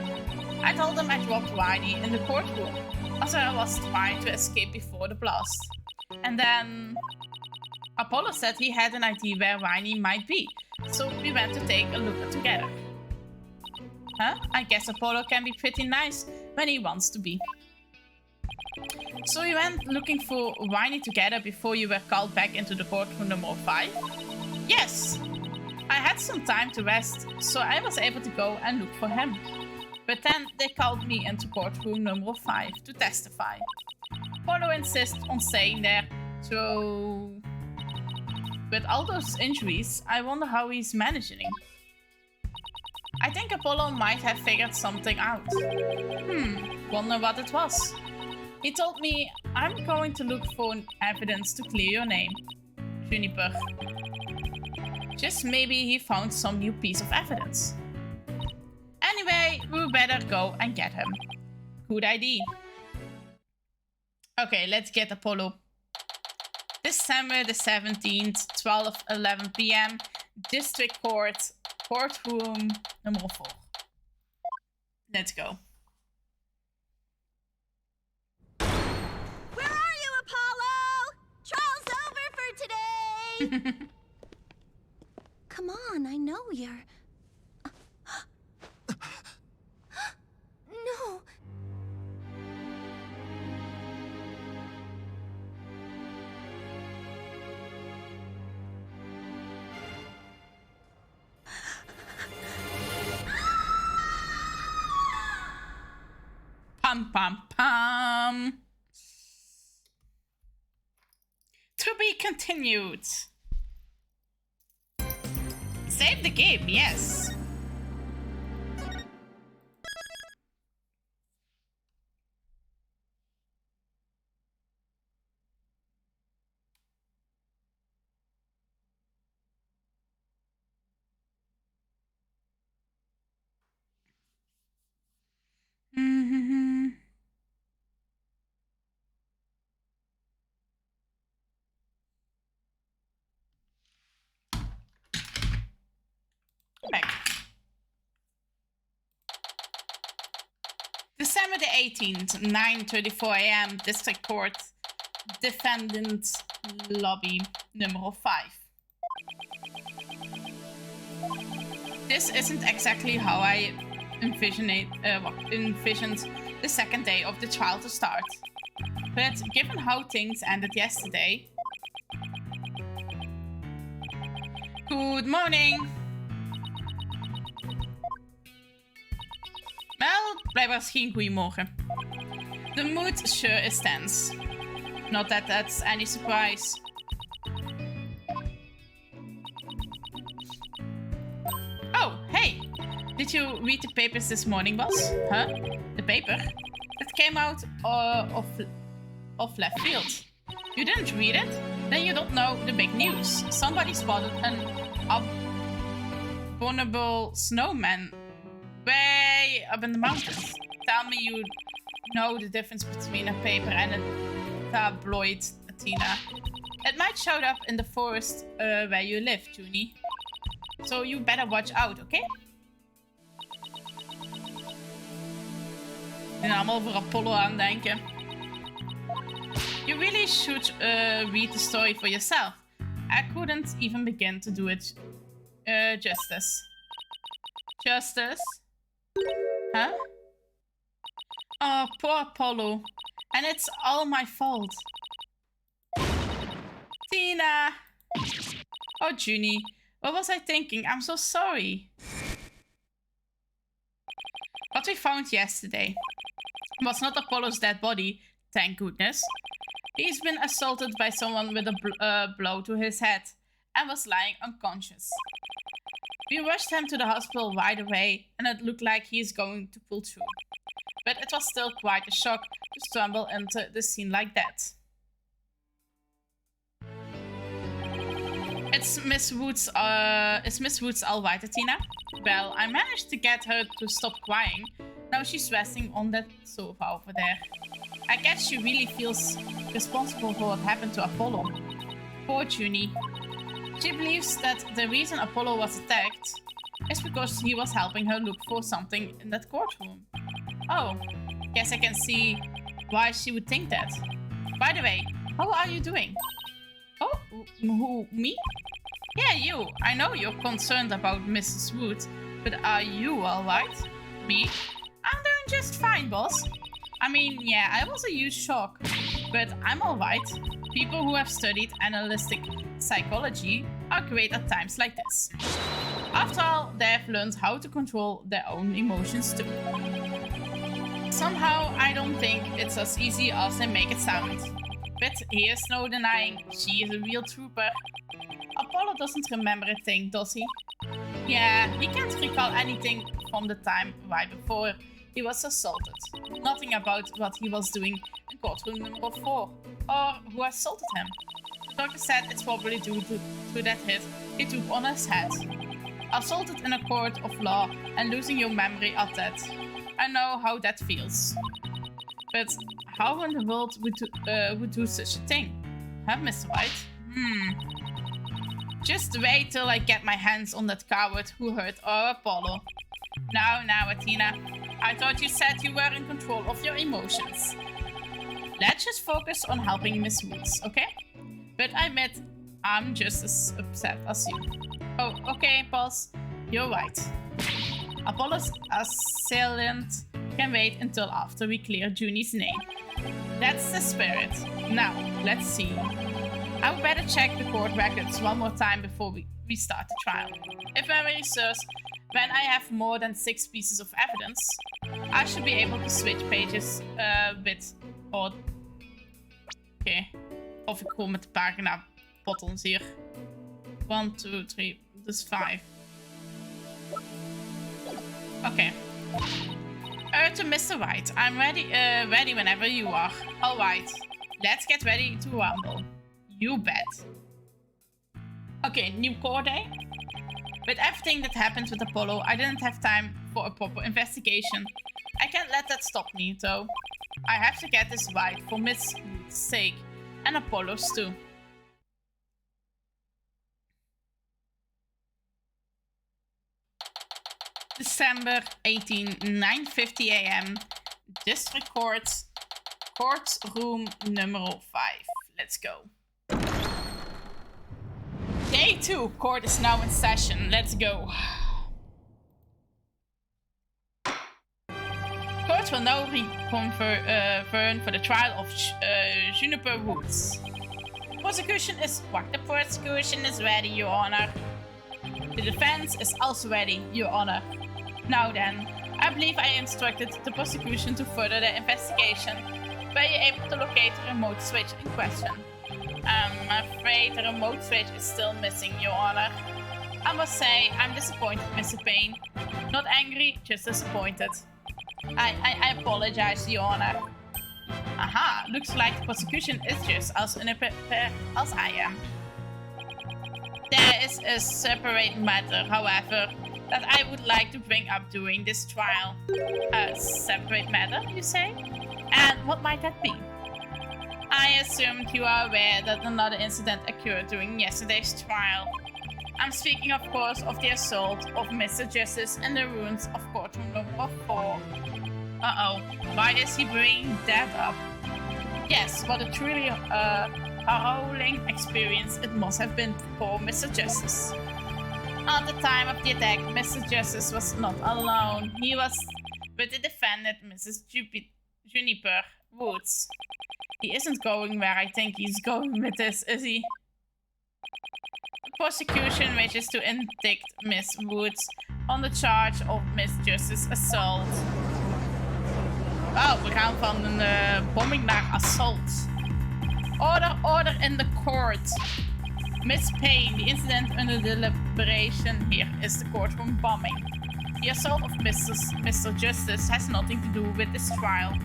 I told him I dropped Riley in the courtroom, as I was trying to escape before the blast. And then... Apollo said he had an idea where Riley might be, so we went to take a look together. Huh? I guess Apollo can be pretty nice when he wants to be. So we went looking for Riley together before you were called back into the courtroom number 5? Yes! I had some time to rest, so I was able to go and look for him. But then they called me into courtroom number 5 to testify. Apollo insists on staying there, so... With all those injuries, I wonder how he's managing. I think Apollo might have figured something out. Wonder what it was. He told me, I'm going to look for evidence to clear your name. Juniper. Just maybe he found some new piece of evidence. Anyway, we better go and get him. Good idea. Okay, let's get Apollo. December the 17th, 12:11 p.m. District Court, courtroom number 4. Let's go. Where are you, Apollo? Trial's over for today. Come on, I know you're... No. Pam pam pam. To be continued. Save the game, yes. Back. December the 18th, 9:34 a.m. District Court, Defendant Lobby number 5. This isn't exactly how I envisioned the second day of the trial to start. But given how things ended yesterday... Good morning! Wel, blijkbaar is geen goeiemorgen. The mood sure is tense. Not that that's any surprise. Oh, hey! Did you read the papers this morning, boss? Huh? The paper? It came out of left field. You didn't read it? Then you don't know the big news. Somebody spotted an abominable snowman way up in the mountains. Tell me you know the difference between a paper and a tabloid, Tina. It might show up in the forest where you live, Junie. So you better watch out, okay? Ik ben allemaal over Apollo aan het denken. You really should read the story for yourself. I couldn't even begin to do it justice. Justice? Huh? Oh, poor Apollo. And it's all my fault. Tina! Oh, Junie. What was I thinking? I'm so sorry. What we found yesterday was not Apollo's dead body, thank goodness. He's been assaulted by someone with a blow to his head and was lying unconscious. We rushed him to the hospital right away and it looked like he's going to pull through. But it was still quite a shock to stumble into the scene like that. Is Miss Woods all right, Tina? Well, I managed to get her to stop crying. Now she's resting on that sofa over there. I guess she really feels responsible for what happened to Apollo. Poor Junie. She believes that the reason Apollo was attacked is because he was helping her look for something in that courtroom. Oh, guess I can see why she would think that. By the way, how are you doing? Oh, who, me? Yeah, you. I know you're concerned about Mrs. Wood, but are you alright? Me? I'm doing just fine, boss. I mean, yeah, I was a huge shock, but I'm alright. People who have studied analytic psychology are great at times like this. After all, they have learned how to control their own emotions too. Somehow, I don't think it's as easy as they make it sound. But here's no denying, she is a real trooper. Apollo doesn't remember a thing, does he? Yeah, he can't recall anything from the time right before he was assaulted. Nothing about what he was doing in courtroom number 4, or who assaulted him. The doctor said it's probably due to that hit he took on his head. Assaulted in a court of law and losing your memory at that. I know how that feels. But how in the world would do such a thing? Huh, Mr. Wright? Just wait till I get my hands on that coward who hurt our Apollo. Now, Athena. I thought you said you were in control of your emotions. Let's just focus on helping Miss Woods, okay? But I admit, I'm just as upset as you. Oh, okay, boss. You're right. Apollo's assailant can wait until after we clear Junie's name. That's the spirit. Now, let's see. I would better check the court records one more time before we start the trial. If memory serves, When I have more than 6 pieces of evidence, I should be able to switch pages with... Oké. Of ik gewoon met de pagina buttons hier. 1, 2, 3. Dus 5. Oké. To Mr. Wright. I'm ready whenever you are. Alright. Let's get ready to rumble. You bet. Okay, new core day. With everything that happened with Apollo, I didn't have time for a proper investigation. I can't let that stop me, though. I have to get this right for Miss Wood's sake, and Apollo's too. December 18, 9:50 a.m. District Courtroom number 5. Let's go. Day 2. Court is now in session. Let's go. Court will now reconvene for the trial of Juniper Woods. Prosecution is what? The prosecution is ready, Your Honor. The defense is also ready, Your Honor. Now then, I believe I instructed the prosecution to further the investigation. Were you able to locate the remote switch in question? I'm afraid the remote switch is still missing, Your Honor. I must say, I'm disappointed, Mr. Payne. Not angry, just disappointed. I apologize, Your Honor. Aha, looks like the prosecution is just as unprepared as I am. There is a separate matter, however, that I would like to bring up during this trial. A separate matter, you say? And what might that be? I assumed you are aware that another incident occurred during yesterday's trial. I'm speaking, of course, of the assault of Mr. Justice in the ruins of courtroom number 4. Uh-oh, why is he bringing that up? Yes, what a truly harrowing experience it must have been for Mr. Justice. At the time of the attack, Mr. Justice was not alone. He was with the defendant, Mrs. Juniper Woods. He isn't going where I think he's going with this, is he? The prosecution wishes to indict Miss Woods on the charge of misjustice assault. Oh, we gaan van een bombing naar assault. Order in the court. Miss Payne, the incident under deliberation here is the courtroom bombing. The assault of Mr. Justice has nothing to do with this trial.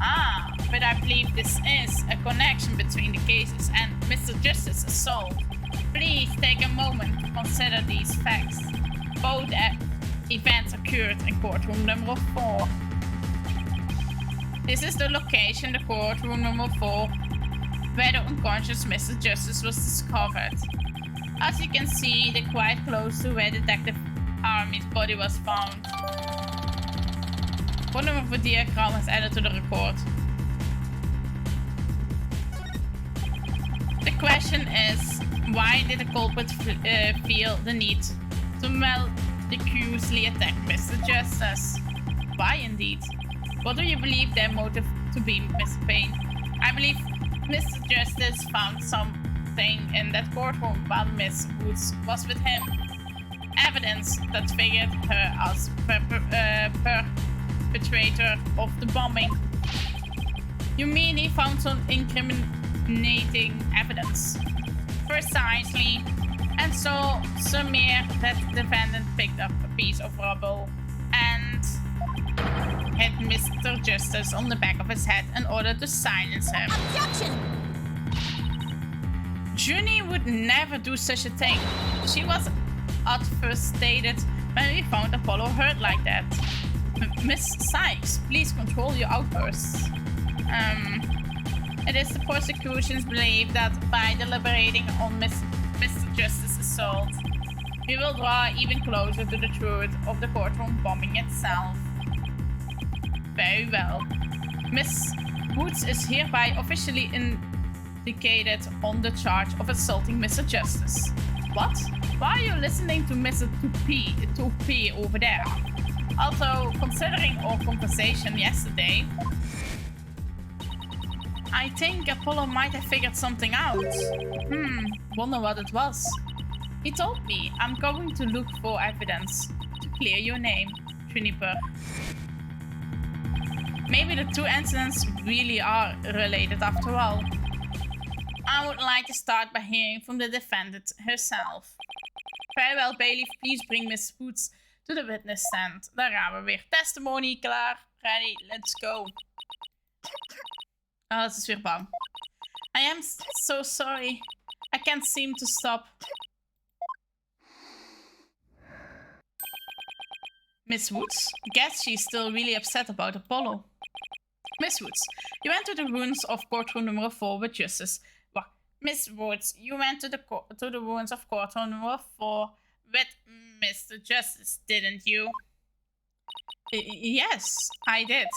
Ah, but I believe this is a connection between the cases and Mr. Justice's assault. Please take a moment to consider these facts. Both events occurred in courtroom number 4. This is the location, the courtroom number 4, where the unconscious Mr. Justice was discovered. As you can see, they're quite close to where Detective Army's body was found. Phone number for diagram is added to the record. The question is, why did the culprit feel the need to maliciously attack Mr. Justice? Why indeed? What do you believe their motive to be, Miss Payne? I believe Mr. Justice found something in that courtroom while Miss Woods was with him. Evidence that figured her as perpetrator of the bombing. You mean he found some incriminating evidence? Precisely. And so, Samir, that defendant picked up a piece of rubble and hit Mr. Justice on the back of his head in order to silence him. Objection! Junie would never do such a thing. She was at first stated when we found Apollo hurt like that. Miss Sykes, please control your outbursts. It is the prosecution's belief that by deliberating on Mr. Justice's assault, we will draw even closer to the truth of the courtroom bombing itself. Very well. Miss Woods is hereby officially indicated on the charge of assaulting Mr. Justice. What? Why are you listening to Mr. Toupee over there? Also, considering our conversation yesterday, I think Apollo might have figured something out. Wonder what it was. He told me I'm going to look for evidence to clear your name, Juniper. Maybe the two incidents really are related after all. I would like to start by hearing from the defendant herself. Very well, bailiff, please bring Miss Woods to the witness stand. Daar gaan we weer. Testimony, klaar. Ready, let's go. Oh, ze is weer bang. I am so sorry. I can't seem to stop. Miss Woods? Guess she's still really upset about Apollo. Miss Woods, you went to the ruins of courtroom number 4 with Justice. What? Miss Woods, you went to the ruins of courtroom number 4 with Mr. Justice, didn't you? Yes, I did.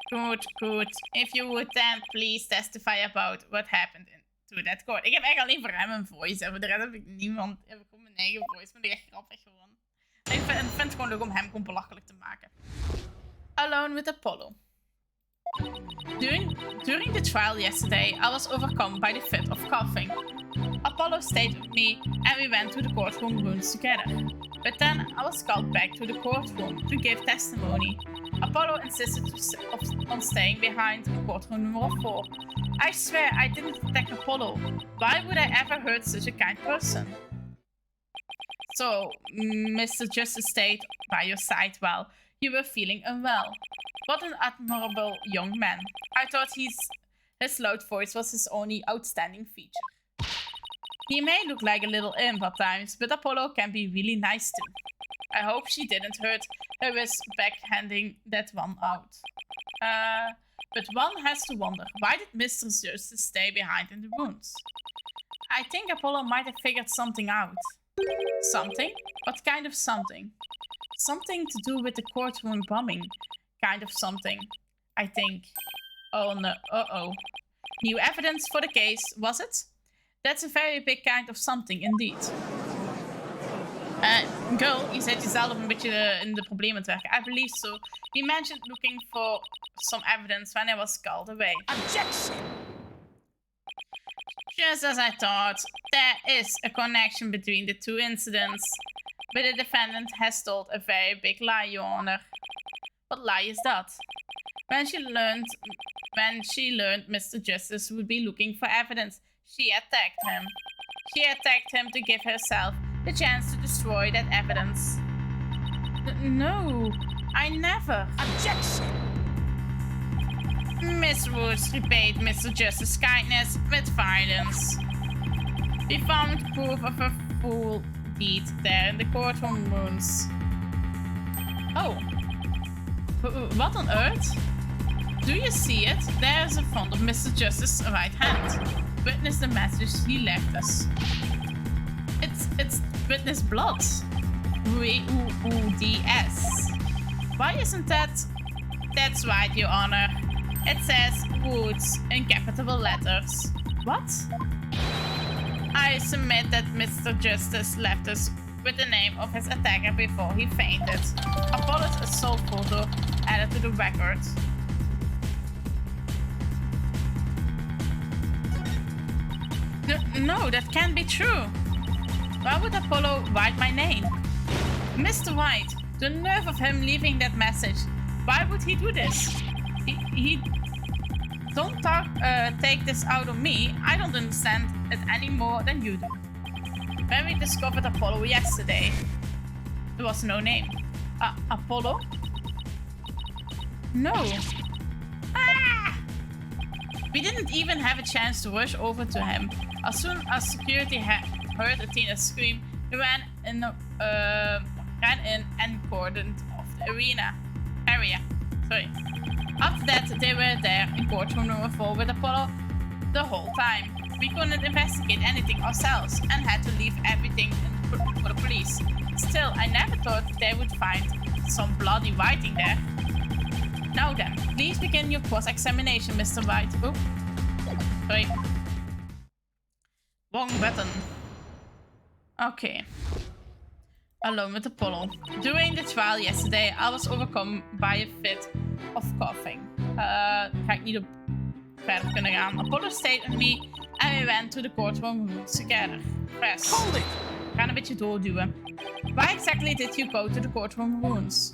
Good, good. If you would then please testify about what happened to that court. Ik heb echt alleen voor hem een voice. En voor de rest heb ik niemand. Heb ik gewoon mijn eigen voice. Maar die is echt grappig gewoon. Ik vind het gewoon leuk om hem gewoon belachelijk te maken. Alone with Apollo. During the trial yesterday, I was overcome by the fit of coughing. Apollo stayed with me and we went to the courtroom rooms together. But then I was called back to the courtroom to give testimony. Apollo insisted on staying behind in courtroom number 4. I swear I didn't attack Apollo. Why would I ever hurt such a kind person? So, Mr. Justice stayed by your side while you were feeling unwell. What an admirable young man. I thought his loud voice was his only outstanding feature. He may look like a little imp at times, but Apollo can be really nice too. I hope she didn't hurt her with backhanding that one out. But one has to wonder, why did Mr. Justice stay behind in the rooms? I think Apollo might have figured something out. Something? What kind of something? Something to do with the courtroom bombing. Kind of something, I think. Oh no, uh-oh. New evidence for the case, was it? That's a very big kind of something indeed. Girl, je zet jezelf een beetje in de problemen te werken. I believe so. He mentioned looking for some evidence when I was called away. Objection! Just as I thought, there is a connection between the two incidents. But the defendant has told a very big lie, Your Honor. What lie is that? When she learned Mr. Justice would be looking for evidence, she attacked him. She attacked him to give herself the chance to destroy that evidence. No, I never. Objection! Miss Woods repaid Mr. Justice's kindness with violence. We found proof of a full deed there in the courtroom rooms. Oh. What on earth? Do you see it? There is in front of Mr. Justice's right hand. Witness the message he left us. It's witness blood. W-O-O-D-S. Why isn't that? That's right, Your Honor. It says Woods in capital letters. What? I submit that Mr. Justice left us with the name of his attacker before he fainted. Apollo's assault photo added to the record. No, that can't be true. Why would Apollo write my name? Mr. Wright, the nerve of him leaving that message. Why would he do this? He don't take this out of me. I don't understand it any more than you do. When we discovered Apollo yesterday, there was no name. Apollo? No. Ah! We didn't even have a chance to rush over to him. As soon as security heard Athena scream, they ran in and cordoned off the area. Sorry. After that, they were there in courtroom number 4 with Apollo the whole time. We couldn't investigate anything ourselves and had to leave everything for the police. Still, I never thought they would find some bloody writing there. Now then, please begin your cross-examination, Mr. Wright. Oh, sorry. Wrong button. Okay. Alone with Apollo. During the trial yesterday, I was overcome by a fit of coughing. Ga ik niet op verder kunnen gaan. Apollo stayed with me and we went to the courtroom rooms together. Press. Hold it! gaan een beetje doorduwen. Why exactly did you go to the courtroom rooms?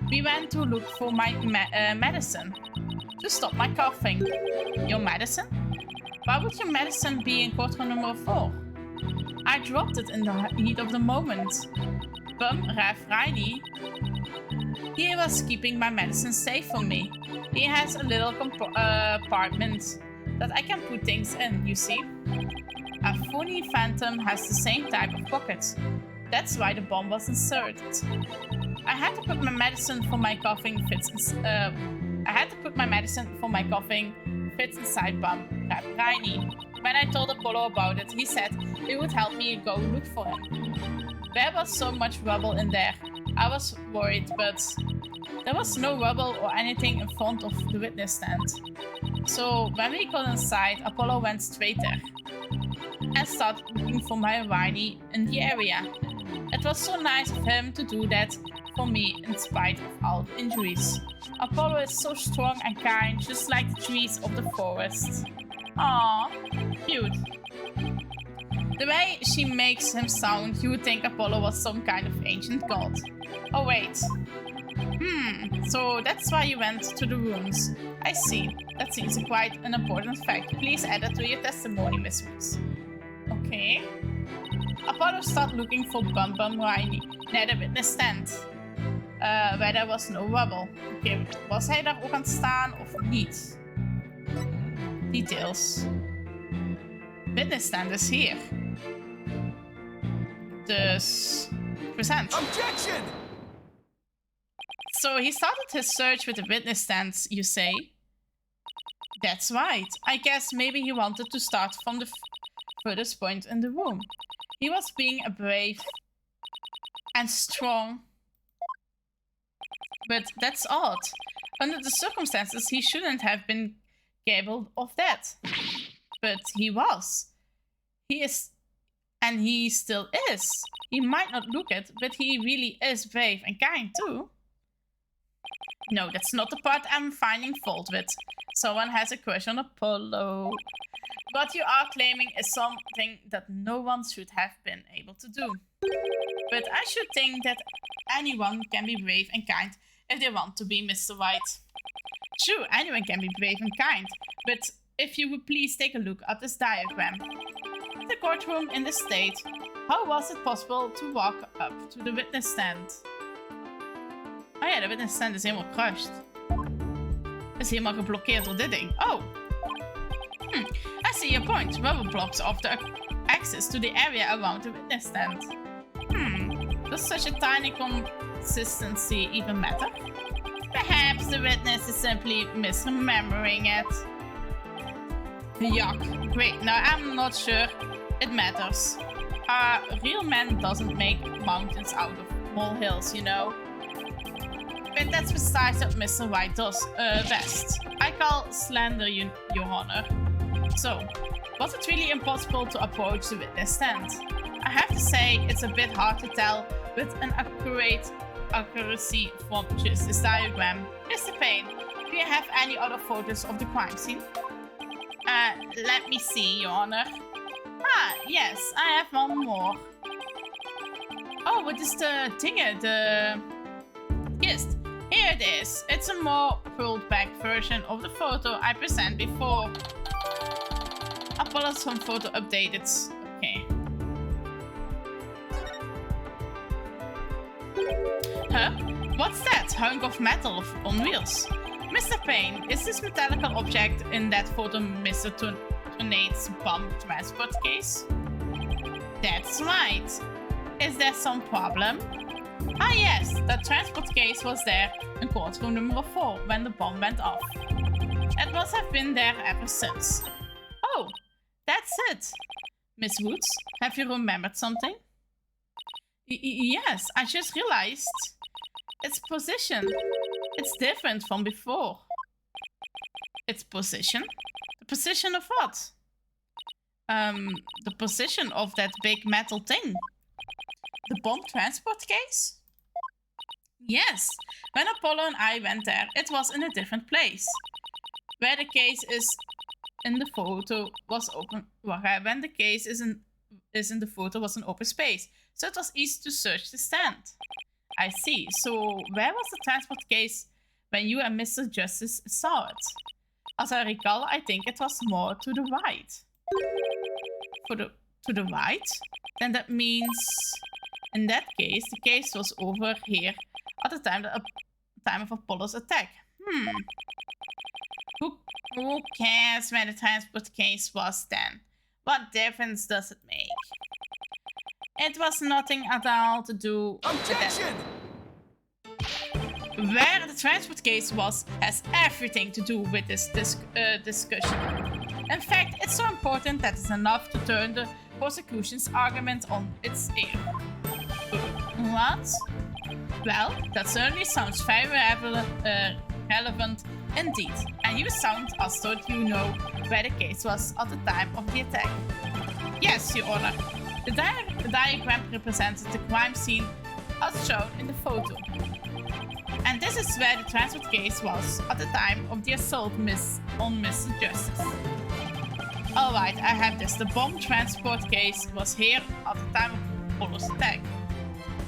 We went to look for my medicine. To stop my coughing. Your medicine? Why would your medicine be in courtroom number 4? I dropped it in the heat of the moment. Bum Riley. He was keeping my medicine safe for me. He has a little compartment that I can put things in, you see. A funny phantom has the same type of pocket. That's why the bomb was inserted. I had to put my medicine for my coughing fits inside Bum Riley. When I told Apollo about it, he said he would help me go look for him. There was so much rubble in there. I was worried, but there was no rubble or anything in front of the witness stand. So when we got inside, Apollo went straight there and started looking for my Riley in the area. It was so nice of him to do that for me in spite of all the injuries. Apollo is so strong and kind, just like the trees of the forest. Aww, cute. The way she makes him sound, you would think Apollo was some kind of ancient god. Oh wait. So that's why you went to the rooms. I see. That seems quite an important fact. Please add it to your testimony, Miss Woods. Okay. Apollo started looking for Bum Riley near the witness stand. Where there was no rubble. Oké, was hij daar ook aan het staan of niet? Details. Witness stand is hier. Dus... present. Objection! So he started his search with the witness stands, you say? That's right. I guess maybe he wanted to start from the furthest point in the room. He was being a brave and strong. But that's odd. Under the circumstances, he shouldn't have been capable of that. But he was. He is... and he still is. He might not look it, but he really is brave and kind too. No, that's not the part I'm finding fault with. Someone has a crush on Apollo. What you are claiming is something that no one should have been able to do. But I should think that anyone can be brave and kind if they want to be, Mr. Wright. True, anyone can be brave and kind, but if you would please take a look at this diagram. The courtroom in the state. How was it possible to walk up to the witness stand? Oh ja, de witness stand is helemaal crushed. Is helemaal geblokkeerd door dit ding. Oh. I see your point. Rubber blocks off the access to the area around the witness stand. Does such a tiny consistency even matter? Perhaps the witness is simply misremembering it. Yuck. Great, now I'm not sure it matters. A real man doesn't make mountains out of molehills, you know. But that's besides what Mr. Wright does best. I call slander, your honor. So, was it really impossible to approach the witness stand? I have to say, it's a bit hard to tell with an accuracy from just this diagram. Mr. Payne, do you have any other photos of the crime scene? Let me see, your honor. Ah, yes, I have one more. Oh, what is the thingy? Yes, here it is. It's a more pulled back version of the photo I presented before. Apollo's home photo updated. Okay. Huh? What's that hunk of metal on wheels? Mr. Payne, is this metallic object in that photo Mr. Tornade's bomb transport case? That's right. Is there some problem? Ah yes, that transport case was there in courtroom number 4 when the bomb went off. It must have been there ever since. Oh, that's it. Miss Woods, have you remembered something? Yes, I just realized. Its position. It's different from before. Its position? The position of what? The position of that big metal thing. The bomb transport case? Yes, when Apollo and I went there, it was in a different place. Where the case is in the photo was open. When the case is in is in the photo was an open space, so it was easy to search the stand. I see. So where was the transport case when you and Mr. Justice saw it? As I recall, I think it was more to the right. To the right? Then that means, in that case, the case was over here at the time of Apollo's attack. Who cares where the transport case was then? What difference does it make? It was nothing at all to do with Objection! Where the transport case was has everything to do with this discussion. In fact, it's so important that it's enough to turn the prosecution's argument on its ear. What? Well, that certainly sounds very relevant indeed. And you sound as though you know where the case was at the time of the attack. Yes, Your Honor. The diagram represents the crime scene as shown in the photo. And this is where the transport case was at the time of the assault on Mr. Justice. Alright, I have this. The bomb transport case was here at the time of Apollo's attack.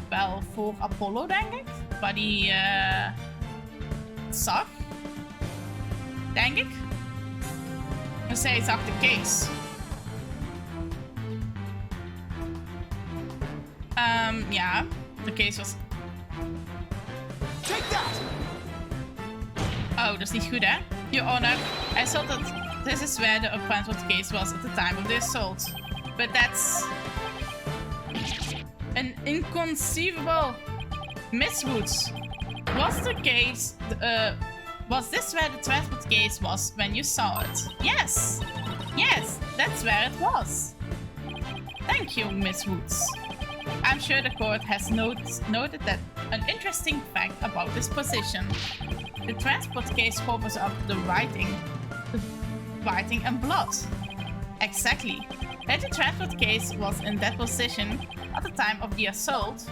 Wel, voor Apollo denk ik. Waar die zag. Denk ik. En zij zag de case. Ja, de case was... Take that! Oh, dat is niet goed, hè? Your Honor, I thought that this is where the transport case was at the time of the assault. But that's... an inconceivable... Miss Woods, was the case... was this where the transport case was when you saw it? Yes! Yes, that's where it was. Thank you, Miss Woods. I'm sure the court has noted that an interesting fact about this position. The transport case covers up the writing and blood. Exactly. If the transport case was in that position at the time of the assault,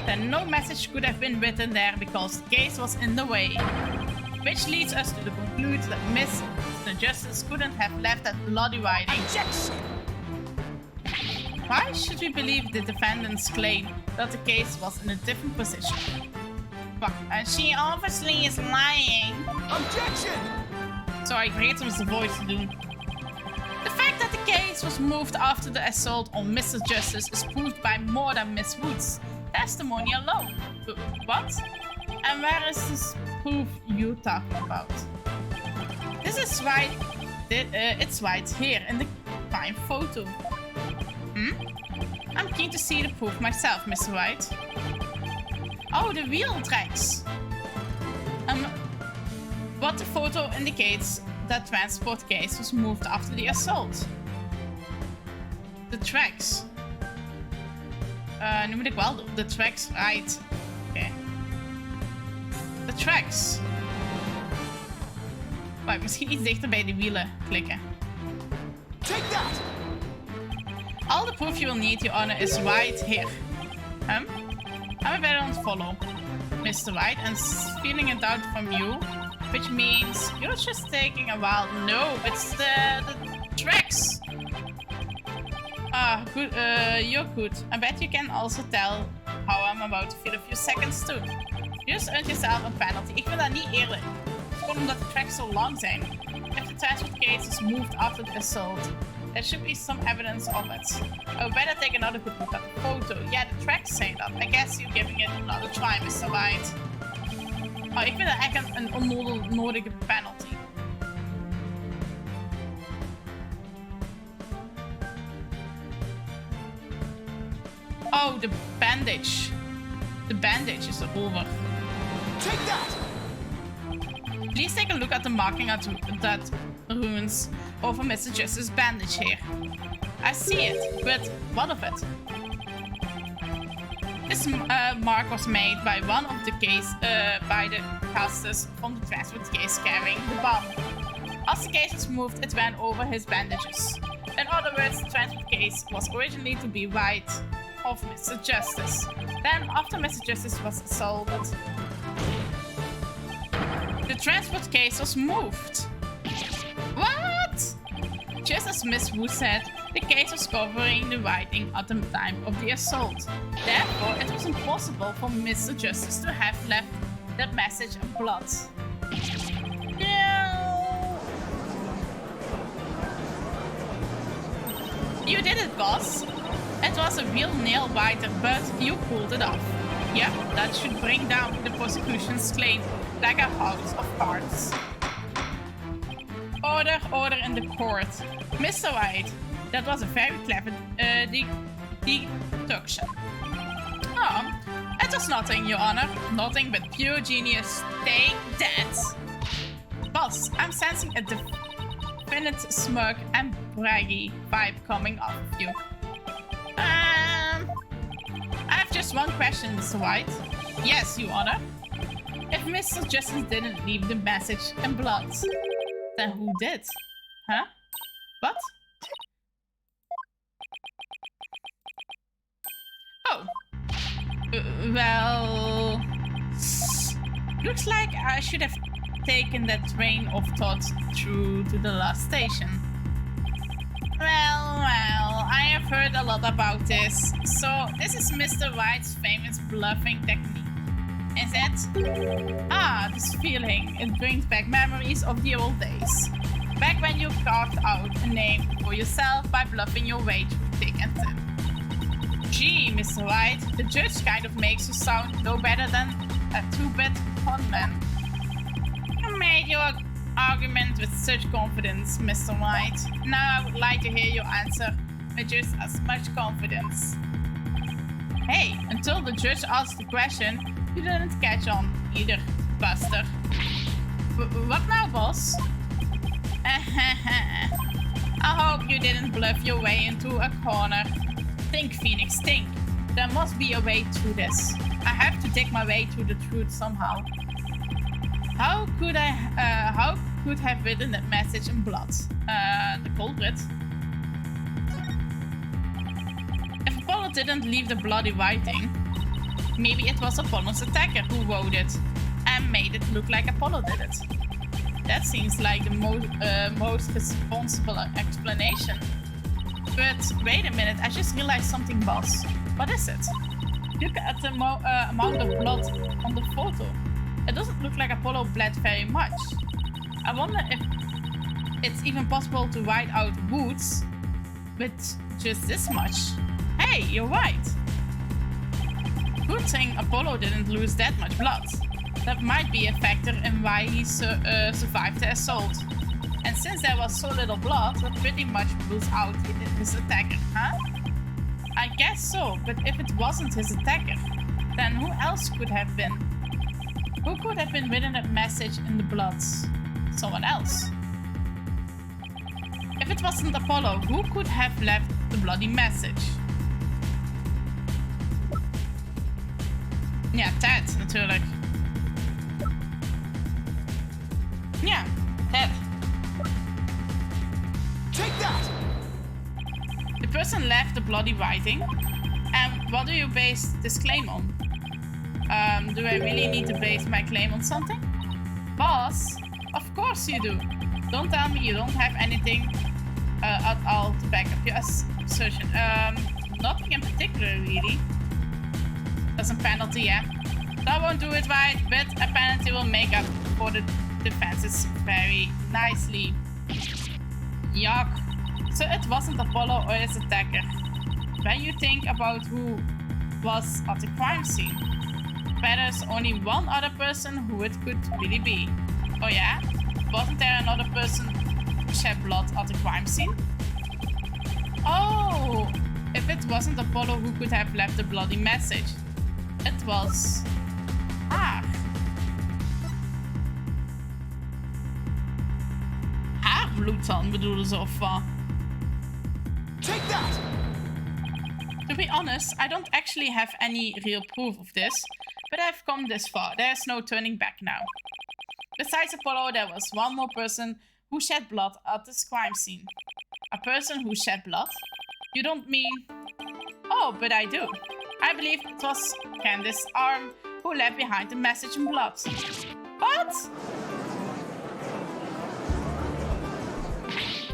then no message could have been written there because the case was in the way. Which leads us to conclude that Mr. Justice couldn't have left that bloody writing. Objection! Why should we believe the defendant's claim that the case was in a different position? She obviously is lying. Objection! Sorry, ik vergeet soms de voice te doen. The fact that the case was moved after the assault on Mr. Justice is proved by more than Miss Woods' testimony alone. What? And where is this proof you're talking about? This is right. It's right here in the crime photo. I'm keen to see the proof myself, Mr. Wright. Oh, the wheel tracks. What the photo indicates that transport case was moved after the assault. The tracks. Nu moet ik wel doen. The tracks, right. Okay. The tracks. Wacht, misschien iets dichter bij de wielen klikken. Take that! All the proof you will need, Your Honor, is right here. I'm a very follow, Mr. Wright, and feeling a doubt from you, which means you're just taking a while. No, it's the tracks. Ah, good. You're good. I bet you can also tell how I'm about to feel a few seconds too. Just earn yourself a penalty. Ik vind dat niet eerlijk. Gewoon omdat de tracks zo lang zijn. If the transport case is moved after the assault, there should be some evidence of it. Oh, better take another good look at the photo. Yeah, the tracks say that. I guess you're giving it another try, Mr. Wright. Oh, ik vind dat echt een onnodige penalty. Oh, the bandage. The bandage is over. Take that! Please take a look at the marking that ruins over Mr. Justice's bandage here. I see it, but what of it? This mark was made by one of the by the casters from the transport case carrying the bomb. As the case was moved, it ran over his bandages. In other words, the transport case was originally to be right of Mr. Justice. Then, after Mr. Justice was assaulted, the transport case was moved. What? Just as Miss Wu said, The case was covering the writing at the time of the assault. Therefore, it was impossible for Mr. Justice to have left that message in blood. No! You did it, boss. It was a real nail biter, but you pulled it off. Yep, that should bring down the prosecution's claim like a house of cards. Order in the court. Mr. Wright, that was a very clever deduction. Oh, it was nothing, Your Honor. Nothing but pure genius. Take that. Boss, I'm sensing a definite smirk and braggy vibe coming off of you. I have just one question, Mr. White. Yes, Your Honor. If Mr. Justice didn't leave the message in blood, then who did? Huh? What? Oh. Well... Looks like I should have taken that train of thought through to the last station. Well, I have heard a lot about this. So, this is Mr. Wright's famous bluffing technique. Is it? Ah, this feeling. It brings back memories of the old days. Back when you carved out a name for yourself by bluffing your way through thick and thin. Gee, Mr. Wright, the judge kind of makes you sound no better than a two-bit conman. You made your argument with such confidence, Mr. Wright. Now I would like to hear your answer with just as much confidence. Hey, until the judge asked the question, you didn't catch on either, Buster. What now, boss? I hope you didn't bluff your way into a corner. Think, Phoenix, think. There must be a way through this. I have to dig my way through the truth somehow. How could have written that message in blood? The culprit. If Apollo didn't leave the bloody writing, maybe it was Apollo's attacker who wrote it and made it look like Apollo did it. That seems like the most responsible explanation. But wait a minute, I just realized something, boss. What is it? Look at the amount of blood on the photo. It doesn't look like Apollo bled very much. I wonder if it's even possible to write out wounds with just this much. Hey, you're right. Good thing Apollo didn't lose that much blood. That might be a factor in why he survived the assault. And since there was so little blood, that pretty much rules out his attacker, huh? I guess so, but if it wasn't his attacker, then who else could have been? Who could have been written that message in the blood? Someone else. If it wasn't Apollo, who could have left the bloody message? Ja, Ted natuurlijk. Ja, Ted. Take that! The person left the bloody writing. And what do you base this claim on? Do I really need to base my claim on something? Boss, of course you do. Don't tell me you don't have anything at all to back up your assertion. Nothing in particular, really. That's a penalty, yeah. That won't do it right, but a penalty will make up for the defenses very nicely. Yuck. So it wasn't Apollo or his attacker. When you think about who was at the crime scene, there's only one other person who it could really be. Oh yeah? Wasn't there another person who shed blood at the crime scene? Oh! If it wasn't Apollo, who could have left the bloody message? It was haar. Haar bloed dan, bedoelen ze of wat? Take that! To be honest, I don't actually have any real proof of this, but I've come this far. There's no turning back now. Besides Apollo, there was one more person who shed blood at this crime scene. A person who shed blood? You don't mean... Oh, but I do. I believe it was Candace's arm who left behind the message in blood. What?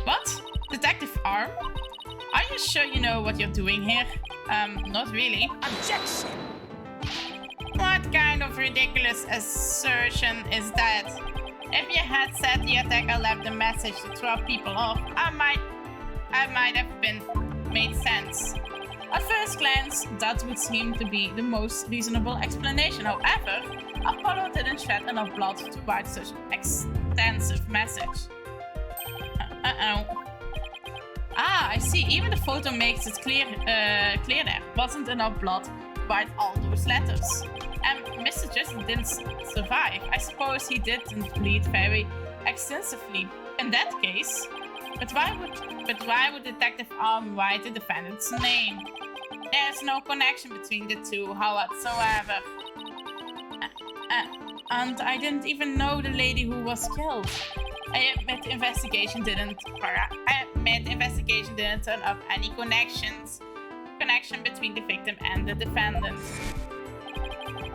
What? Detective Arm? Are you sure you know what you're doing here? Not really. Objection! What kind of ridiculous assertion is that? If you had said the attacker left a message to throw people off, I might have been made sense. At first glance, that would seem to be the most reasonable explanation. However, Apollo didn't shed enough blood to write such an extensive message. Ah, I see. Even the photo makes it clear there wasn't enough blood to write all those letters. And Mr. Justin didn't survive. I suppose he didn't bleed very extensively. In that case, but why would Detective Arm write the defendant's name? There's no connection between the two whatsoever. And I didn't even know the lady who was killed. I admit the investigation didn't turn up any connection between the victim and the defendant.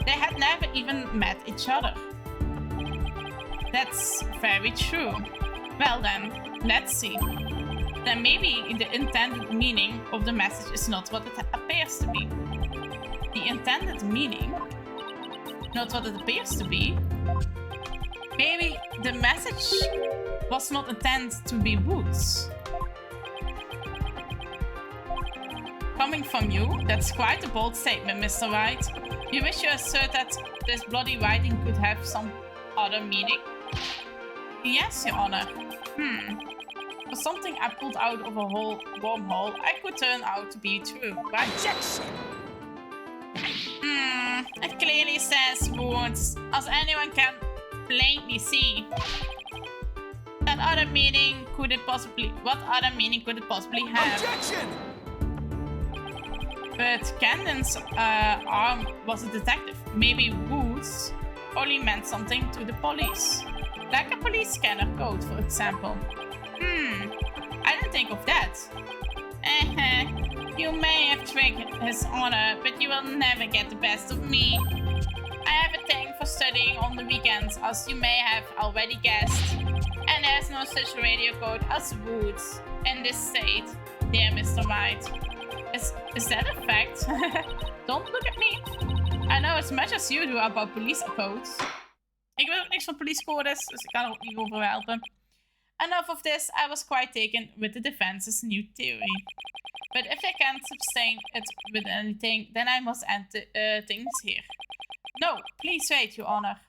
They had never even met each other. That's very true. Well then, let's see. Then maybe the intended meaning of the message is not what it appears to be. The intended meaning? Not what it appears to be? Maybe the message was not intended to be Woods. Coming from you, that's quite a bold statement, Mr. Wright. You wish you assert that this bloody writing could have some other meaning? Yes, Your Honor. For something I pulled out of a wormhole, I could turn out to be true, right? Objection! It clearly says Woods, as anyone can plainly see. What other meaning could it possibly have? Objection! But Camden's arm was a detective. Maybe Woods only meant something to the police. Like a police scanner code, for example. I didn't think of that. You may have tricked His Honor, but you will never get the best of me. I have a thing for studying on the weekends, as you may have already guessed. And there's no such radio code as Woods in this state, dear Mr. Wright. Is that a fact? Don't look at me. I know as much as you do about police codes. Ik weet ook niks van policecodes, dus ik kan er ook niet over helpen. Enough of this, I was quite taken with the defense's new theory. But if I can't sustain it with anything, then I must end things here. No, please wait, Your Honor.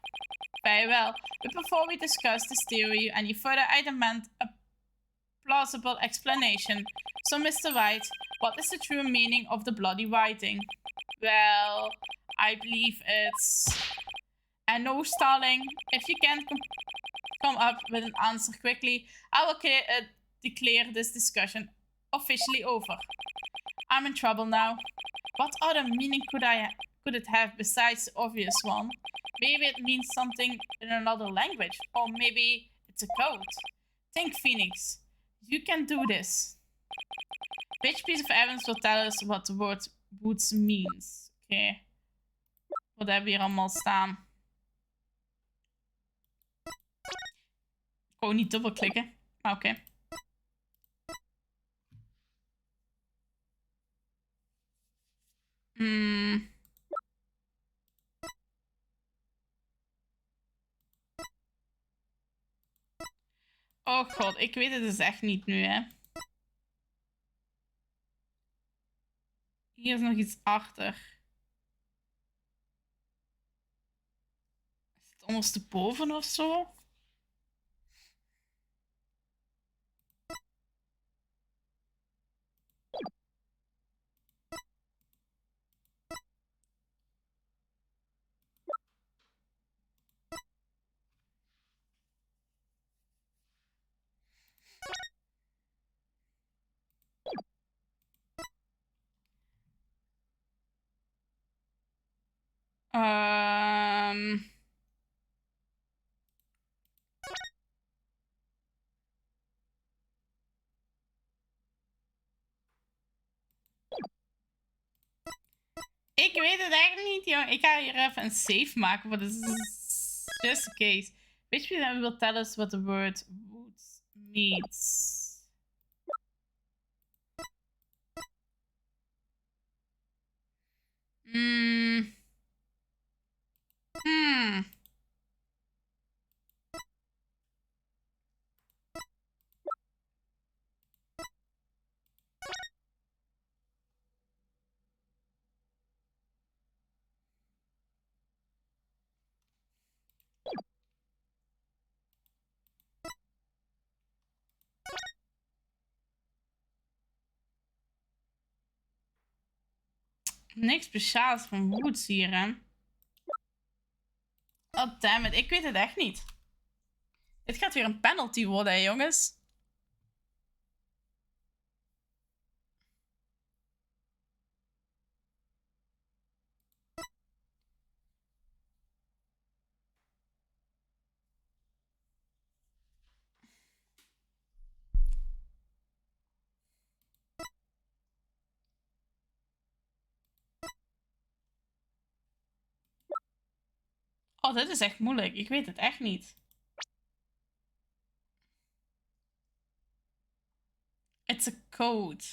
Very well, but before we discuss this theory any further, I demand a plausible explanation. So, Mr. Wright, what is the true meaning of the bloody writing? Well, I believe it's... And no stalling. If you can't come up with an answer quickly, I will declare this discussion officially over. I'm in trouble now. What other meaning could it have besides the obvious one? Maybe it means something in another language, or maybe it's a code. Think, Phoenix. You can do this. Which piece of evidence will tell us what the word Woods means? Oké. Wat hebben we hier allemaal staan? Ik wou niet dubbelklikken, maar oké. Oh god, ik weet het dus echt niet nu, hè. Hier is nog iets achter. Is het ondersteboven of zo? Ik weet het echt niet, joh. Ik ga hier even een save maken, but this is just in case. Which one will tell us what the word Woods means? Niks speciaals van Woods hier, hè? Oh, damn it. Ik weet het echt niet. Dit gaat weer een penalty worden, hè, jongens. Oh, dit is echt moeilijk. Ik weet het echt niet. It's a code.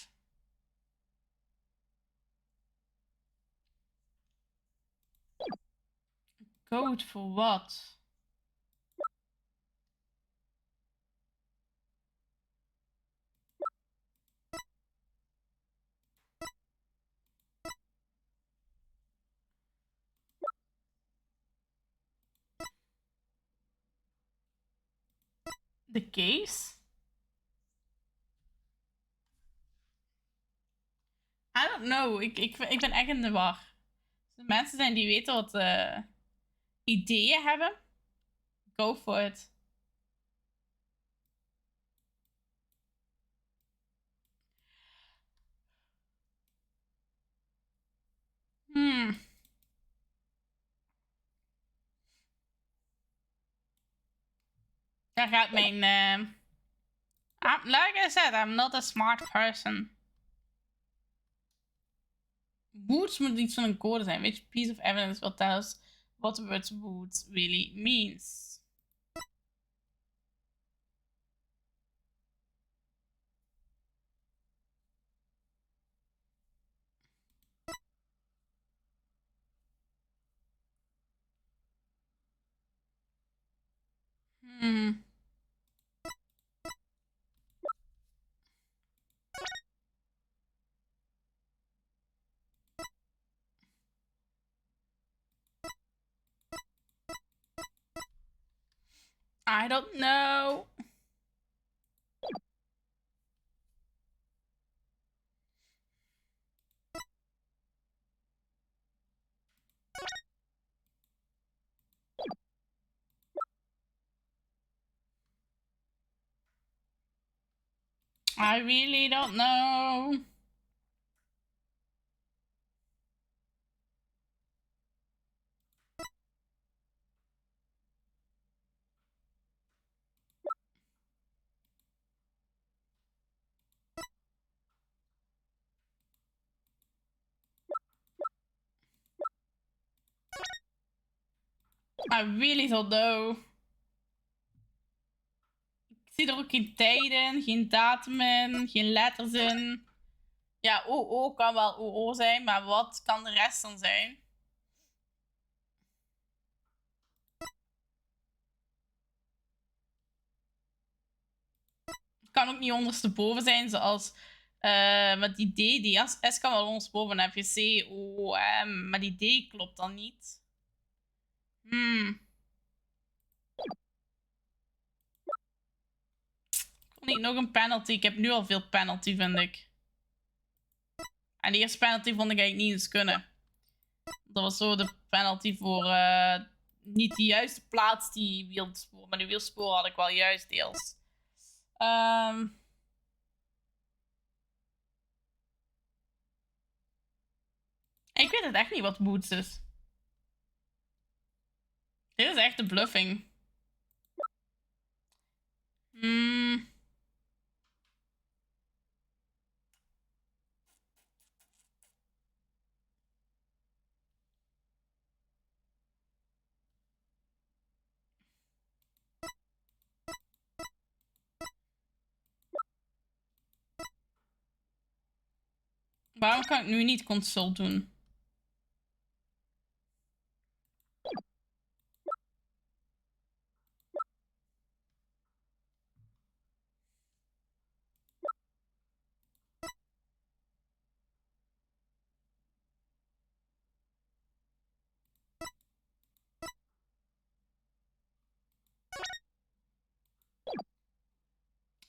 Code voor wat? De case? I don't know. Ik ben echt in de war. Als er mensen zijn die weten wat ideeën hebben, go for it. Daar gaat mijn... like I said, I'm not a smart person. Woods moet iets van een code zijn. Which piece of evidence will tell us what the word woods really means? I don't know. I really don't know. I really don't know. Ik zie er ook geen tijden, geen datum in, geen letters in. Ja, OO kan wel OO zijn, maar wat kan de rest dan zijn? Het kan ook niet ondersteboven zijn, zoals met die D. Die S kan wel ondersteboven, dan heb je C, O, M, maar die D klopt dan niet. Ik wil niet nog een penalty. Ik heb nu al veel penalty, vind ik. En de eerste penalty vond ik eigenlijk niet eens kunnen. Dat was zo de penalty voor niet de juiste plaats die wielspoor. Maar de wielspoor had ik wel juist deels. Ik weet het echt niet wat boots is. Dit is echt de bluffing. Waarom kan ik nu niet consult doen?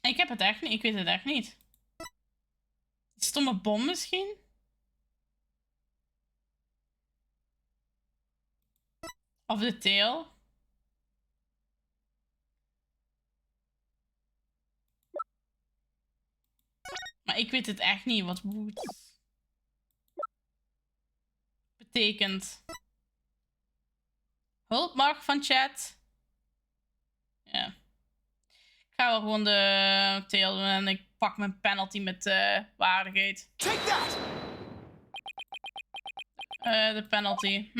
Ik heb het echt niet. Ik weet het echt niet. Stomme bom misschien? Of the tail. Maar ik weet het echt niet wat wood betekent. Hulp mag van chat. Ja. Ik ga wel gewoon de tail doen en ik pak mijn penalty met waardigheid. Take that! The penalty.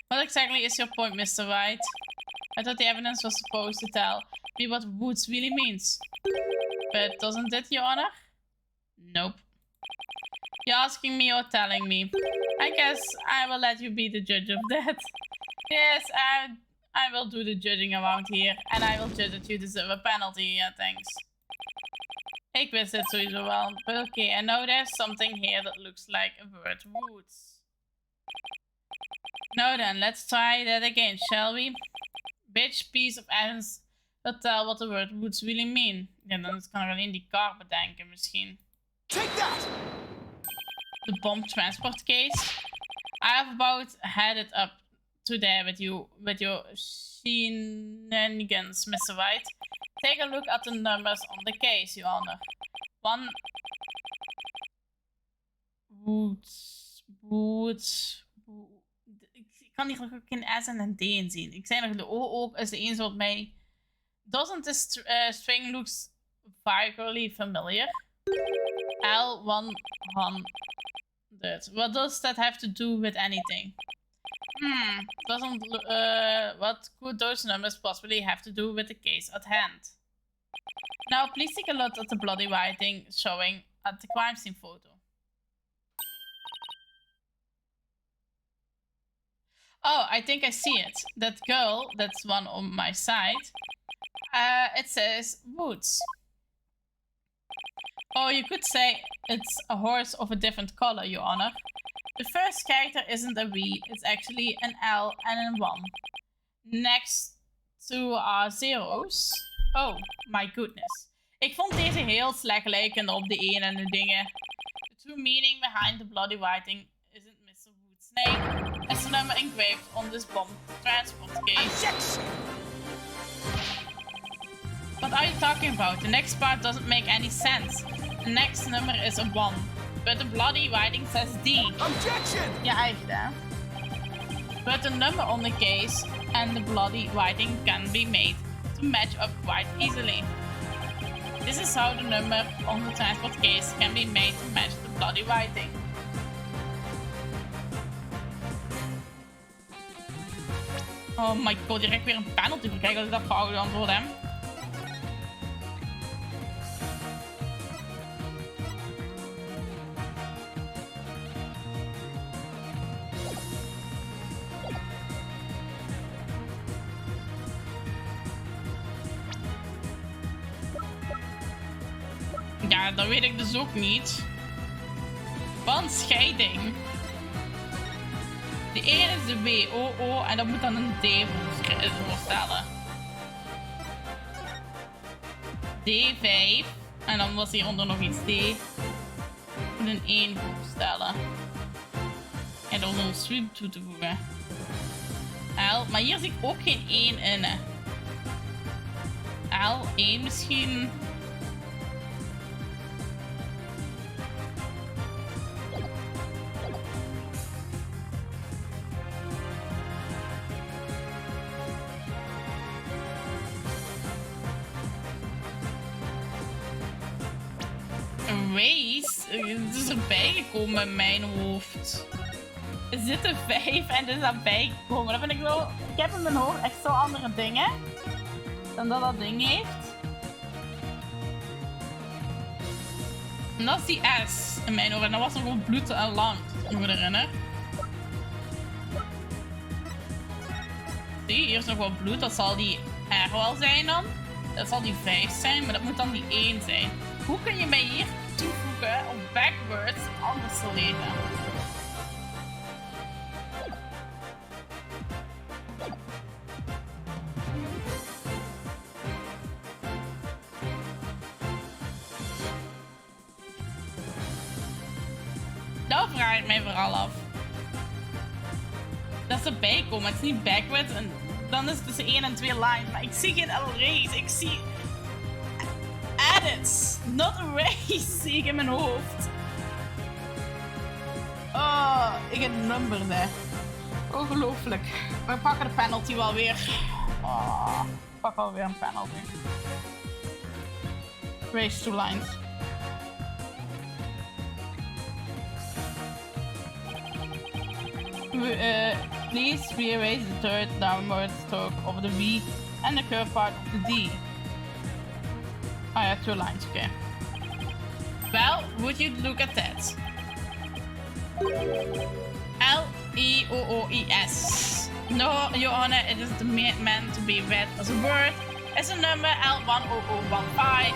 What exactly is your point, Mr. Wright? I thought the evidence was supposed to tell me what woods really means. But doesn't it, Your Honor? Nope. You're asking me or telling me? I guess I will let you be the judge of that. Yes, I will do the judging around here. And I will judge that you deserve a penalty. Yeah, thanks. Ik wist het sowieso wel. But okay, I know there's something here that looks like a word woods. Now then, let's try that again, shall we? Which piece of evidence will tell what the word woods really mean? Ja, dan kan ik alleen die kar bedenken misschien. Take that! The bomb transport case. I have about had it up to there with your shenanigans, Mr. Wright. Take a look at the numbers on the case, Your Honor. One woods. Ik kan hier ook geen S en een D in zien. Ik zei nog, de O ook is de enige wat mij... Doesn't the string looks vaguely familiar? L100. What does that have to do with anything? What could those numbers possibly have to do with the case at hand? Now, please take a look at the bloody writing showing at the crime scene photo. Oh, I think I see it. That girl, that's one on my side. It says woods. Oh, you could say it's a horse of a different color, Your Honor. The first character isn't a V, it's actually an L and a 1. Next to our zeros. Oh, my goodness. Ik vond deze heel slecht lijken op de ene en de dingen. The true meaning behind the bloody writing isn't Mr. Wood's name. It's the number engraved on this bomb transport case. What are you talking about? The next part doesn't make any sense. The next number is a 1. But the bloody writing says D. Objection! Ja, echt hè. But the number on the case and the bloody writing can be made to match up quite easily. This is how the number on the transport case can be made to match the bloody writing. Oh my god, direct weer een penalty voor kijken als ik dat fout antwoord heb. Ja, dat weet ik dus ook niet. Van scheiding. De ene is de W, O, O en dat moet dan een D voorstellen. D5. En dan was hieronder nog iets D. Moet een 1 voorstellen. En dan een sweep toe te voegen. L, maar hier zie ik ook geen 1 in. Hè. L1 misschien. Het is erbij gekomen in mijn hoofd. Er zit een 5 en het is erbij gekomen. Dat vind ik wel... Ik heb in mijn hoofd echt zo andere dingen dan dat ding heeft. En dat is die S in mijn hoofd. En dat was nog gewoon bloed en lang. Ik me herinner. Zie, hier is nog wel bloed. Dat zal die R wel zijn dan. Dat zal die 5 zijn, maar dat moet dan die 1 zijn. Hoe kun je mij hier toevoegen om backwards anders te lezen? Dat vraag ik mij vooral af. Dat is erbij komen, het is niet backwards. En dan is het tussen 1 en 2 lines. Maar ik zie geen arrays, ik zie edits, not arrays, zie ik in mijn hoofd. Oh, ik heb number daar. Ongelooflijk. We pakken de penalty wel weer. Oh, ik pak alweer een penalty. Race 2 lines. Please rearrange the third downward stroke of the V and the curved part of the D. Oh yeah, 2 lines, okay. Well, would you look at that? L-E-O-O-E-S. No, Your Honor, it is meant to be read as a word. It's a number L10015,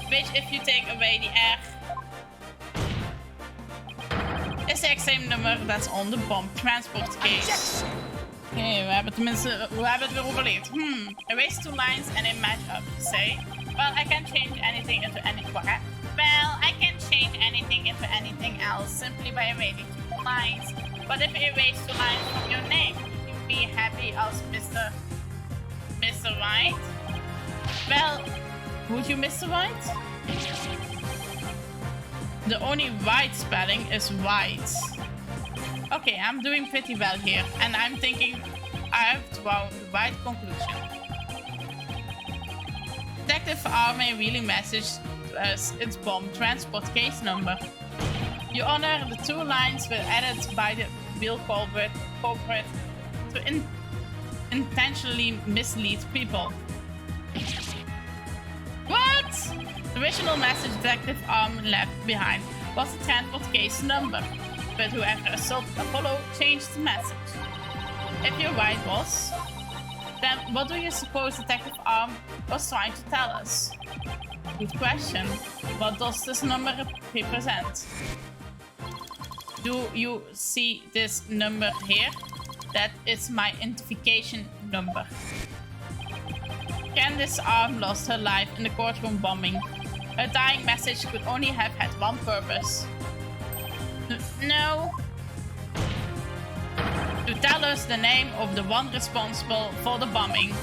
which if you take away the R, is the exact same number that's on the bomb transport case. Okay, we hebben het weer overleefd. Erase 2 lines and they match up. Say, well, I can change anything into anything. Well, I can change anything into anything else simply by erasing 2 lines. But if you erase 2 lines from your name, would you be happy as Mr. Wright? Well, would you, Mr. Wright? The only right spelling is white. Okay, I'm doing pretty well here, and I'm thinking I have drawn the right conclusion. Detective Army really messaged us its bomb transport case number. Your Honor, the 2 lines were added by the real culprit to intentionally mislead people. What? The original message Detective Arm left behind was the transport case number, but whoever assaulted Apollo changed the message. If you're right, boss, then what do you suppose Detective Arm was trying to tell us? Good question. What does this number represent? Do you see this number here? That is my identification number. Candice Arm lost her life in the courtroom bombing. Her dying message could only have had one purpose. No. To tell us the name of the one responsible for the bombing.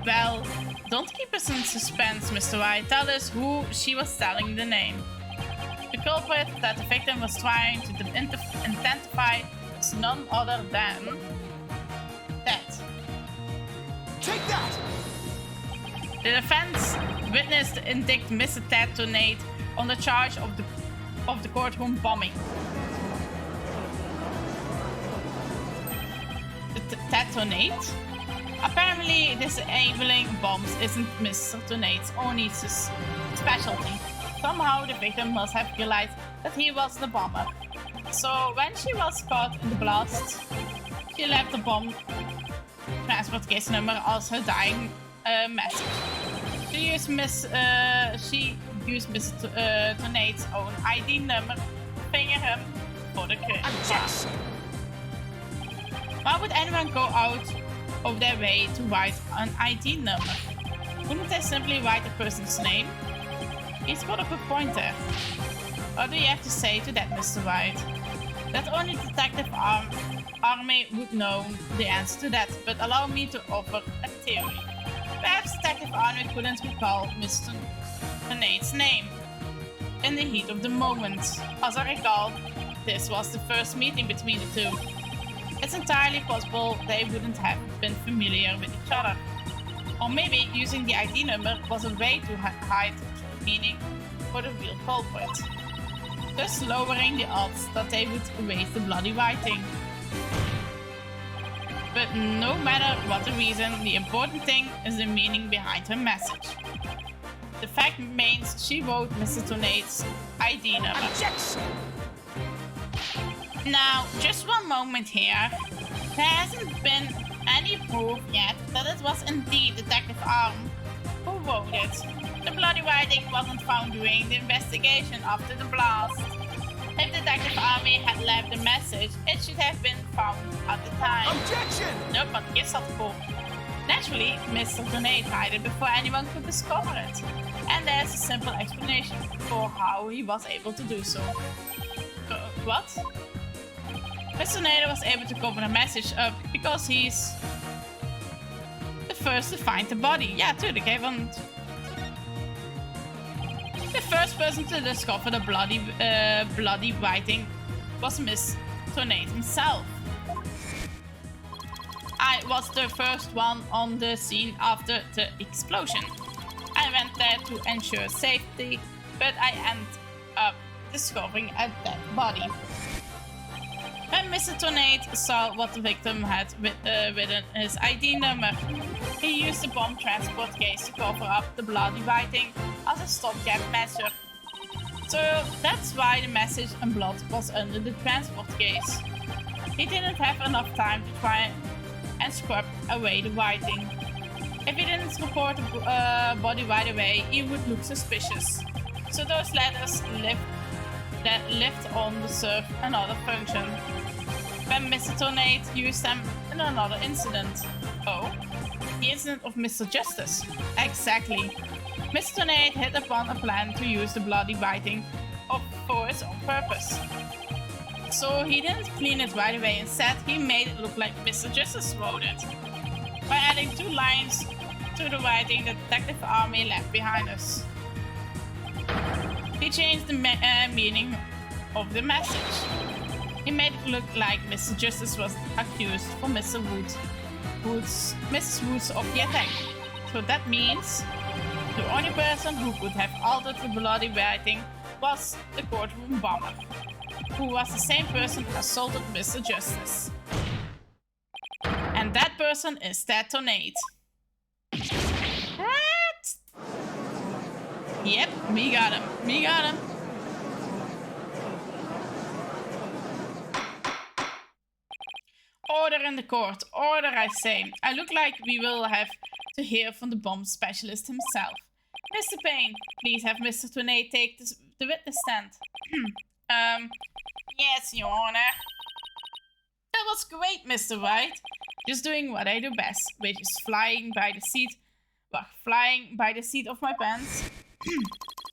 Well, don't keep us in suspense, Mr. Wright. Tell us who she was telling the name. The culprit that the victim was trying to identify is none other than... that. Take that! The defense witnessed indict Mr. Ted Tonate on the charge of the courtroom bombing. Ted Tonate? Apparently, disabling bombs isn't Mr. Tonate's only specialty. Somehow, the victim must have realized that he was the bomber. So, when she was caught in the blast, she left the bomb transport case number as her dying message. She used Mr. Tonate's own ID number to finger him for the crime. Why would anyone go out of their way to write an ID number? Wouldn't they simply write the person's name? He's got a good point there. What do you have to say to that, Mr. Wright? That only Detective Army would know the answer to that, but allow me to offer a theory. Perhaps Detective Army couldn't recall Mr. Tonate's name in the heat of the moment. As I recall, this was the first meeting between the two. It's entirely possible they wouldn't have been familiar with each other. Or maybe using the ID number was a way to hide meaning for the real culprit, thus lowering the odds that they would erase the bloody writing. But no matter what the reason, the important thing is the meaning behind her message. The fact remains she wrote Mr. Tonate's ID number. Objection! Now, just one moment here. There hasn't been any proof yet that it was indeed Detective Arm who wrote it. The bloody writing wasn't found during the investigation after the blast. If Detective Army had left a message, it should have been found at the time. Objection! No, but gives that proof. Naturally, Mr. Tonate hid it before anyone could discover it. And there's a simple explanation for how he was able to do so. What? Mr. Nader was able to cover the message up because he's the first to find the body. Ja, tuurlijk, hè, want the first person to discover the bloody writing was Mr. Nader himself. I was the first one on the scene after the explosion. I went there to ensure safety, but I ended up discovering a dead body. When Mr. Tornade saw what the victim had within his ID number, he used the bomb transport case to cover up the bloody writing as a stopgap measure. So that's why the message and blood was under the transport case. He didn't have enough time to try and scrub away the writing. If he didn't report the body right away, he would look suspicious. So those letters lived on to serve another function. When Mr. Tornade used them in another incident. Oh, the incident of Mr. Justice. Exactly. Mr. Tornade hit upon a plan to use the bloody writing for his own purpose. So he didn't clean it right away. Instead, he made it look like Mr. Justice wrote it. By adding 2 lines to the writing the detective army left behind us. He changed the meaning of the message. He made it look like Mr. Justice was accused for Mrs. Woods of the attack. So that means the only person who could have altered the bloody writing was the courtroom bomber, who was the same person who assaulted Mr. Justice. And that person is that Tornade. What? Yep, we got him. We got him. Order in the court. Order, I say. I look like we will have to hear from the bomb specialist himself. Mr. Payne, please have Mr. Tornade take the witness stand. Yes, Your Honor. That was great, Mr. Wright. Just doing what I do best, which is flying by the seat of my pants.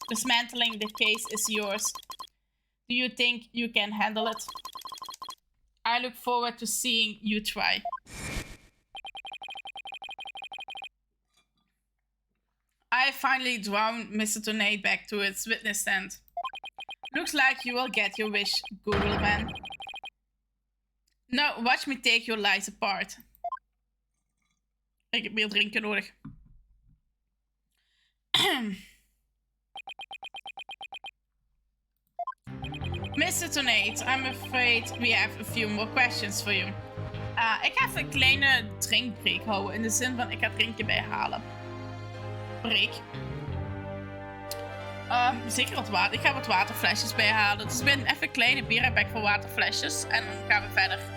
Dismantling the case is yours. Do you think you can handle it? I look forward to seeing you try. I finally drawn Mr. Tornade back to its witness stand. Looks like you will get your wish, Google man. Now, watch me take your lies apart. Ik heb meer drinken nodig. Mr. Tornade, I'm afraid we have a few more questions for you. Ik ga even een kleine drinkbreak houden. In de zin van, ik ga drinkje bijhalen. Break. Zeker wat water. Ik ga wat waterflesjes bijhalen. Dus ik ben even een kleine bierbak voor waterflesjes. En dan gaan we verder.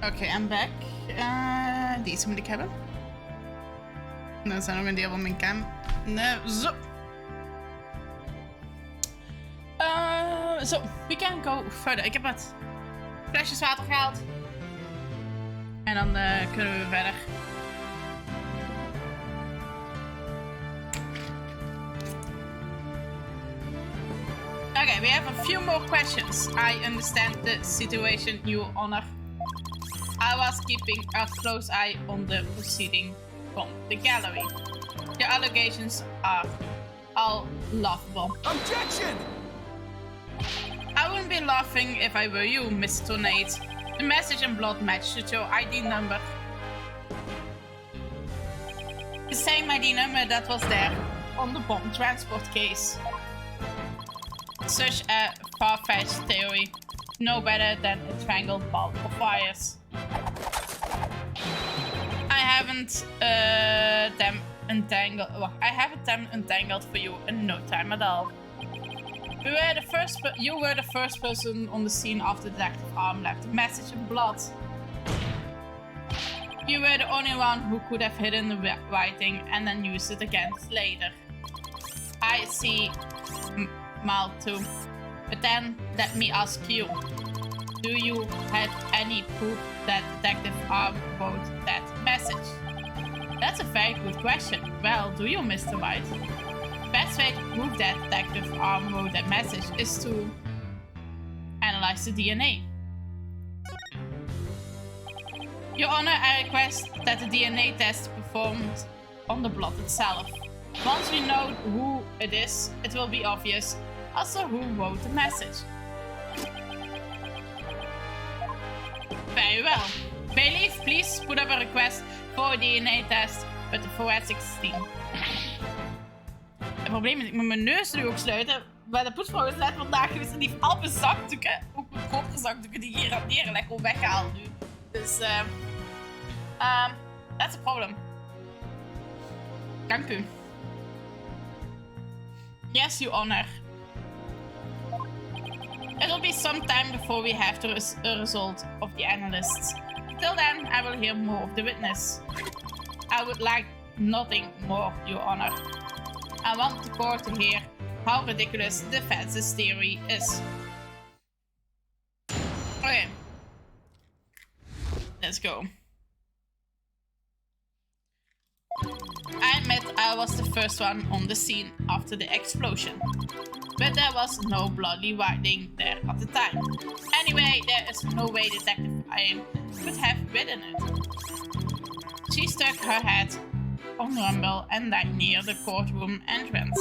Oké, I'm back. Deze moet ik hebben. Dan is er nog een deel van mijn cam. Nee, zo. Zo, we can go further. Ik heb wat flesjes water gehaald. En dan kunnen we verder. Okay, we have a few more questions. I understand the situation, Your Honor. I was keeping a close eye on the proceeding from the gallery. Your allegations are all laughable. Objection! I wouldn't be laughing if I were you, Mr. Tornade. The message in blood matched your ID number. The same ID number that was there on the bomb transport case. Such a far-fetched theory. No better than a tangled ball of wires. I haven't them untangled. Well, I haven't them untangled for you in no time at all. You were the first person on the scene after Detective Arm left the message in blood. You were the only one who could have hidden the writing and then used it against later. I see Mal too. But then, let me ask you. Do you have any proof that Detective Arm wrote that message? That's a very good question. Well, do you, Mr. Wright? The best way to prove that Detective Arm wrote that message is to analyze the DNA. Your Honor, I request that the DNA test be performed on the blood itself. Once we know who it is, it will be obvious as to who wrote the message. Very well. Bailiff, please put up a request for a DNA test with the forensics team. Het probleem is, ik moet mijn neus nu ook sluiten. Bij de poetsvrouw is net vandaag geweest en die heeft al mijn zakdoeken, ook mijn kopere zakdoeken die hier aan neerleggen, gewoon weggehaald nu. Dus, that's a problem. Dank u. Yes, Your Honor. It'll be some time before we have the result of the analysts. Till then, I will hear more of the witness. I would like nothing more, Your Honor. I want the court to hear how ridiculous the defense's theory is. Okay. Let's go. I admit I was the first one on the scene after the explosion. But there was no bloody writing there at the time. Anyway, there is no way Detective Iron could have written it. She stuck her head on Rumble and died near the courtroom entrance.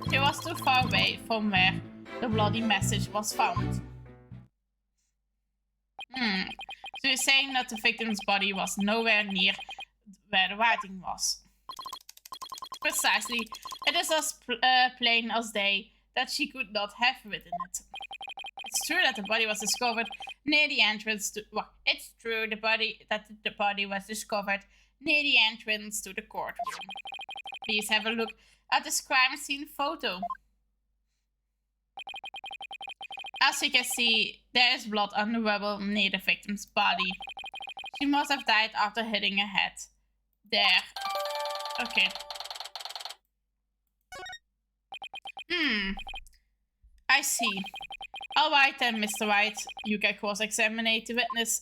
She was too far away from where the bloody message was found. So you're saying that the victim's body was nowhere near where the writing was? Precisely. It is as plain as day that she could not have written it. It's true that the body was discovered near the entrance to... Well, it's true that the body was discovered near the entrance to the courtroom. Please have a look at this crime scene photo. As you can see, there is blood on the rubble near the victim's body. She must have died after hitting her head. There. Okay. I see. Alright then, Mr. Wright. You can cross-examine the witness.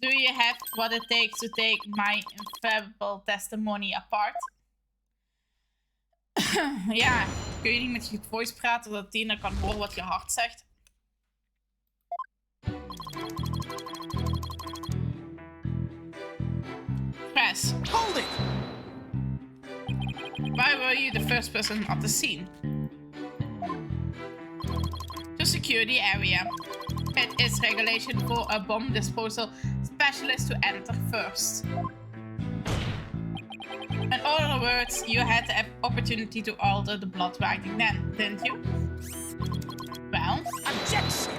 Do you have what it takes to take my infallible testimony apart? Ja, kun je niet met je voice praten zodat Tina kan horen wat je hart zegt? Press. Hold it! Why were you the first person at the scene? To secure the area. It is regulation for a bomb disposal specialist to enter first. In other words, you had the opportunity to alter the blood writing then, didn't you? Well, Objection!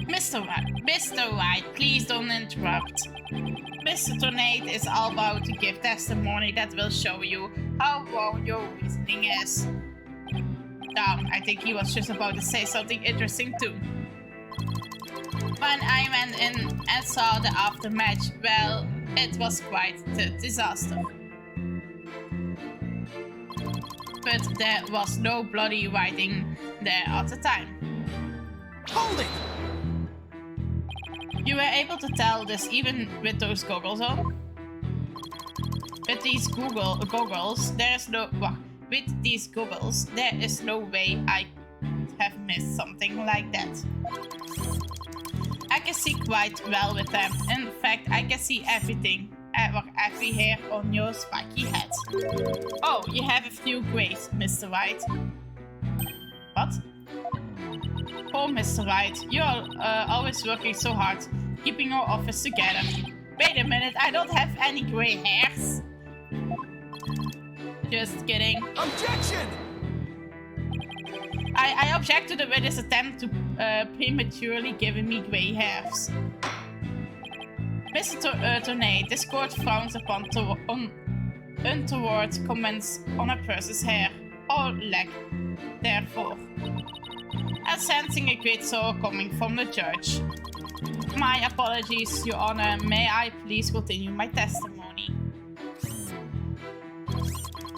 Mr. Wright, please don't interrupt. Mr. Tornade is all about to give testimony that will show you how wrong your reasoning is. Damn, I think he was just about to say something interesting too. When I went in and saw the aftermatch, well, it was quite the disaster. But there was no bloody writing there at the time. Hold it! You were able to tell this even with those goggles on? With these goggles, there's no... Well, with these goggles, there is no way I could have missed something like that. I can see quite well with them. In fact, I can see everything. Every hair on your spiky head. Oh, you have a few grays, Mr. Wright. What? Oh, Mr. Wright, you're always working so hard, keeping our office together. Wait a minute, I don't have any gray hairs. Just kidding. Objection! I object to the witness attempt to prematurely giving me gray hairs. Mr. Tornade, this court frowns upon untoward comments on a person's hair, or lack therefore. And sensing a great sorrow coming from the judge. My apologies, Your Honor. May I please continue my testimony?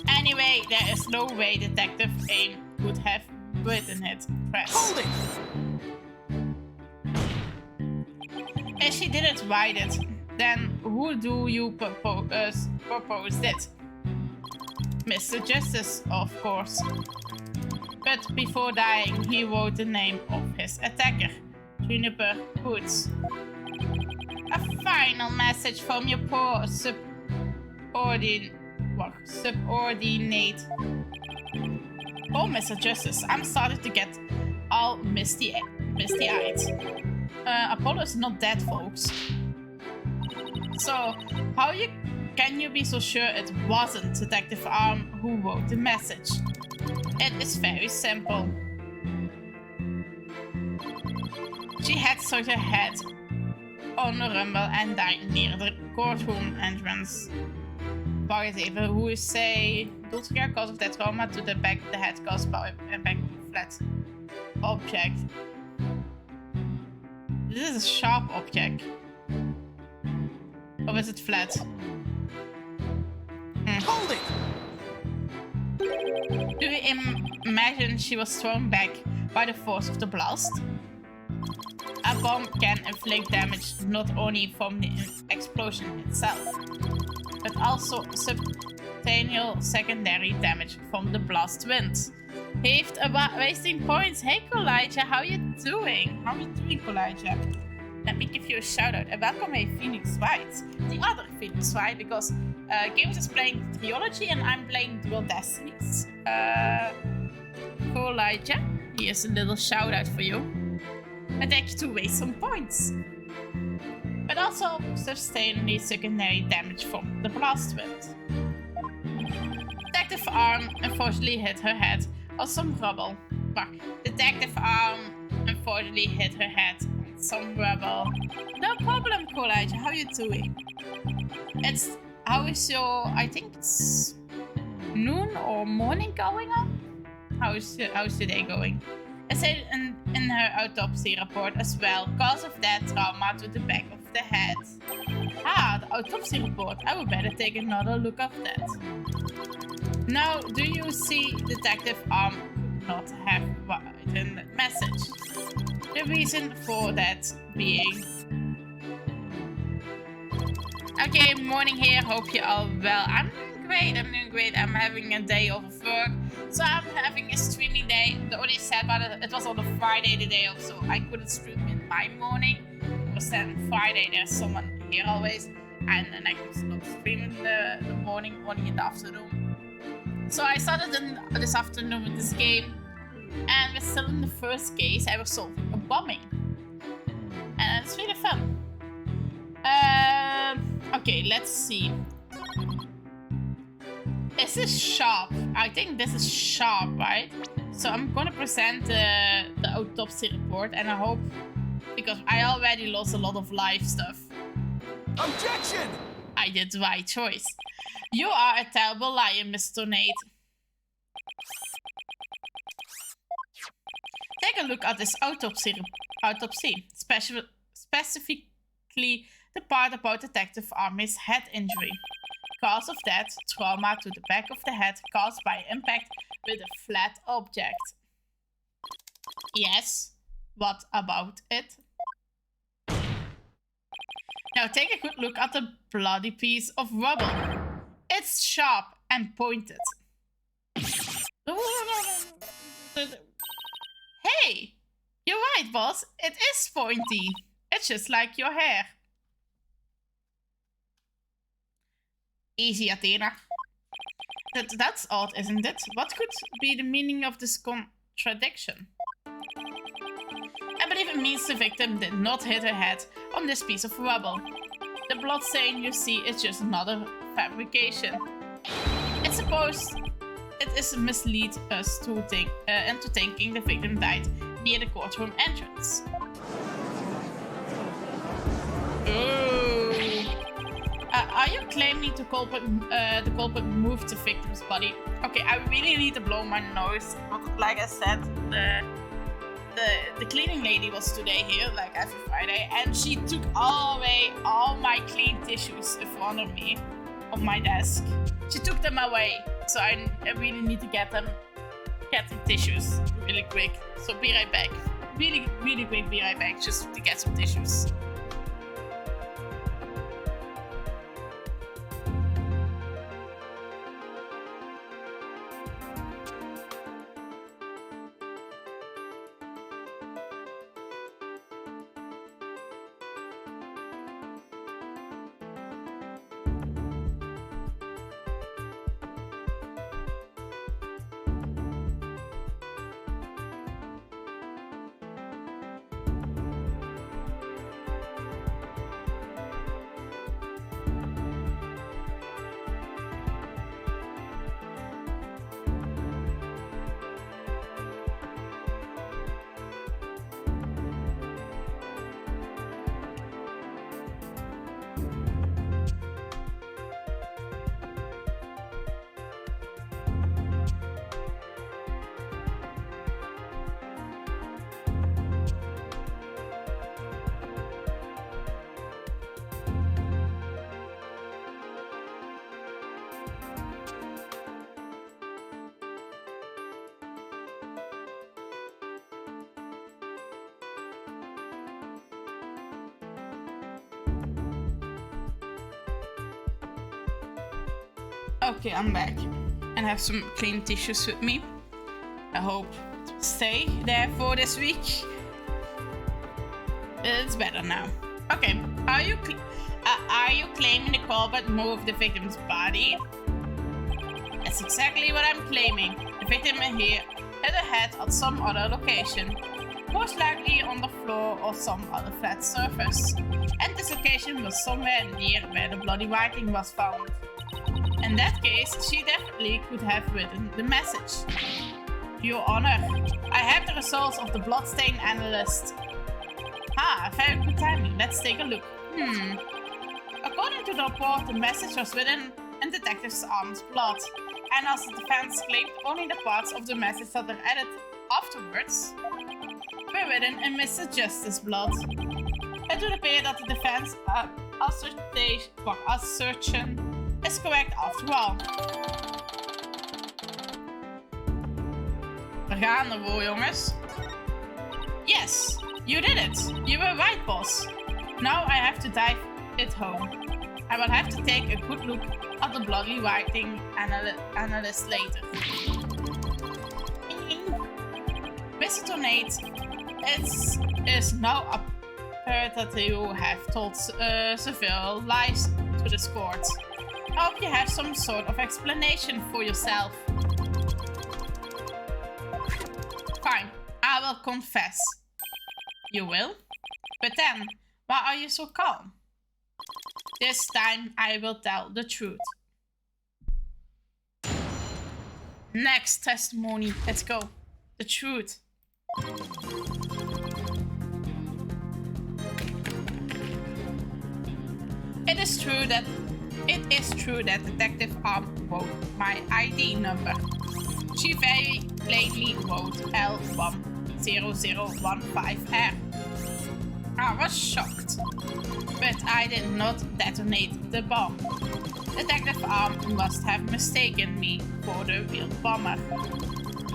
Anyway, there is no way Detective Aim could have written it. Press. Hold it! If she didn't write it, then who do you propose it? Mr. Justice, of course. But before dying, he wrote the name of his attacker, Juniper Woods. A final message from your poor subordinate. Oh, Mr. Justice, I'm starting to get all misty-eyed. Apollo is not dead, folks. So, can you be so sure it wasn't Detective Arm who wrote the message? It is very simple. She had struck her head on the rumble and died near the courtroom entrance. Wacht eens even, hoe is zij doodgegaan? Cause of that trauma to the back of the head caused by a back flat object. This is a sharp object. Or is it flat? Hold it! Do you imagine she was thrown back by the force of the blast? A bomb can inflict damage not only from the explosion itself, but also substantial secondary damage from the blast wind. Heeft wasting points. Hey Colija, how you doing? How you doing, Colija? Let me give you a shout out and welcome hey Phoenix Wright, the other Phoenix Wright, because Games is playing Trilogy and I'm playing Dual Destinies. Colija, here's a little shout out for you. And thank you to waste some points. But also sustainably secondary damage from the blast wind. Detective Arm unfortunately hit her head on some rubble. Detective Arm unfortunately hit her head on some rubble. No problem, Colija. How you doing? How is your? I think it's noon or morning going on. How's your day going? It said in her autopsy report as well, cause of that trauma to the back of the head. Ah, the autopsy report. I would better take another look at that. Now, do you see Detective Arm could not have written the message? The reason for that being... Okay, morning here. Hope you're all well. I'm doing great. I'm having a day off of work. So I'm having a streaming day. The only sad part is it was on a Friday the day off, so I couldn't stream in my morning. Because then Friday there's someone here always. And then I could not stream in the morning, only in the afternoon. So I started this afternoon with this game. And we're still in the first case. I was solving a bombing. And it's really fun. Okay, let's see. This is sharp. I think this is sharp, right? So I'm gonna present the autopsy report, and I hope, because I already lost a lot of life stuff. Objection! I did the right choice. You are a terrible liar, Mr. Nate. Take a look at this autopsy. specifically the part about Detective Army's head injury. Cause of death, trauma to the back of the head caused by impact with a flat object. Yes, what about it? Now take a good look at the bloody piece of rubble. It's sharp and pointed. Hey, you're right, boss. It is pointy. It's just like your hair. Easy, Athena. That's odd, isn't it? What could be the meaning of this contradiction? I believe it means the victim did not hit her head on this piece of rubble. The blood stain you see is just another fabrication. I suppose it is mislead us to think into thinking the victim died near the courtroom entrance. Ooh. Are you claiming the culprit moved the victim's body? Okay, I really need to blow my nose. But like I said, the cleaning lady was today here, like every Friday, and she took away all my clean tissues in front of me on my desk. She took them away, so I really need to get the tissues really quick. So be right back. Really, really quick, be right back, just to get some tissues. Okay, I'm back and have some clean tissues with me. I hope it will stay there for this week. It's better now. Okay, are you claiming the culprit moved the victim's body? That's exactly what I'm claiming. The victim here hit her head at some other location, most likely on the floor or some other flat surface. And this location was somewhere near where the bloody writing was found. In that case, she definitely could have written the message. Your Honor, I have the results of the bloodstain analyst. Ah, very good timing. Let's take a look. According to the report, the message was written in Detective's arm's blood. And as the defense claimed, only the parts of the message that were added afterwards were written in Mr. Justice's blood. It would appear that the defense assertion is correct after all. We gaan ervoor, jongens. Yes, you did it. You were right, boss. Now I have to dive it home. I will have to take a good look at the bloody writing analyst later. Mr. Tornade, it is now apparent that you have told several lies to this court. I hope you have some sort of explanation for yourself. Fine, I will confess. You will? But then, why are you so calm? This time I will tell the truth. Next testimony, let's go. The truth. It is true that Detective Arm wrote my ID number. She very plainly wrote L10015R. I was shocked, but I did not detonate the bomb. Detective Arm must have mistaken me for the real bomber.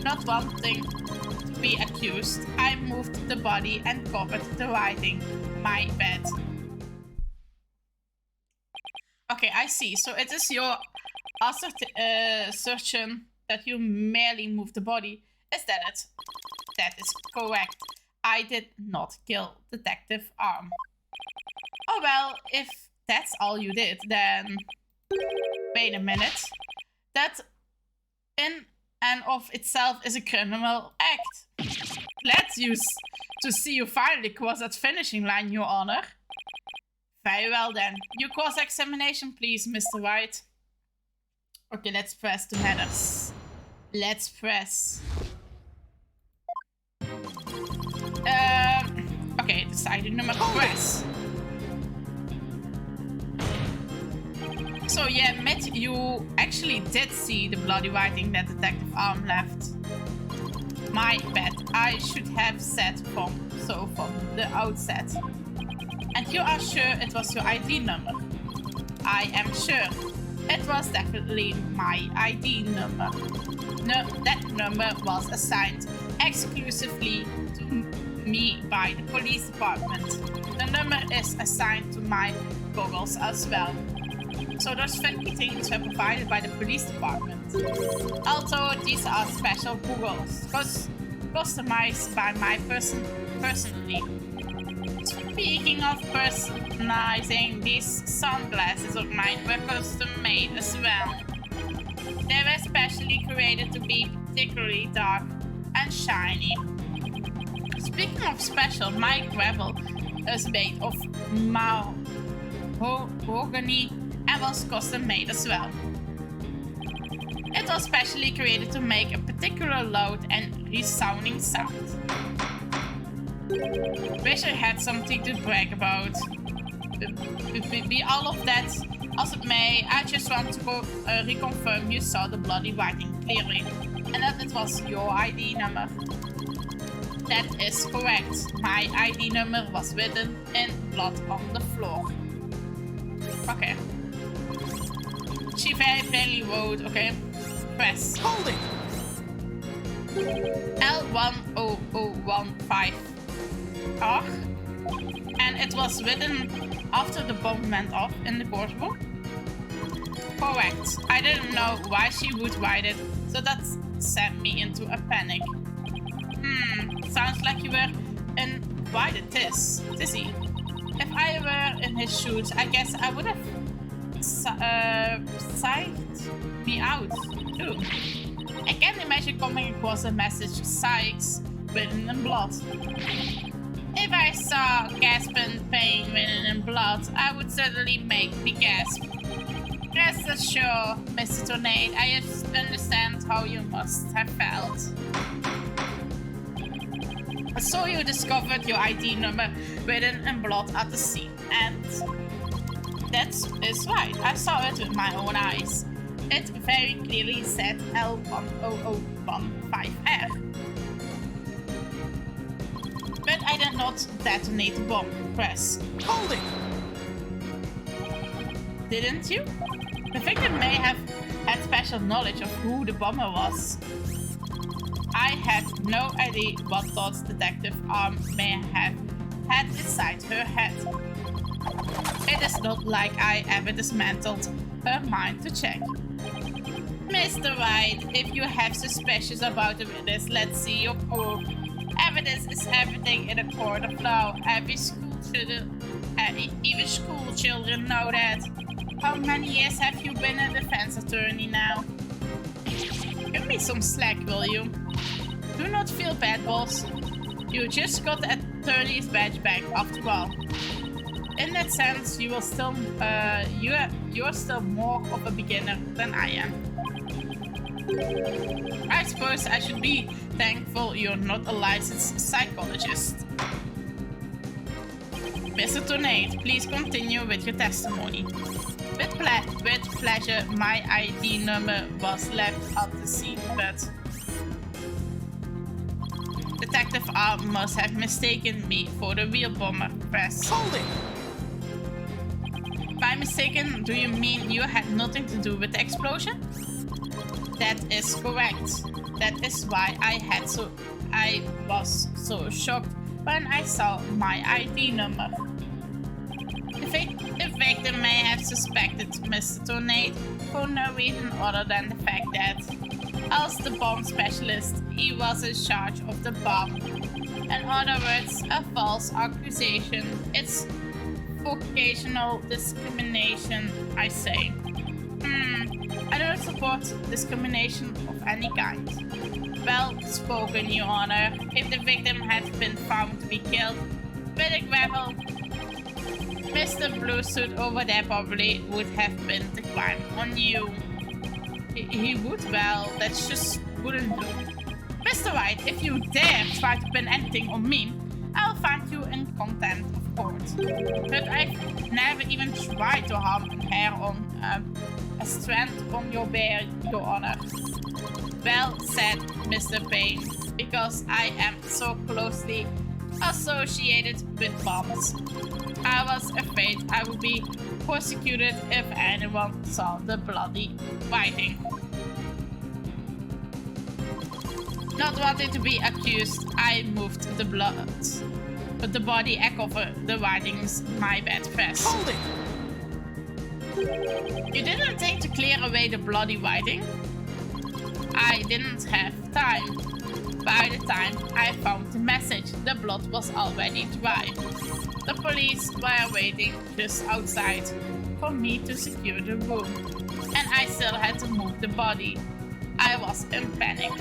Not wanting to be accused, I moved the body and covered the writing. My bad. Okay, I see. So it is your assertion that you merely moved the body. Is that it? That is correct. I did not kill Detective Arm. Oh well, if that's all you did, then... Wait a minute. That in and of itself is a criminal act. Glad to see you finally cross that finishing line, Your Honor. Very well then. Your cross-examination, please, Mr. Wright. Okay, let's press the matters. Let's press. Okay, this is ID number press. So yeah, Matt, you actually did see the bloody writing that Detective Arm left. My bad. I should have said from the outset. And you are sure it was your ID number? I am sure. It was definitely my ID number. No, that number was assigned exclusively to me by the police department. The number is assigned to my goggles as well. So those funky things were provided by the police department. Although these are special goggles, customized by my personally. Speaking of personalizing, these sunglasses of mine were custom made as well. They were specially created to be particularly dark and shiny. Speaking of special, my gravel is made of mahogany and was custom made as well. It was specially created to make a particular loud and resounding sound. Wish I had something to brag about. Be all of that as it may, I just want to reconfirm you saw the bloody writing clearly, and that it was your ID number. That is correct. My ID number was written in blood on the floor. Okay. She very plainly wrote, okay. Press. Hold it! L10015. And it was written after the bomb went off in the courtroom? Correct. I didn't know why she would write it, so that sent me into a panic. Sounds like you were in quite a tizzy. If I were in his shoes, I guess I would have psyched me out too. I can't imagine coming across a message "Sykes" written in blood. If I saw gasp and pain written in blood, I would certainly make me gasp. Rest assured, Mr. Tornade, I understand how you must have felt. So you discovered your ID number written in blood at the scene, and that is right. I saw it with my own eyes. It very clearly said L10015R. But I did not detonate the bomb. Press. Hold it! Didn't you? The victim may have had special knowledge of who the bomber was. I had no idea what thoughts Detective Arm may have had inside her head. It is not like I ever dismantled her mind to check. Mr. Wright, if you have suspicions about the witness, let's see your proof. Evidence is everything in a court of law. Even school children know that. How many years have you been a defense attorney now? Give me some slack, will you? Do not feel bad, boss. You just got the attorney's badge back, after all. In that sense, you are still more of a beginner than I am. I suppose I should be thankful you're not a licensed psychologist. Mr. Tornade, please continue with your testimony. With pleasure, my ID number was left at the scene, but... The Detective R must have mistaken me for the real bomber. Press. Hold it! By mistaken, do you mean you had nothing to do with the explosion? That is correct. That is why I was so shocked when I saw my ID number. The victim may have suspected Mr. Tornado for no reason other than the fact that, as the bomb specialist, he was in charge of the bomb. In other words, a false accusation. It's vocational discrimination, I say. I don't support discrimination of any kind. Well spoken, Your Honor. If the victim had been found to be killed with a gravel, Mr. Blue Suit over there probably would have been the crime on you. He would? Well, that just wouldn't do. Mr. Wright, if you dare try to pin anything on me, I'll find you in contempt of court. But I've never even tried to harm a hair on a strand on your bear, Your Honor. Well said, Mr. Payne, because I am so closely associated with bombs. I was afraid I would be prosecuted if anyone saw the bloody writing. Not wanting to be accused, I moved the blood. But the body covered the writings, my bad first. Hold it! You didn't think to clear away the bloody writing? I didn't have time. By the time I found the message, the blood was already dry. The police were waiting just outside for me to secure the room, and I still had to move the body. I was in panic.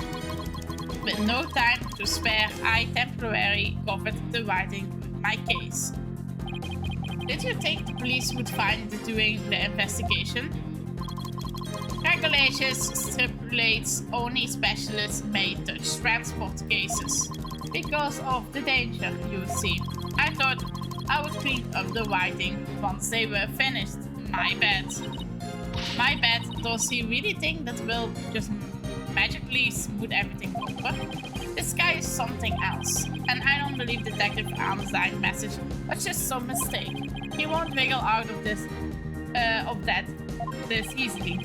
With no time to spare, I temporarily covered the writing with my case. Did you think the police would find it during the investigation? Regulations stipulates only specialists may touch transport cases. Because of the danger, you see. I thought I would clean up the writing once they were finished. My bad. My bad. Does he really think that will just magically smooth everything over? This guy is something else. And I don't believe Detective Arm's dying message was just some mistake. He won't wiggle out of this easily.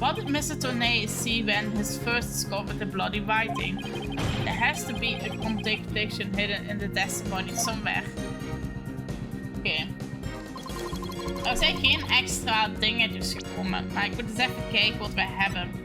What did Mr. Tornay see when he first discovered the bloody writing? There has to be a contradiction hidden in the testimony somewhere. Oké. Er zijn geen extra dingetjes gekomen, maar ik moet eens even kijken wat we hebben.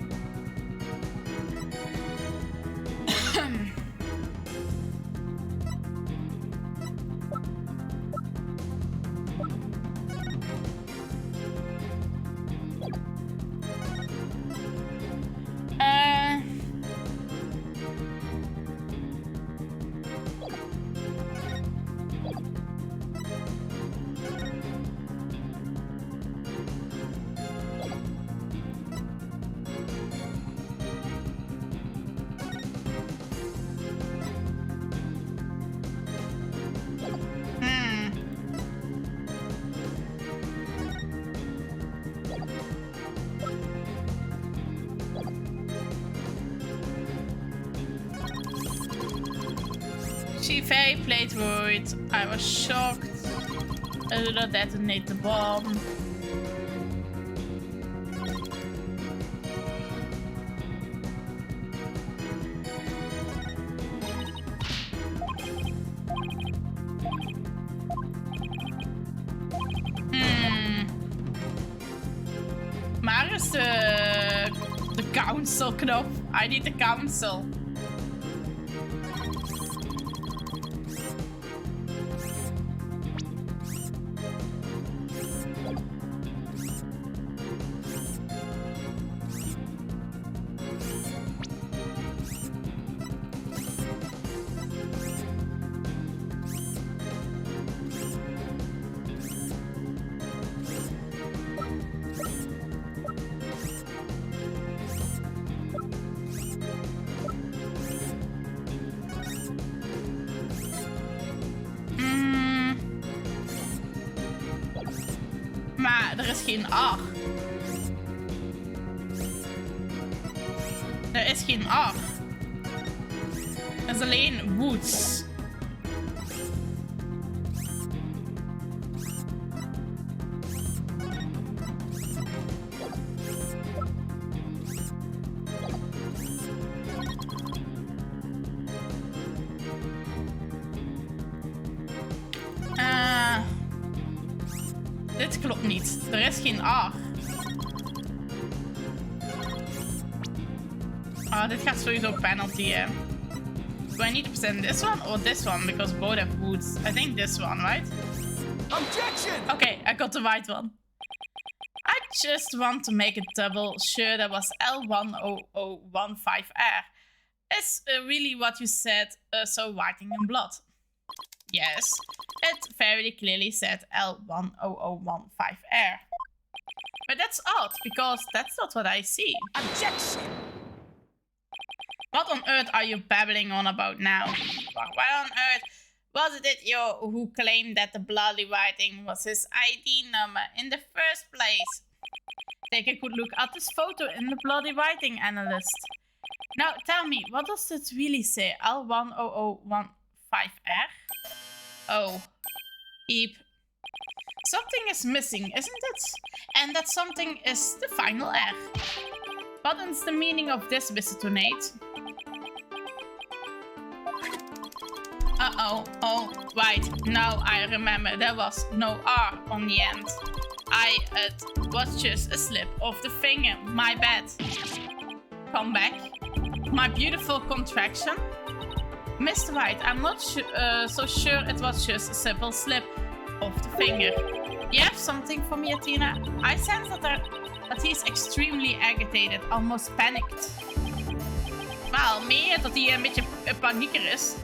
She very played worried. I was shocked. I did not detonate the bomb. Waar is de council knop? I need the council. Maar er is geen R. Er is geen R. is alleen Woods. Dit klopt niet. Er is geen R. Dit gaat sowieso penalty. Do I need to present this one or this one? Because both have woods. I think this one, right? Objection! Okay, I got the right one. I just want to make it double sure that was L10015R. Is really what you said, so writing in blood. Yes, it very clearly said L10015R. But that's odd, because that's not what I see. Objection! What on earth are you babbling on about now? Why on earth wasn't it you who claimed that the bloody writing was his ID number in the first place? Take a good look at this photo in the bloody writing analyst. Now tell me, what does it really say? L10015R? Oh, eep. Something is missing, isn't it? And that something is the final R. What is the meaning of this, Mr. Tornade? Uh-oh, oh, right, now I remember, there was no R on the end. It was just a slip of the finger, my bad. Come back. My beautiful contraction. Mr. Wright, I'm not so sure it was just a simple slip of the finger. You have something for me, Athena? I sense that he's extremely agitated, almost panicked. Wel, meer dat hij een beetje een panieker is.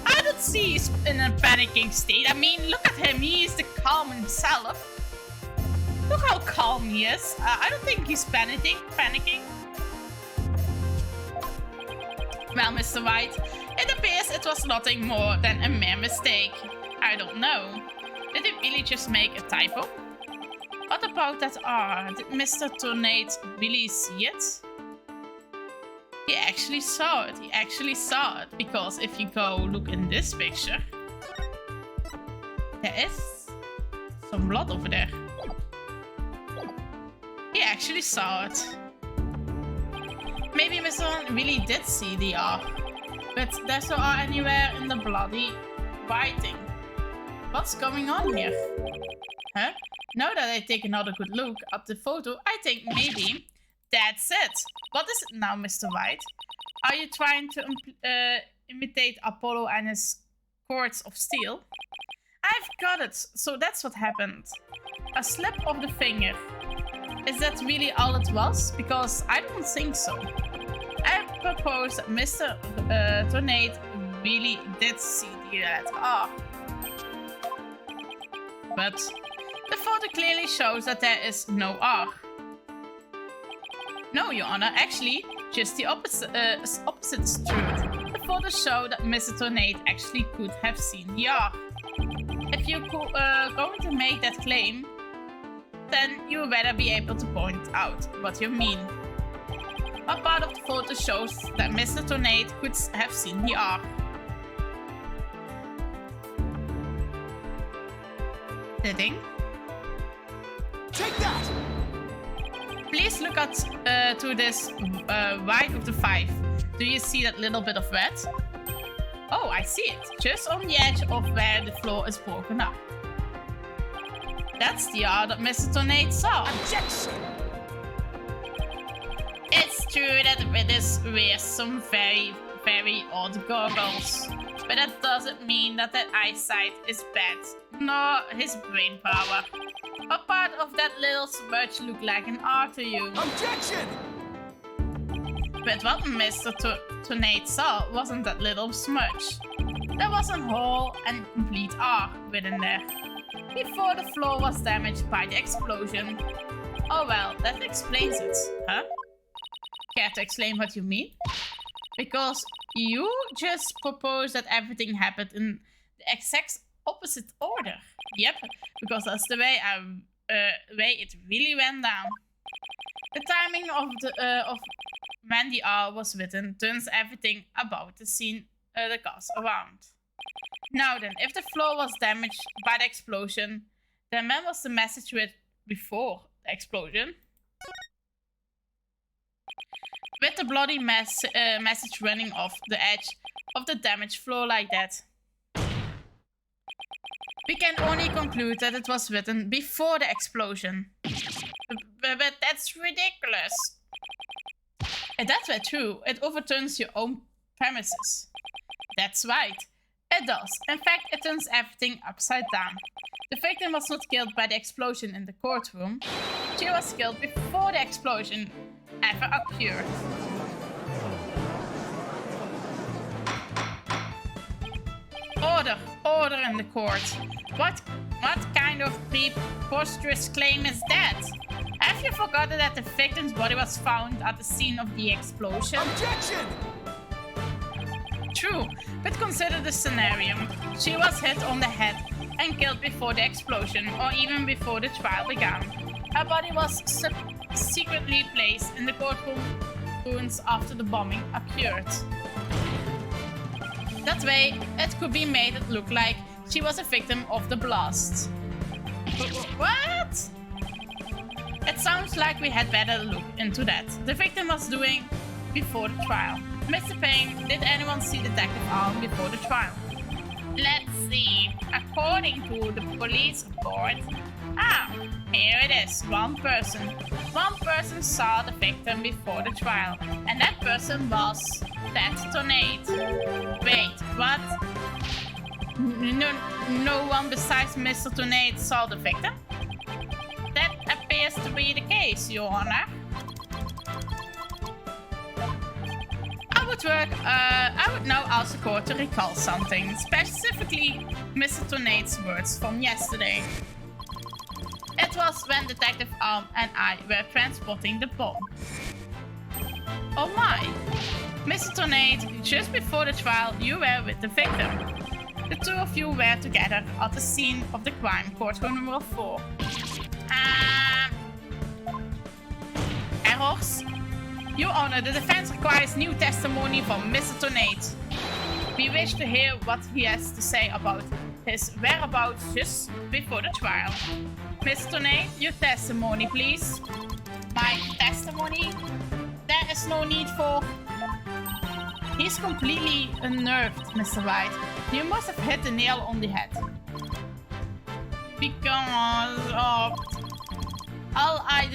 I don't see he's in a panicking state. I mean, look at him. He is the calm himself. Look how calm he is. I don't think he's panicking. Well, Mr. White, it appears it was nothing more than a mere mistake. I don't know. Did he really just make a typo? What about that R? Did Mr. Tornade really see it? He actually saw it. He actually saw it. Because if you go look in this picture, there is some blood over there. He actually saw it. Maybe Mr. One really did see the R, but there's no R anywhere in the bloody writing. What's going on here? Huh? Now that I take another good look at the photo, I think maybe that's it. What is it now, Mr. White? Are you trying to imitate Apollo and his cords of steel? I've got it. So that's what happened. A slip of the finger. Is that really all it was? Because I don't think so. I propose that Mr. Tornade really did see the letter R. But the photo clearly shows that there is no R. No, Your Honor, actually, just the opposite is true. The photos show that Mr. Tornade actually could have seen the R. If you're going to make that claim, then you better be able to point out what you mean. What part of the photo shows that Mr. Tornade could have seen the R? The thing? Take that! Please look at to this right of the 5. Do you see that little bit of red? Oh, I see it. Just on the edge of where the floor is broken up. That's the R that Mr. Tornade saw. Objection! It's true that Withers wears some very, very odd goggles. But that doesn't mean that their eyesight is bad, nor his brain power. What part of that little smudge looked like an R to you? Objection! But what Mr. Tornade saw wasn't that little smudge. There was a whole and complete R within there. Before the floor was damaged by the explosion. Oh well, that explains it. Huh? Care to explain what you mean? Because you just proposed that everything happened in the exact opposite order. Yep, because that's the way it really went down. The timing of when the R was written turns everything about the scene the cars around. Now then, if the floor was damaged by the explosion, then when was the message read before the explosion? With the bloody message running off the edge of the damaged floor like that. We can only conclude that it was written before the explosion. But that's ridiculous. If that were true, it overturns your own premises. That's right. It does. In fact, it turns everything upside down. The victim was not killed by the explosion in the courtroom. She was killed before the explosion ever occurred. Order in the court. What kind of preposterous claim is that? Have you forgotten that the victim's body was found at the scene of the explosion? Objection! True, but consider the scenario. She was hit on the head and killed before the explosion, or even before the trial began. Her body was secretly placed in the courtroom rooms after the bombing occurred. That way, it could be made it look like she was a victim of the blast. What? It sounds like we had better look into that. The victim was doing before the trial. Mr. Payne, did anyone see Detective Arm before the trial? Let's see. According to the police report, here it is. One person. One person saw the victim before the trial, and that person was Destinies. Wait, what? No one besides Mr. Tornado saw the victim? That appears to be the case, Your Honor. I would now ask the court to recall something, specifically Mr. Tornado's words from yesterday. It was when Detective Arm and I were transporting the bomb. Oh my! Mr. Tornado, just before the trial, you were with the victim. The two of you were together at the scene of the crime, courtroom number 4. Errors? Your Honor, the defense requires new testimony from Mr. Tornado. We wish to hear what he has to say about his whereabouts just before the trial. Mr. Tornado, your testimony, please. My testimony? There is no need for... He's completely unnerved, Mr. Wright. You must have hit the nail on the head. Because of... All I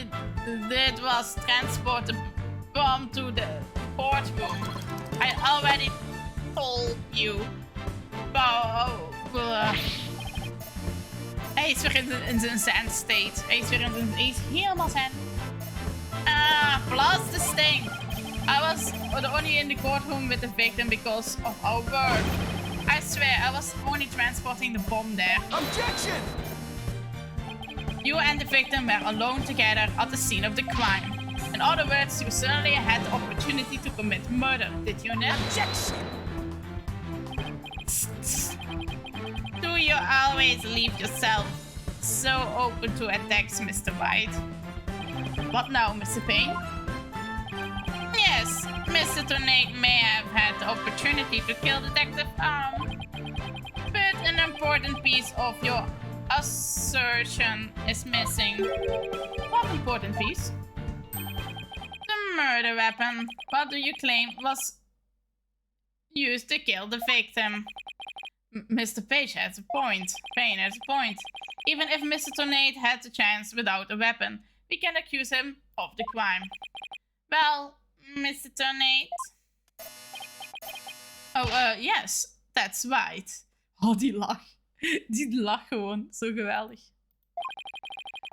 did was transport the bomb to the courtroom. I already told you. Hij is weer in zijn zen state. Hij is helemaal zen. Plus the sting. I was only in the courtroom with the victim because of our work. I swear, I was only transporting the bomb there. Objection! You and the victim were alone together at the scene of the crime. In other words, you certainly had the opportunity to commit murder, did you not? Objection! Do you always leave yourself so open to attacks, Mr. White? What now, Mr. Payne? Yes, Mr. Tornado may have had the opportunity to kill Detective Arm. But an important piece of your assertion is missing. What important piece? The murder weapon. What do you claim was used to kill the victim? Mr. Page has a point. Payne has a point. Even if Mr. Tornado had the chance without a weapon, we can accuse him of the crime. Well, Mr. Tornado? Oh, yes, that's right. Oh, die lach. Die lach gewoon. Zo geweldig.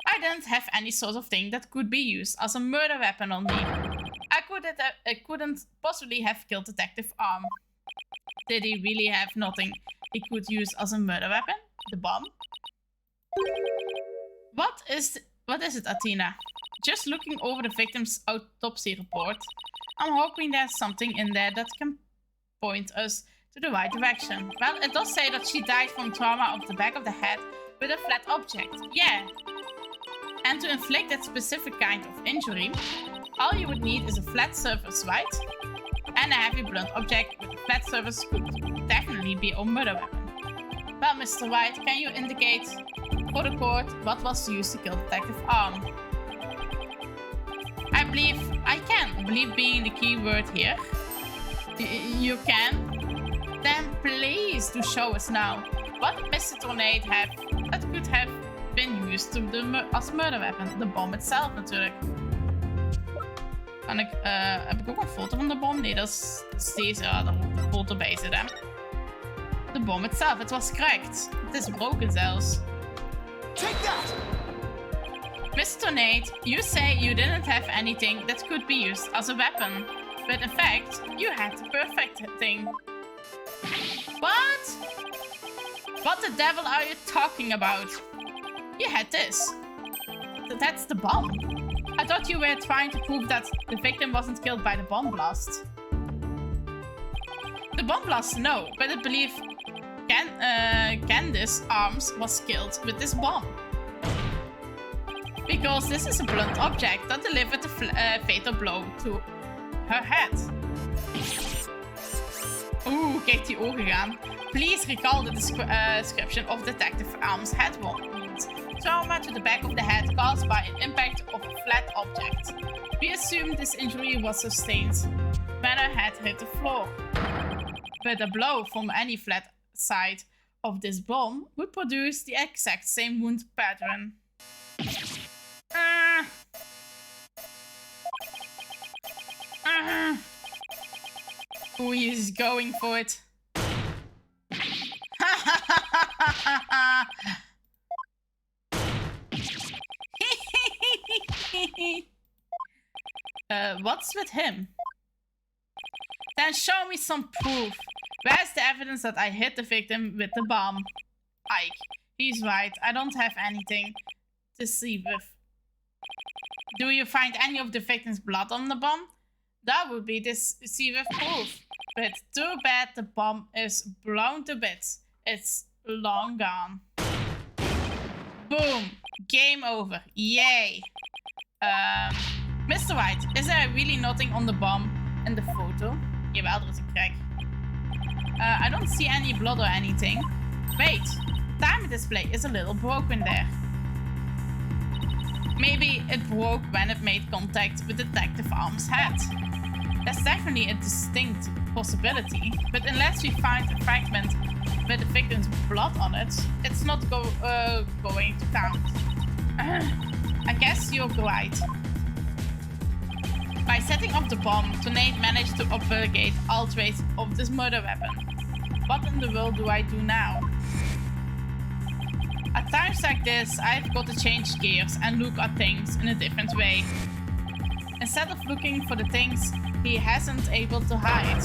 I didn't have any sort of thing that could be used as a murder weapon on me. I couldn't possibly have killed Detective Arm. Did he really have nothing he could use as a murder weapon? The bomb? What is it, Athena? Just looking over the victim's autopsy report, I'm hoping there's something in there that can point us to the right direction. Well, it does say that she died from trauma of the back of the head with a flat object. Yeah. And to inflict that specific kind of injury, all you would need is a flat surface, right? And a heavy blunt object with a flat surface could definitely be a murder weapon. Well, Mr. Wright, can you indicate for the court what was used to kill Detective Arm? I can believe being the key word here. You can? Then please do show us now. What did Mr. Tornado have that could have been used als murder weapon? De bom itself natuurlijk. Heb ik ook een foto van de bom? Nee, dat is deze. Ja, daar moet een foto bij zitten. De bom itself, het was cracked. Het is broken zelfs. Take that! Mr. Tornado, you say you didn't have anything that could be used as a weapon. But in fact, you had the perfect thing. What? What the devil are you talking about? You had this. That's the bomb. I thought you were trying to prove that the victim wasn't killed by the bomb blast. The bomb blast, no, but I believe Candice Arms was killed with this bomb. Because this is a blunt object that delivered the fatal blow to her head. Oeh, kijk die ogen gaan. Please recall the description of Detective Arms' head wound. Trauma to the back of the head caused by an impact of a flat object. We assume this injury was sustained when her head hit the floor. But a blow from any flat side of this bomb would produce the exact same wound pattern. Oh, he's going for it. What's with him? Then show me some proof. Where's the evidence that I hit the victim with the bomb? Ike, he's right. I don't have anything to see with. Do you find any of the victim's blood on the bomb? That would be decisive proof. But too bad the bomb is blown to bits. It's long gone. Boom. Game over. Yay. Mr. Wright, is there really nothing on the bomb in the photo? Jawel, er is een crack. I don't see any blood or anything. Wait. Time display is a little broken there. Maybe it broke when it made contact with Detective Arm's head. That's definitely a distinct possibility, but unless we find a fragment with the victim's blood on it, it's not going to count. I guess you're right. By setting off the bomb, Tornado managed to obfuscate all trace of this murder weapon. What in the world do I do now? At times like this, I've got to change gears and look at things in a different way. Instead of looking for the things he hasn't able to hide,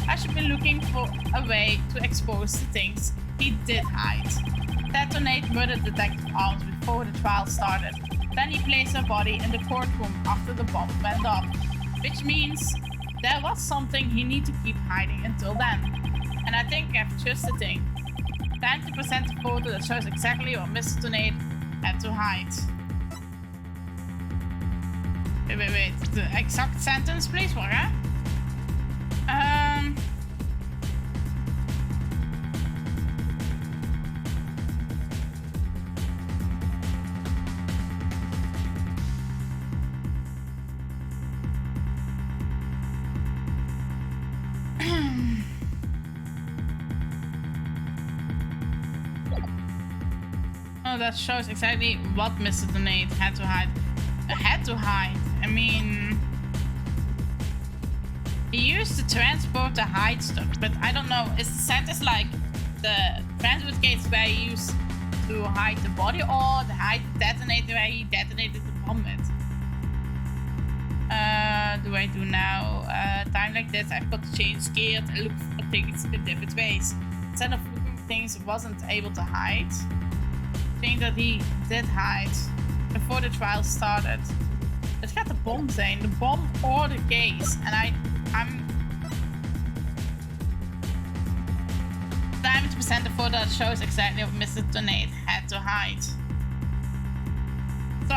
I should be looking for a way to expose the things he did hide. That Tornado murdered Detective Arms before the trial started. Then he placed her body in the courtroom after the bomb went off, which means there was something he needed to keep hiding until then. And I think I've just the thing. Time to present a photo that shows exactly what Mr. Tornado had to hide. Wait. The exact sentence, please, wacht. Oh, that shows exactly what Mr. Tornado had to hide. I mean, he used the transport to hide stuff, but I don't know. Is the sentence like the transport gates where he used to hide the body, or the hide detonator where he detonated the bomb with? Do I do now? Time like this, I've got to change gears and look for things in different ways. Instead of looking for things he wasn't able to hide, things that he did hide before the trial started. Het gaat de bom zijn, de bom or the case. And I'm time to present the photo that shows exactly what Mr. Tornado had to hide. So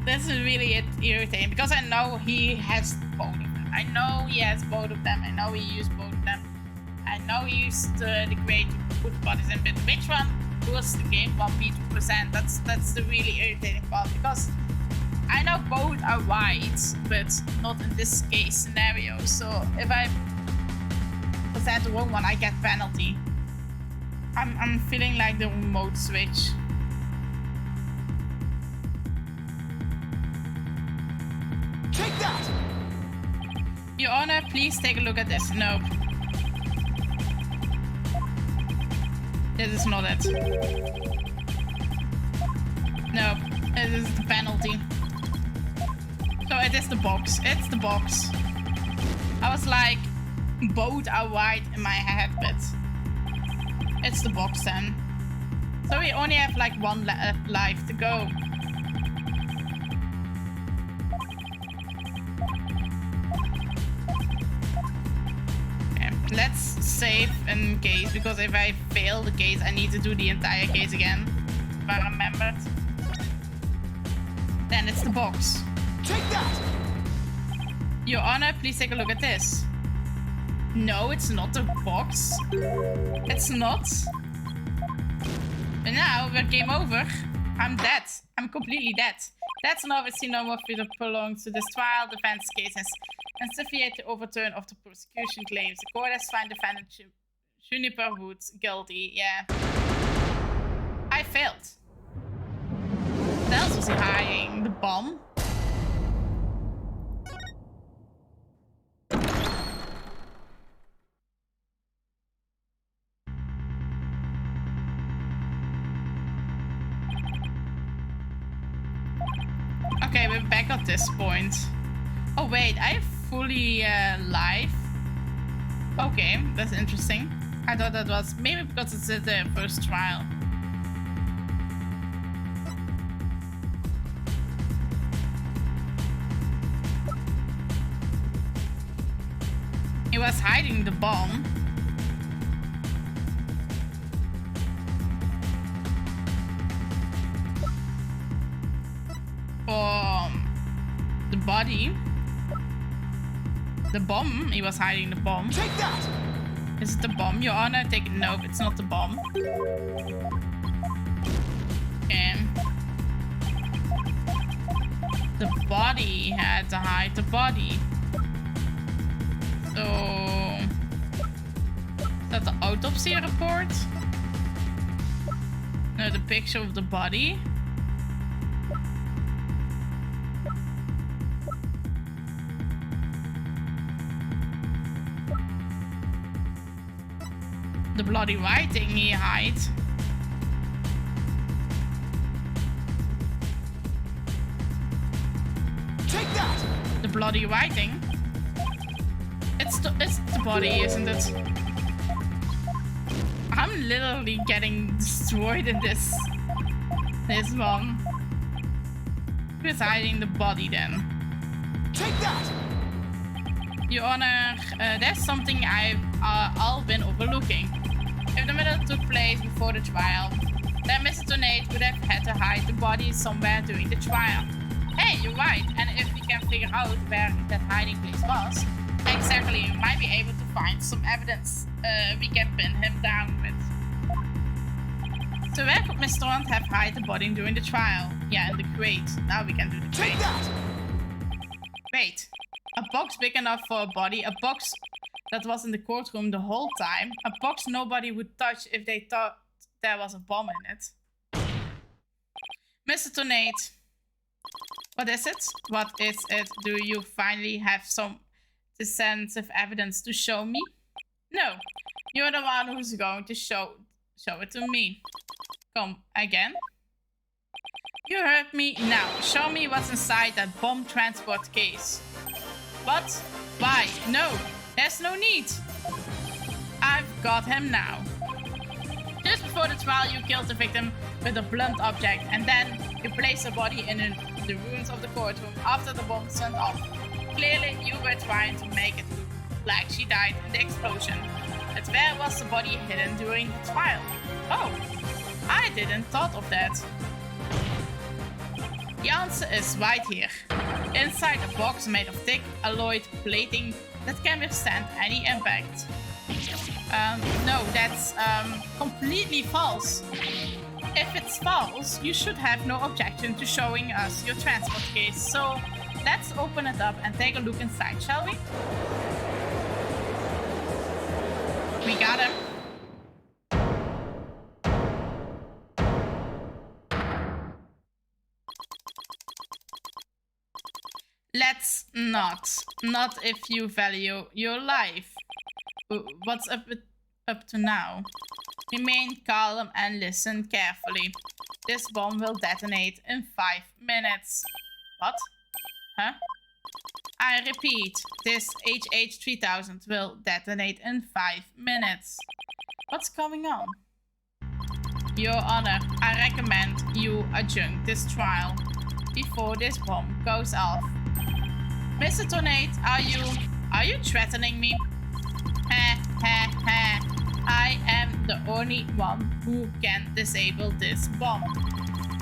this is really irritating because I know he has both of them. I know he has both of them. I know he used both of them. know he used the crate to put bodies in, but which one does the game want me to present? That's the really irritating part, because I know both are right, but not in this case scenario. So if I present the wrong one, I get penalty. I'm feeling like the remote switch. Take that! Your Honor, please take a look at this. No. This is not it. No, it is the penalty. So it is the box. It's the box. I was like, both are right in my head, but it's the box then. So we only have like one life to go. Okay, let's save in case, because if I fail the case, I need to do the entire case again. If I remembered. Then it's the box. Take that! Your Honor, please take a look at this. No, it's not the box. It's not. And now we're game over. I'm dead. I'm completely dead. That's enough. It's no more freedom belongs to this trial. Defense case has insufficient the overturn of the prosecution claims. The court has found defendant Juniper Woods guilty. Yeah. I failed. What else was he hiding? The bomb? Okay, we're back at this point. Oh wait, I have fully live. Okay, that's interesting. I thought that was maybe because it's the first trial. He was hiding the bomb. For the body. The bomb. He was hiding the bomb. Take that! Is it the bomb, Your Honor? Take it. No, it's not the bomb. Okay. The body had to hide the body. So, is that the autopsy report? No, the picture of the body. The bloody writing he hides. Take that! The bloody writing. It's the body, isn't it? I'm literally getting destroyed in this one. Who's hiding the body then? Take that! Your Honor, there's something I've all been overlooking. If the murder took place before the trial, then Mr. Tonate would have had to hide the body somewhere during the trial. Hey, you're right, and if we can figure out where that hiding place was, exactly, we might be able to find some evidence we can pin him down with. So where could Mr. Hunt have hid the body during the trial? Yeah, in the crate. Now we can do the crate. Take that! Wait, a box big enough for a body, a box that was in the courtroom the whole time, a box nobody would touch if they thought there was a bomb in it. Mr. Tonate, what is it? What is it? Do you finally have some decisive evidence to show me? No, you're the one who's going to show it to me. Come again? You heard me. Now, show me what's inside that bomb transport case. What? Why? No, there's no need. I've got him now. Just before the trial, you killed the victim with a blunt object, and then you placed the body in the ruins of the courtroom after the bomb went off. Clearly, you were trying to make it look like she died in the explosion. But where was the body hidden during the trial? Oh, I didn't thought of that. The answer is right here. Inside a box made of thick alloyed plating that can withstand any impact. No, that's completely false. If it's false, you should have no objection to showing us your transport case. So let's open it up and take a look inside, shall we? We got him. Let's not. Not if you value your life. What's up to now? Remain calm and listen carefully. This bomb will detonate in 5 minutes. What? Huh? I repeat, this HH-3000 will detonate in 5 minutes. What's going on? Your Honor, I recommend you adjourn this trial before this bomb goes off. Mr. Tornade, are you threatening me? I am the only one who can disable this bomb.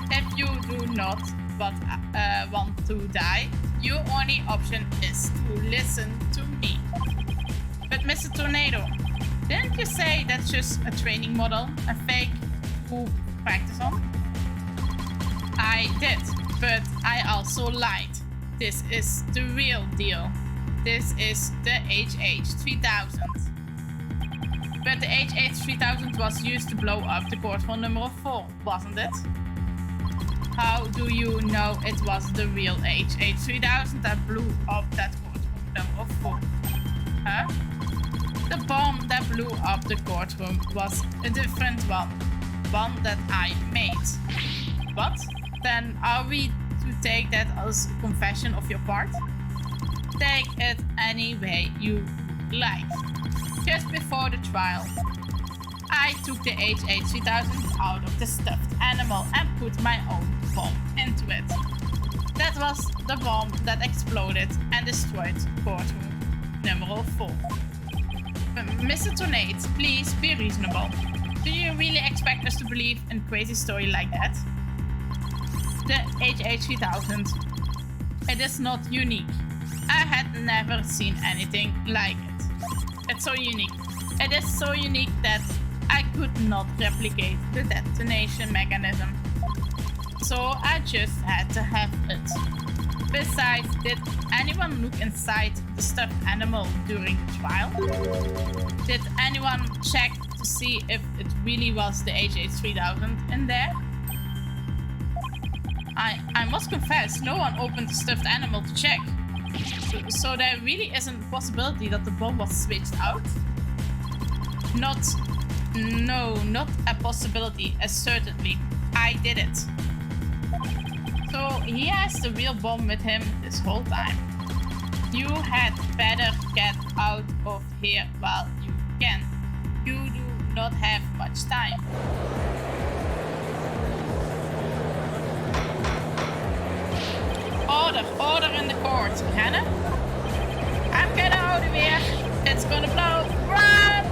If you do not want to die, your only option is to listen to me. But Mr. Tornado, didn't you say that's just a training model, a fake to practice on? I did, but I also lied. This is the real deal. This is the HH-3000. But the HH-3000 was used to blow up the courtroom number 4, wasn't it? How do you know it was the real HH-3000 that blew up that courtroom number 4? Huh? The bomb that blew up the courtroom was a different one. One that I made. What? Then are we to take that as a confession of your part? Take it any way you like. Just before the trial, I took the HH-3000 out of the stuffed animal and put my own bomb into it. That was the bomb that exploded and destroyed courtroom number 4. Mr. Tornade, please be reasonable. Do you really expect us to believe in a crazy story like that? The HH-3000. It is not unique. I had never seen anything like it. It's so unique. It is so unique that I could not replicate the detonation mechanism. So I just had to have it. Besides, did anyone look inside the stuffed animal during the trial? Did anyone check to see if it really was the HH-3000 in there? I must confess, no one opened the stuffed animal to check. So there really isn't a possibility that the bomb was switched out? Not a possibility, certainly. I did it. So he has the real bomb with him this whole time. You had better get out of here while you can. You do not have much time. Order in the court, Hannah. I'm getting out of here. It's gonna blow. Run!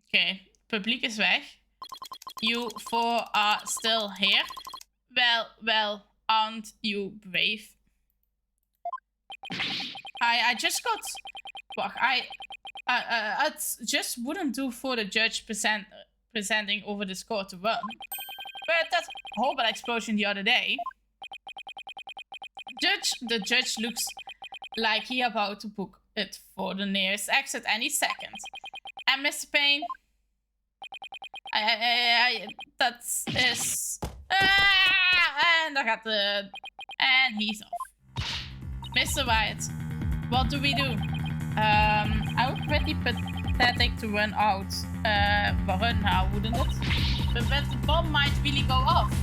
Okay, publiek is weg. You four are still here. Well, aren't you brave? I just got... it just wouldn't do for the judge presenting over this court to run. But that horrible explosion the other day. The judge looks like he about to book it for the nearest exit any second. And Mr. Payne... En daar gaat de... En he's off. Mr. Wright, what do we do? I would pretty pathetic to run out. Run now, wouldn't it? But the bomb might really go off.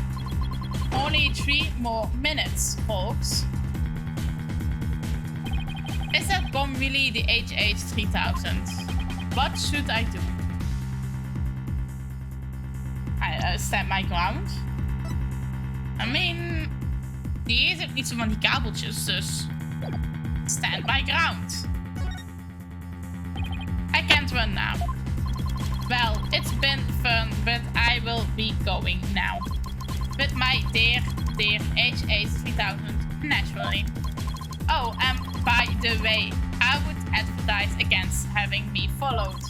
Only 3 more minutes, folks. Is that bomb really the HH-3000? What should I do? I stand my ground. I mean, die heeft niet zo van die kabeltjes, dus stand my ground. I can't run now. Well, it's been fun, but I will be going now. With my dear HH-3000, naturally. Oh, and by the way, I would advise against having me followed.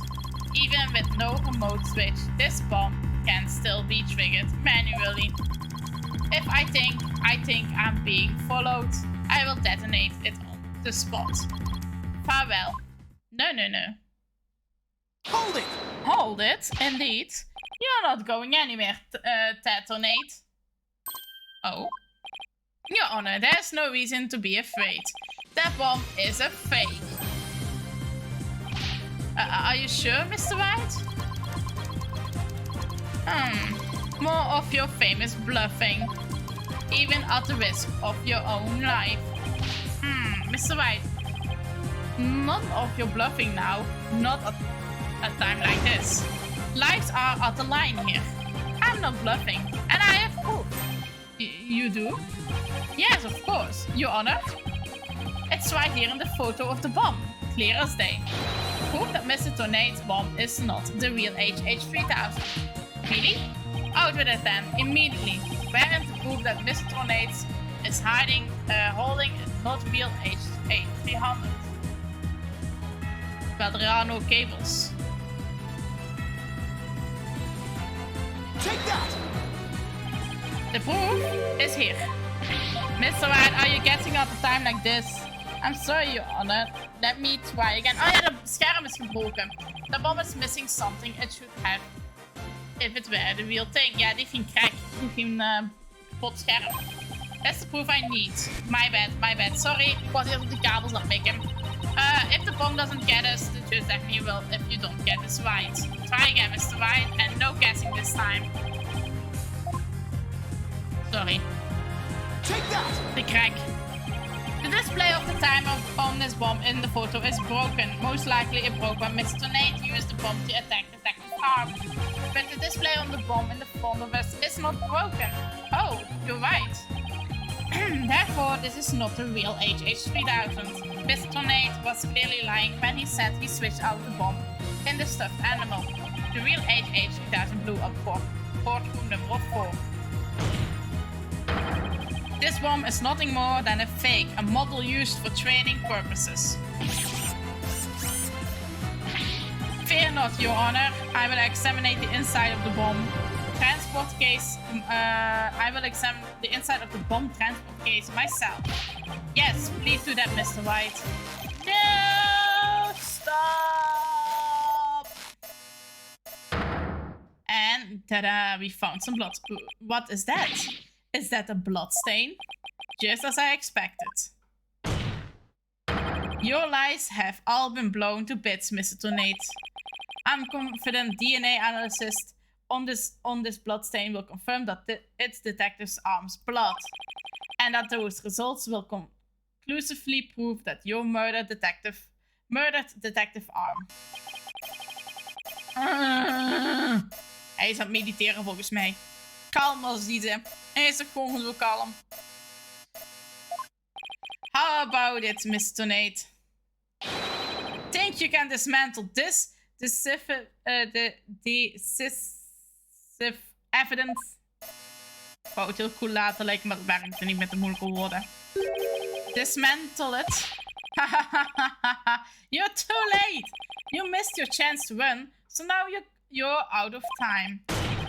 Even with no remote switch, this bomb can still be triggered manually. If I think I'm being followed, I will detonate it on the spot. Farewell. No. Hold it! Hold it, indeed. You're not going anywhere, Detonate. Oh. Your Honor, there's no reason to be afraid. That bomb is a fake. Are you sure, Mr. Wright? More of your famous bluffing. Even at the risk of your own life. Mr. Wright. None of your bluffing now. Not at a time like this. Lives are at the line here. I'm not bluffing. And I have proof. You do? Yes, of course. Your Honor. It's right here in the photo of the bomb. Clear as day. Proof that Mr. Tornade's bomb is not the real HH3000. Really? Out with it then, immediately. Wherein to prove that Mr. Tornade is holding a not real HH300. Well, there are no cables. Take that! The proof is here. Mr. Wright, are you getting at a time like this? I'm sorry, Your Honor. Let me try again. Oh ja, de scherm is gebroken. The bomb is missing something it should have. If it were the real thing. Ja, die ging crack. Die ging kapot scherm. That's the proof I need. My bad. Sorry, ik was hier op de kabels aan het mikken. If the bomb doesn't get us, the judge definitely will if you don't get us right. Try again, Mr. Wright, and no guessing this time. Sorry. Take that! The crack. The display of the timer on this bomb in the photo is broken. Most likely it broke when Mr. Tornade used the bomb to attack the detective's arm. But the display on the bomb in the front of us is not broken. Oh, you're right. Therefore, this is not the real HH3000. Mr. Tornade was clearly lying when he said he switched out the bomb in the stuffed animal. The real HH3000 blew up courtroom number 4. This bomb is nothing more than a fake, a model used for training purposes. Fear not, Your Honor. I will examine the inside of the bomb transport case. I will examine the inside of the bomb transport case myself. Yes, please do that, Mr. Wright. No! Stop! And ta-da! We found some blood. What is that? Is that a blood stain? Just as I expected. Your lies have all been blown to bits, Mr. Tornade. I'm confident DNA analysis on this blood stain will confirm that it's detective's arm's blood. And that those results will conclusively prove that your murdered detective arm. Hij is aan het mediteren volgens mij. Kalm als die. Hij is toch gewoon zo kalm. How about it, Mr. Tornade? Think you can dismantle this decisive evidence? Ik wou het heel cool laten lijken, maar het werkte niet met de moeilijke woorden. Dismantle it? You're too late! You missed your chance to win, so now you're out of time.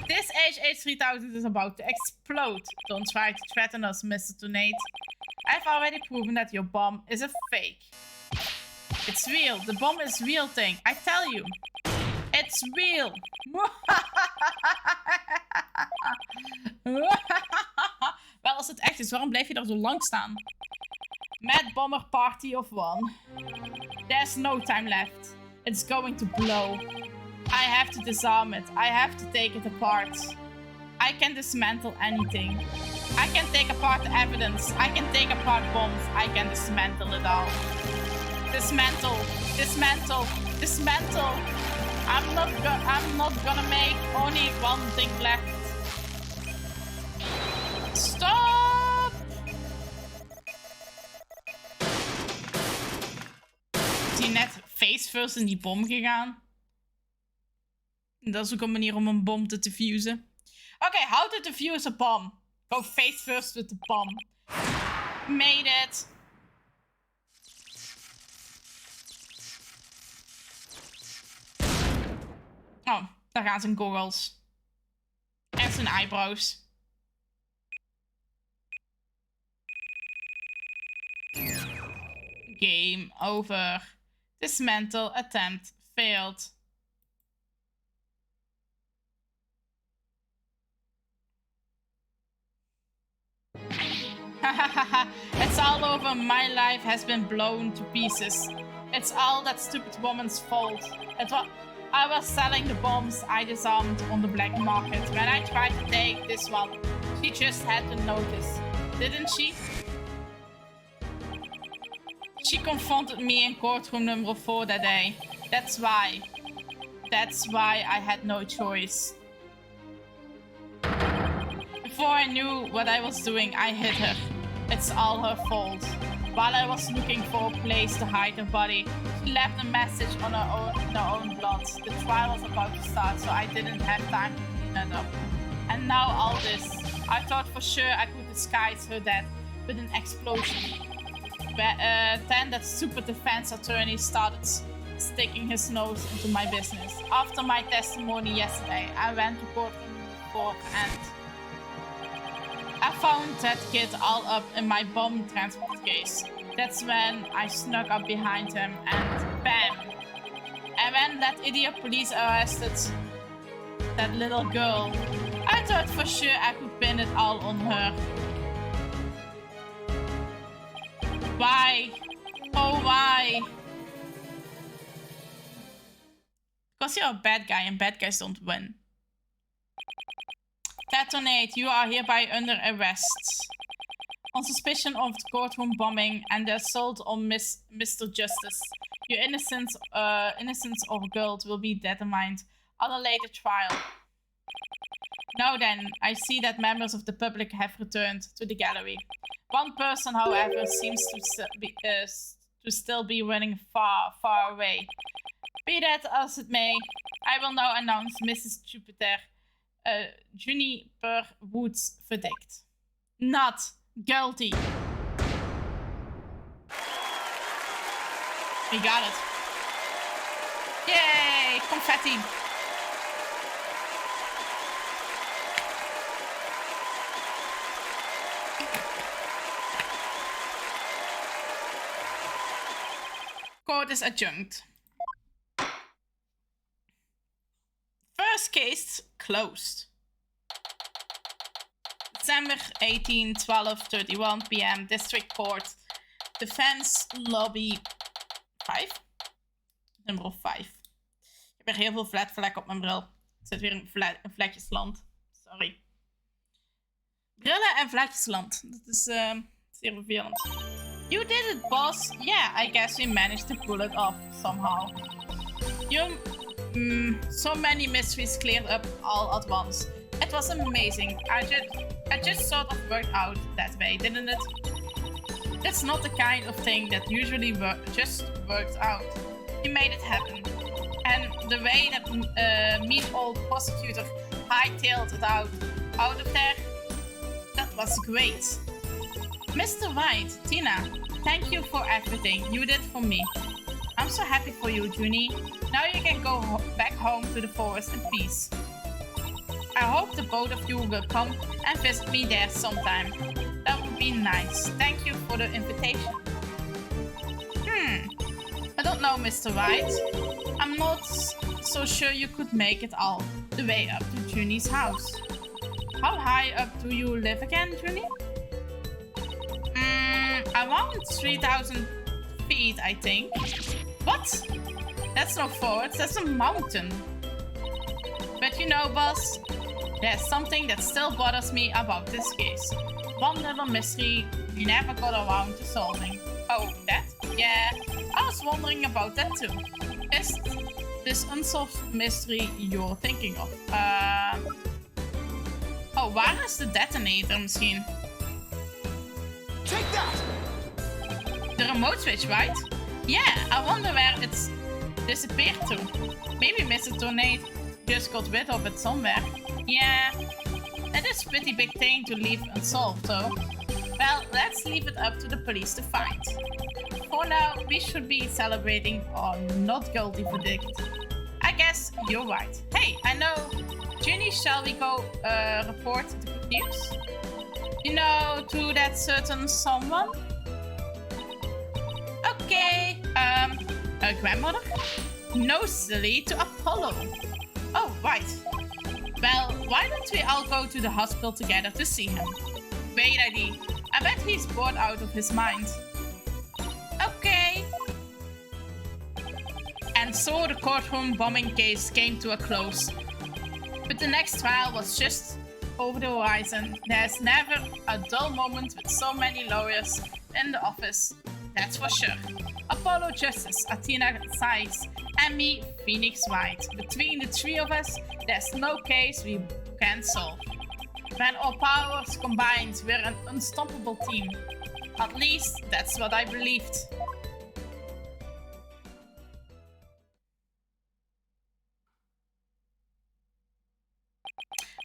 This HH3000 is about to explode. Don't try to threaten us, Mr. Tornade. I've already proven that your bomb is a fake. It's real. The bomb is real thing. I tell you. It's real. Wel, als het echt is, waarom blijf je daar zo lang staan? Mad Bomber Party of One. There's no time left. It's going to blow. I have to disarm it. I have to take it apart. I can dismantle anything. I can take apart the evidence. I can take apart bombs. I can dismantle it all. Dismantle. Dismantle. Dismantle. I'm not gonna make only one thing left. Stop! Is hij net face first in die bom gegaan? Dat is ook een manier om een bom te defusen. Okay, how to defuse a bomb. Go face first with the bomb. Made it. Oh, daar gaan zijn goggles. En zijn eyebrows. Game over. Dismantle attempt failed. It's all over. My life has been blown to pieces. It's all that stupid woman's fault. I was selling the bombs I disarmed on the black market. When I tried to take this one, she just had to notice, didn't she? She confronted me in courtroom number 4 that day. That's why I had no choice. Before I knew what I was doing, I hit her. It's all her fault. While I was looking for a place to hide her body, she left a message on her own blood. The trial was about to start, so I didn't have time to clean it up. And now all this. I thought for sure I could disguise her death with an explosion. Then that stupid defense attorney started sticking his nose into my business. After my testimony yesterday, I went to court and I found that kid all up in my bomb transport case. That's when I snuck up behind him and bam! And when that idiot police arrested that little girl, I thought for sure I could pin it all on her. Why? Oh, why? Because you're a bad guy and bad guys don't win. Detonate, you are hereby under arrest. On suspicion of the courtroom bombing and the assault on Mr. Justice. Your innocence or guilt will be determined on a later trial. Now then, I see that members of the public have returned to the gallery. One person, however, seems to still be running far, far away. Be that as it may, I will now announce Mrs. Juniper Wood's verdict. Not guilty. We got it. Yay! Confetti. Court is adjourned. First case closed. December 18, 12:31 p.m. District Court. Defense Lobby 5? Nummer 5. Ik heb weer heel veel vlekken op mijn bril. Er zit weer een vlekjesland. Sorry. Brillen en vlekjesland. Dat is zeer vervelend. You did it, boss. Yeah, I guess we managed to pull it off somehow. So many mysteries cleared up all at once. It was amazing. I just sort of worked out that way, didn't it? It's not the kind of thing that usually just works out. You made it happen. And the way that mean old prosecutor hightailed it out of there, that was great. Mr. Wright, Tina, thank you for everything you did for me. I'm so happy for you, Junie. Now you can go back home to the forest in peace. I hope the both of you will come and visit me there sometime. That would be nice. Thank you for the invitation. I don't know, Mr. Wright. I'm not so sure you could make it all the way up to Junie's house. How high up do you live again, Junie? Around 3,000 feet, I think. What? That's no forest, that's a mountain. But you know, boss, there's something that still bothers me about this case. One little mystery we never got around to solving. Oh, that? Yeah, I was wondering about that too. Is this unsolved mystery you're thinking of? Oh, waar is de detonator misschien? Take that! The remote switch, right? Yeah, I wonder where it's disappeared to. Maybe Mr. Tornado just got rid of it somewhere. Yeah, that is a pretty big thing to leave unsolved, though. Well, let's leave it up to the police to find. For now, we should be celebrating our not guilty verdict. I guess you're right. Hey, I know. Ginny, shall we go report the good news? You know, to that certain someone? Okay. Grandmother? No, silly, to Apollo. Oh, right. Well, why don't we all go to the hospital together to see him? Great idea. I bet he's bored out of his mind. Okay. And so the courtroom bombing case came to a close. But the next trial was just over the horizon. There's never a dull moment with so many lawyers in the office. That's for sure. Apollo Justice, Athena Sykes, and me, Phoenix Wright. Between the three of us, there's no case we can't solve. When our powers combined, we're an unstoppable team. At least, that's what I believed.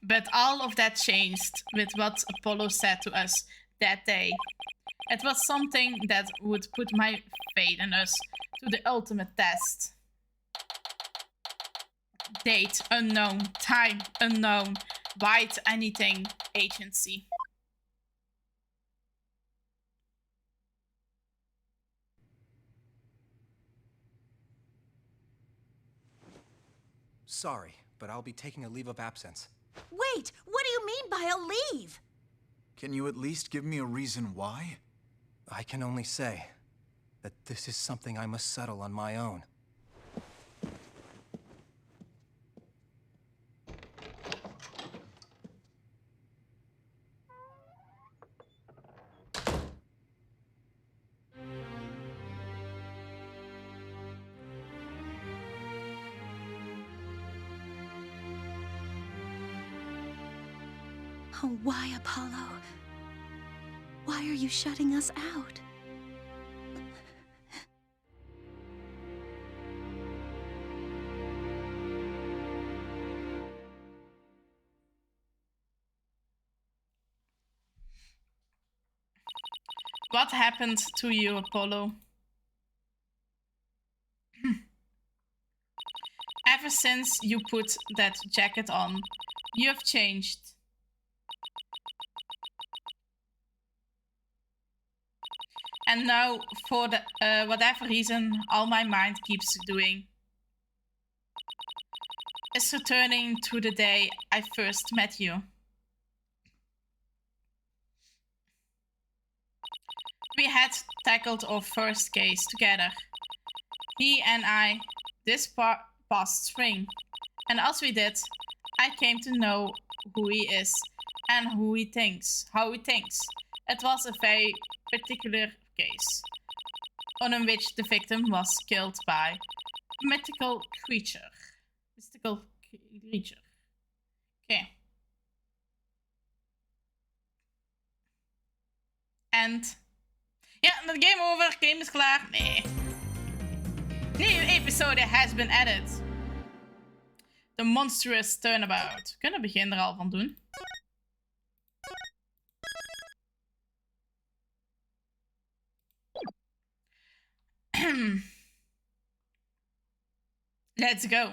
But all of that changed with what Apollo said to us that day. It was something that would put my faith in us to the ultimate test. Date unknown, time unknown, White anything, agency. Sorry, but I'll be taking a leave of absence. Wait, what do you mean by a leave? Can you at least give me a reason why? I can only say that this is something I must settle on my own. Oh, why, Apollo? Why are you shutting us out? What happened to you, Apollo? Ever since you put that jacket on, you have changed. And now, for the, whatever reason, all my mind keeps doing is returning to the day I first met you. We had tackled our first case together. He and I, this past spring. And as we did, I came to know who he is and how he thinks. It was a very particular case, on in which the victim was killed by a mythical creature. Okay. And ja, the game over. Game is klaar. Nee. New episode has been added. The monstrous turnabout. We kunnen het begin er al van doen. Let's go.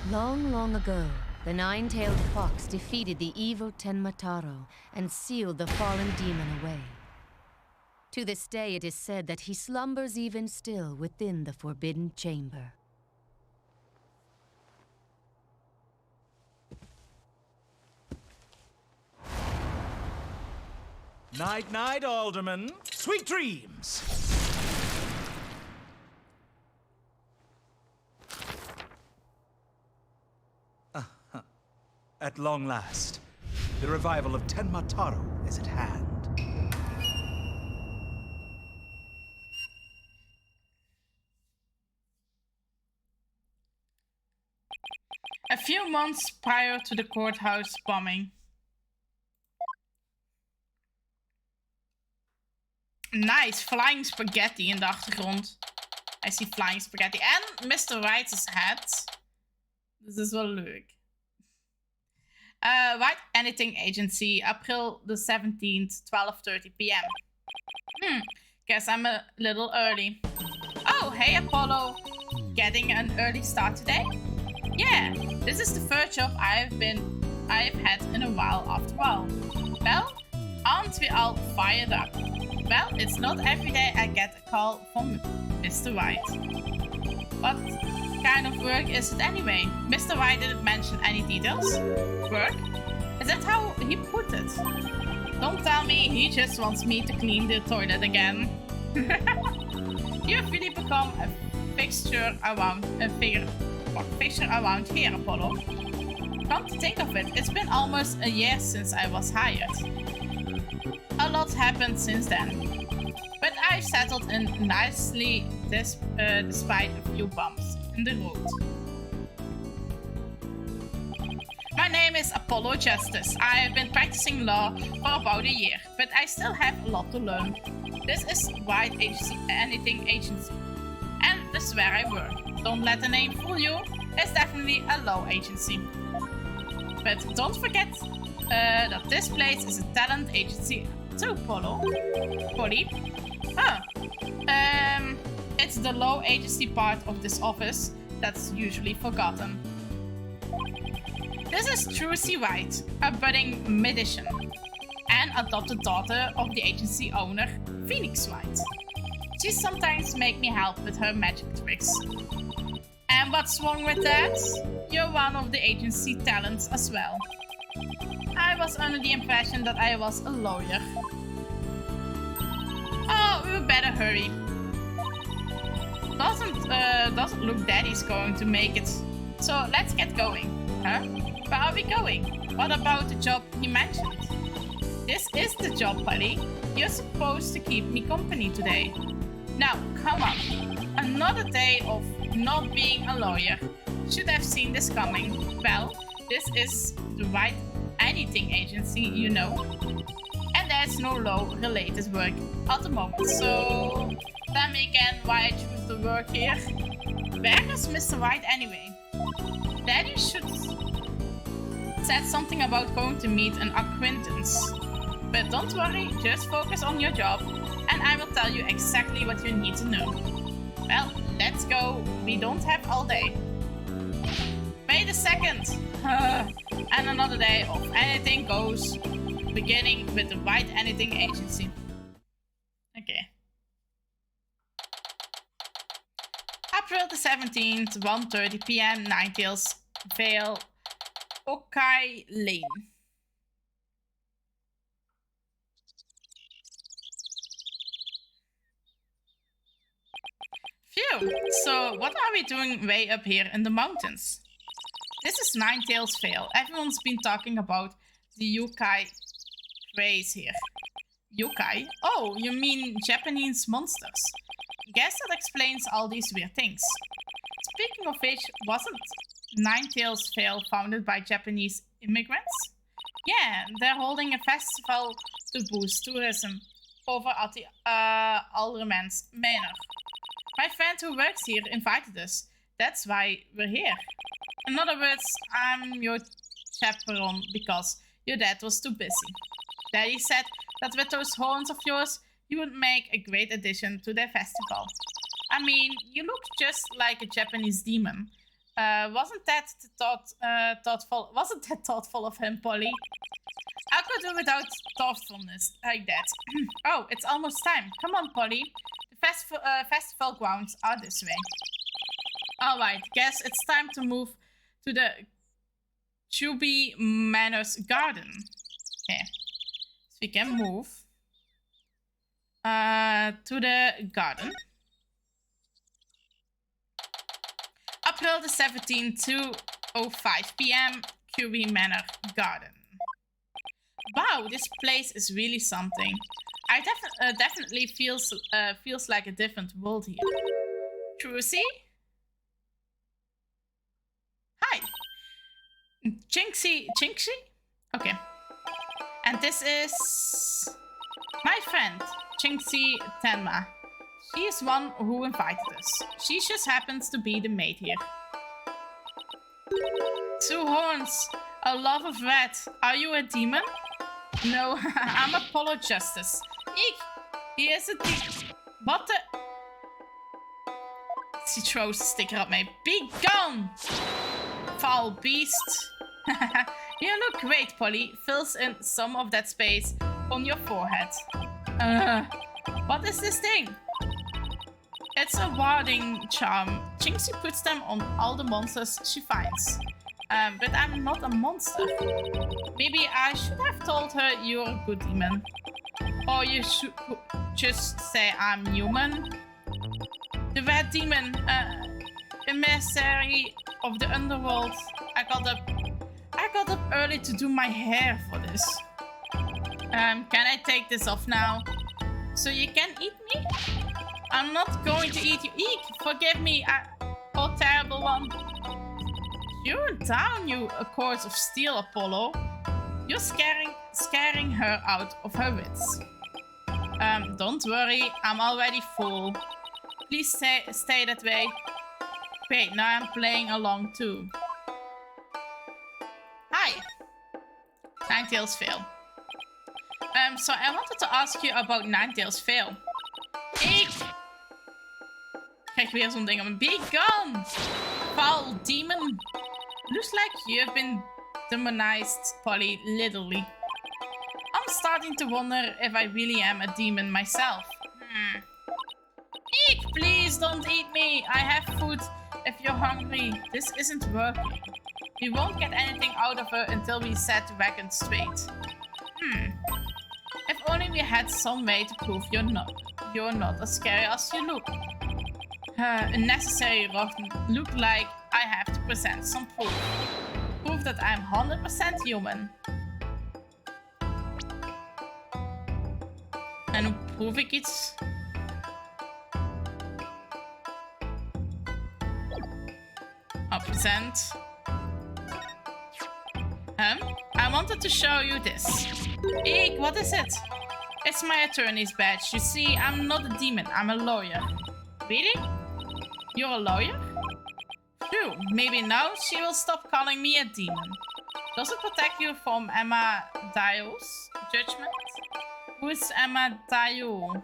Long, long ago, the nine-tailed fox defeated the evil Tenmataro and sealed the fallen demon away. To this day, it is said that he slumbers even still within the forbidden chamber. Night, night, Alderman. Sweet dreams. At long last, the revival of Tenmataro is at hand. A few months prior to the courthouse bombing. Nice, flying spaghetti in de achtergrond. I see flying spaghetti. En Mr. Wright's hat. Dus dat is wel leuk. Wright Anything Agency, April the 17th, 12:30 p.m. Guess I'm a little early. Oh, hey Apollo. Getting an early start today? Yeah, this is the first job I've had in a while after all. Well, aren't we all fired up? Well, it's not every day I get a call from Mr. Wright. What kind of work is it anyway? Mr. Wright didn't mention any details. Work? Is that how he put it? Don't tell me he just wants me to clean the toilet again. You've really become a fixture around here, Apollo. Come to think of it, it's been almost a year since I was hired. A lot happened since then, but I've settled in nicely despite a few bumps in the road. My name is Apollo Justice. I have been practicing law for about a year, but I still have a lot to learn. This is Wright Anything Agency, and this is where I work. Don't let the name fool you, it's definitely a law agency. But don't forget that this place is a talent agency too, Polly. It's the law agency part of this office that's usually forgotten. This is Trucy Wright, a budding magician, and adopted daughter of the agency owner, Phoenix Wright. She sometimes makes me help with her magic tricks. And what's wrong with that? You're one of the agency talents as well. I was under the impression that I was a lawyer. Oh, we better hurry. Doesn't look Daddy's going to make it. So let's get going. Huh? Where are we going? What about the job he mentioned? This is the job, buddy. You're supposed to keep me company today. Now, come on. Another day of not being a lawyer. Should have seen this coming. Well, this is the Wright Anything Agency, you know. And there's no law-related work at the moment. So, tell me again why I choose to work here. Where is Mr. Wright anyway? Daddy should said something about going to meet an acquaintance. But don't worry, just focus on your job and I will tell you exactly what you need to know. Well, let's go. We don't have all day. May the 2nd. And another day of anything goes. Beginning with the Wright Anything Agency. Okay. April the 17th, 1:30 p.m. Ninetales Vale, Okai Lane. Phew, so what are we doing way up here in the mountains? This is Ninetales Vale. Everyone's been talking about the yokai craze here. Yokai? Oh, you mean Japanese monsters. Guess that explains all these weird things. Speaking of which, wasn't Ninetales Vale founded by Japanese immigrants? Yeah, they're holding a festival to boost tourism over at the Alderman's Manor. My friend who works here invited us. That's why we're here. In other words, I'm your chaperone because your dad was too busy. Daddy said that with those horns of yours, you would make a great addition to their festival. I mean, you look just like a Japanese demon. Wasn't that thoughtful of him, Polly? I could do without thoughtfulness like that. Oh, it's almost time. Come on, Polly. The festival grounds are this way. Alright, guess it's time to move to the Chubby Manor's garden. Okay. So we can move to the garden. April the 17th, 2:05 p.m. Chubby Manor Garden. Wow, this place is really something. I definitely feels like a different world here. Trucy? Hi. Jinxie? Okay. And this is my friend, Jinxie Tenma. She is one who invited us. She just happens to be the maid here. 2 horns, a love of red. Are you a demon? No, I'm Apollo Justice. Eek! He is a demon. What the? She throws a sticker at me. Be gone! Foul beast. You look great, Polly. Fills in some of that space on your forehead. What is this thing? It's a warding charm. Jinxie puts them on all the monsters she finds. But I'm not a monster. Maybe I should have told her you're a good demon. Or you should just say I'm human. The red demon, emissary of the underworld. I got up early to do my hair for this. Can I take this off now? So you can eat me? I'm not going to eat you. Eek! Forgive me, oh terrible one. You're down, you Accords of Steel, Apollo. You're scaring her out of her wits. Don't worry, I'm already full. Please stay that way. Great, now I'm playing along too. Hi. Ninetales Veil. So I wanted to ask you about Ninetales Veil. Ik krijg weer zo'n ding om. Be gone! Foul demon. Looks like you've been demonized, Polly, literally. I'm starting to wonder if I really am a demon myself. Eek, please don't eat me. I have food if you're hungry. This isn't working. We won't get anything out of her until we set the wagon straight. If only we had some way to prove you're not as scary as you look. Unnecessary look like I have to present some proof. Proof that I'm 100% human. En hoe proef ik iets? Present. I wanted to show you this. Eek, what is it? It's my attorney's badge. You see, I'm not a demon, I'm a lawyer. Really? You're a lawyer? Phew, maybe now she will stop calling me a demon. Does it protect you from Emma Dio's judgment? Who is Emma Dio?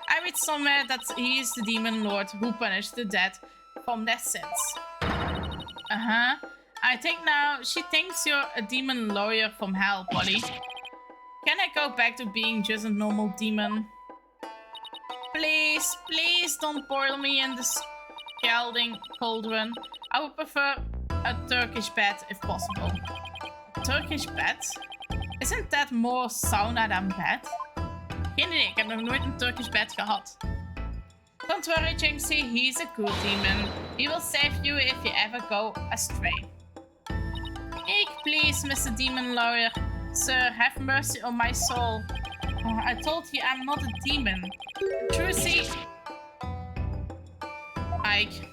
I read somewhere that he is the demon lord who punished the dead from their sins. I think now she thinks you're a demon lawyer from hell, Polly. Can I go back to being just a normal demon? Please, please don't boil me in this scalding cauldron. I would prefer a Turkish bath if possible. A Turkish bath? Isn't that more sauna than bed? Geen idee, ik heb nog nooit een Turkish bed gehad. Don't worry, Jinxie, he's a good demon. He will save you if you ever go astray. Eek, please, Mr. Demon Lawyer. Sir, have mercy on my soul. I told you I'm not a demon. Trucy. Ike.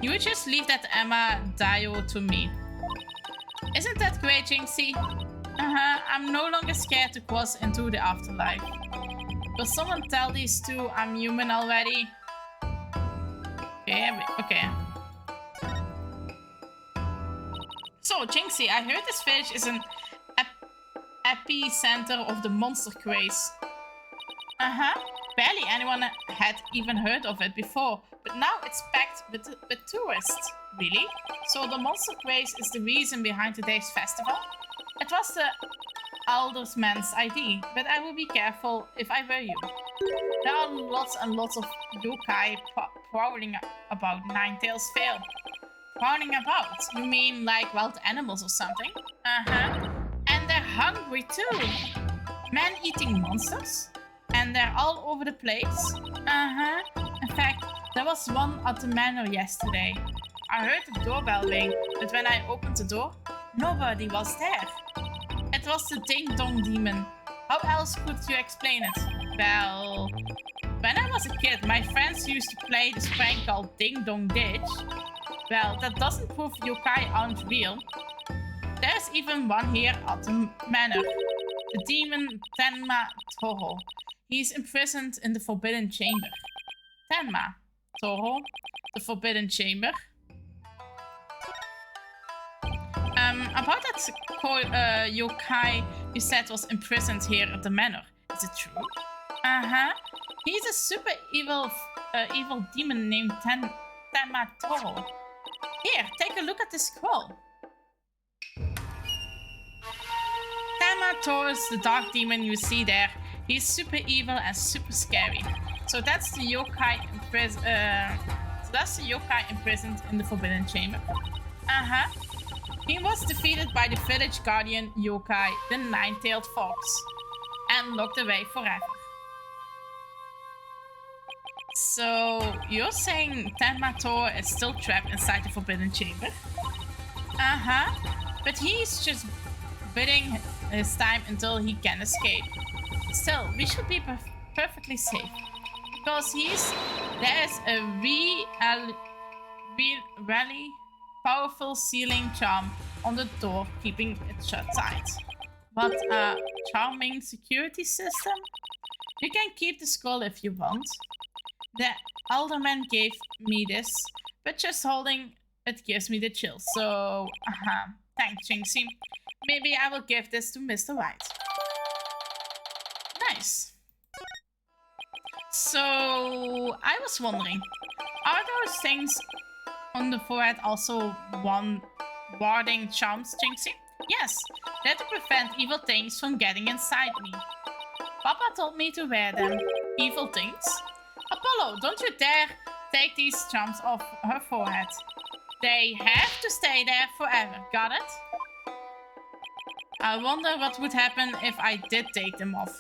You would just leave that Emma Dio to me. Isn't that great, Jinxie? I'm no longer scared to cross into the afterlife. Will someone tell these two I'm human already? Okay. So, Jinxie, I heard this village is an epicenter of the monster craze. Barely anyone had even heard of it before, but now it's packed with tourists. Really? So the monster craze is the reason behind today's festival? It was the alderman's idea, but I will be careful if I were you. There are lots and lots of yokai prowling about Ninetales Veil. Prowling about? You mean like wild animals or something? And they're hungry too. Man-eating monsters? And they're all over the place? In fact, there was one at the manor yesterday. I heard the doorbell ring, but when I opened the door, nobody was there. It was the Ding Dong Demon. How else could you explain it? Well, when I was a kid, my friends used to play this prank called Ding Dong Ditch. Well, that doesn't prove yokai aren't real. There's even one here at the manor. The demon Tenma Toho. He's imprisoned in the Forbidden Chamber. Tenma Toho, the Forbidden Chamber. About that yokai you said was imprisoned here at the manor. Is it true? Uh-huh. He's a super evil demon named Tenma Toho. Here, take a look at this scroll. Tenma Toho is the dark demon you see there. He's super evil and super scary. So that's the yokai imprisoned in the Forbidden Chamber. Uh-huh. He was defeated by the village guardian yokai, the Nine-Tailed Fox, and locked away forever. So you're saying Tenma Toho is still trapped inside the Forbidden Chamber? Uh-huh. But he's just biding his time until he can escape. Still, we should be perfectly safe. Because there's a really powerful sealing charm on the door, keeping it shut tight. What a charming security system. You can keep the scroll if you want. The alderman gave me this, but just holding it gives me the chills. So, thanks, Jinxie. Maybe I will give this to Mr. Wright. Nice. So, I was wondering, are those things on the forehead also warding charms, Jinxie? Yes, they're to prevent evil things from getting inside me. Papa told me to wear them. Evil things? Apollo, don't you dare take these charms off her forehead. They have to stay there forever, got it? I wonder what would happen if I did take them off.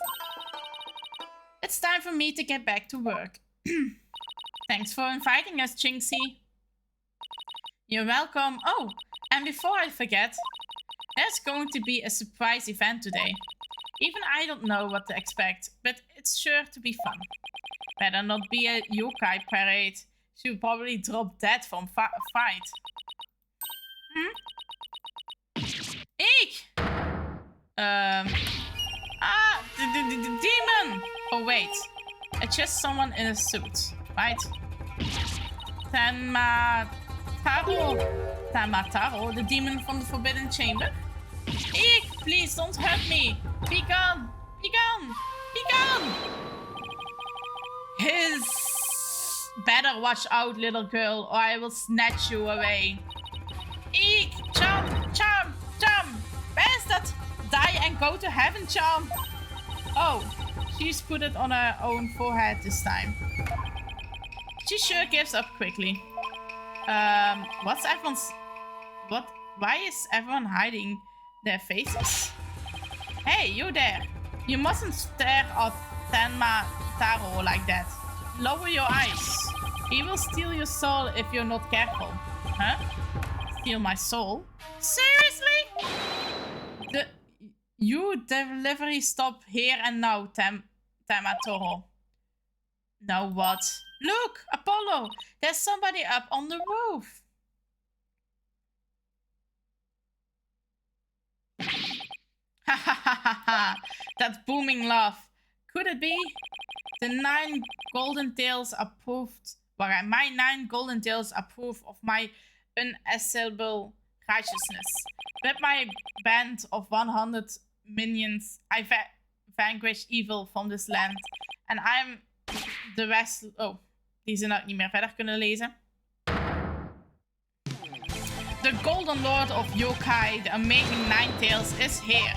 It's time for me to get back to work. Thanks for inviting us, Jinxie. You're welcome. Oh, and before I forget, there's going to be a surprise event today. Even I don't know what to expect, but it's sure to be fun. Better not be a yokai parade. She'll probably drop dead from fright. Eek! The demon! Oh wait, it's just someone in a suit, right? Tenma Taro, the demon from the Forbidden Chamber? Eek, please don't hurt me! Be gone! Be gone! Be gone! Better watch out, little girl, or I will snatch you away. Eek! Charm! Charm! Charm! Where's that die and go to heaven charm? Oh, she's put it on her own forehead this time. She sure gives up quickly. Why is everyone hiding their faces? Hey, you there! You mustn't stare at Tenma Taro like that. Lower your eyes. He will steal your soul if you're not careful. Huh? Steal my soul? Seriously? You delivery stop here and now, Tenma Taro. Now what? Look, Apollo! There's somebody up on the roof. Ha ha ha ha ha! That booming laugh. Could it be? The 9 golden tails are proved. My 9 golden tails are proof of my unassailable righteousness. With my band of 100 minions, I vanquish evil from this land. And I'm the rest. Oh, die zijn ook niet meer verder kunnen lezen. The Golden Lord of Yokai, the amazing 9 tails, is here.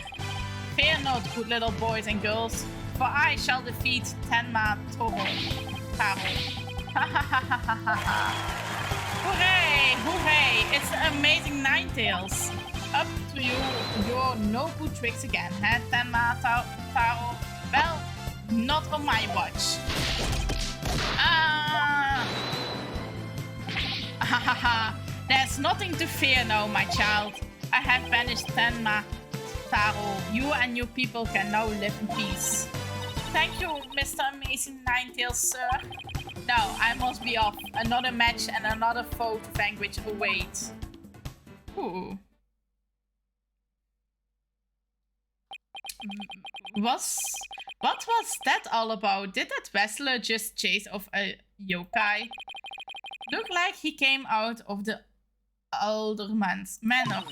Fear not, good little boys and girls, for I shall defeat Tenma Taro. Hooray! Hooray! It's the amazing 9 tails. Up to you, your no good tricks again, huh, Tenma Taro? Well, not on my watch. There's nothing to fear now, my child. I have banished Tenma Taro. You and your people can now live in peace. Thank you, Mr. Amazing 9 tails, sir. Now, I must be off. Another match and another foe to vanquish await. Ooh. What was that all about? Did that wrestler just chase off a yokai? Looked like he came out of the Alderman's manor.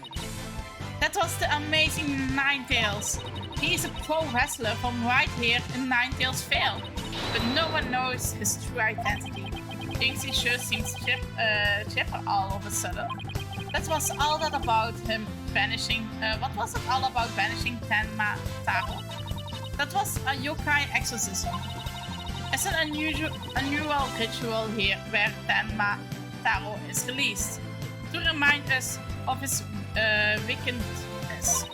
That was the amazing Ninetales. He is a pro wrestler from right here in Ninetales Vale, but no one knows his true identity. Jinxie sure seems chipper all of a sudden. That was all that about him vanishing. What was it all about vanishing Tenma Taro? That was a yokai exorcism. It's an annual ritual here where Tenma Taro is released to remind us of his wickedness.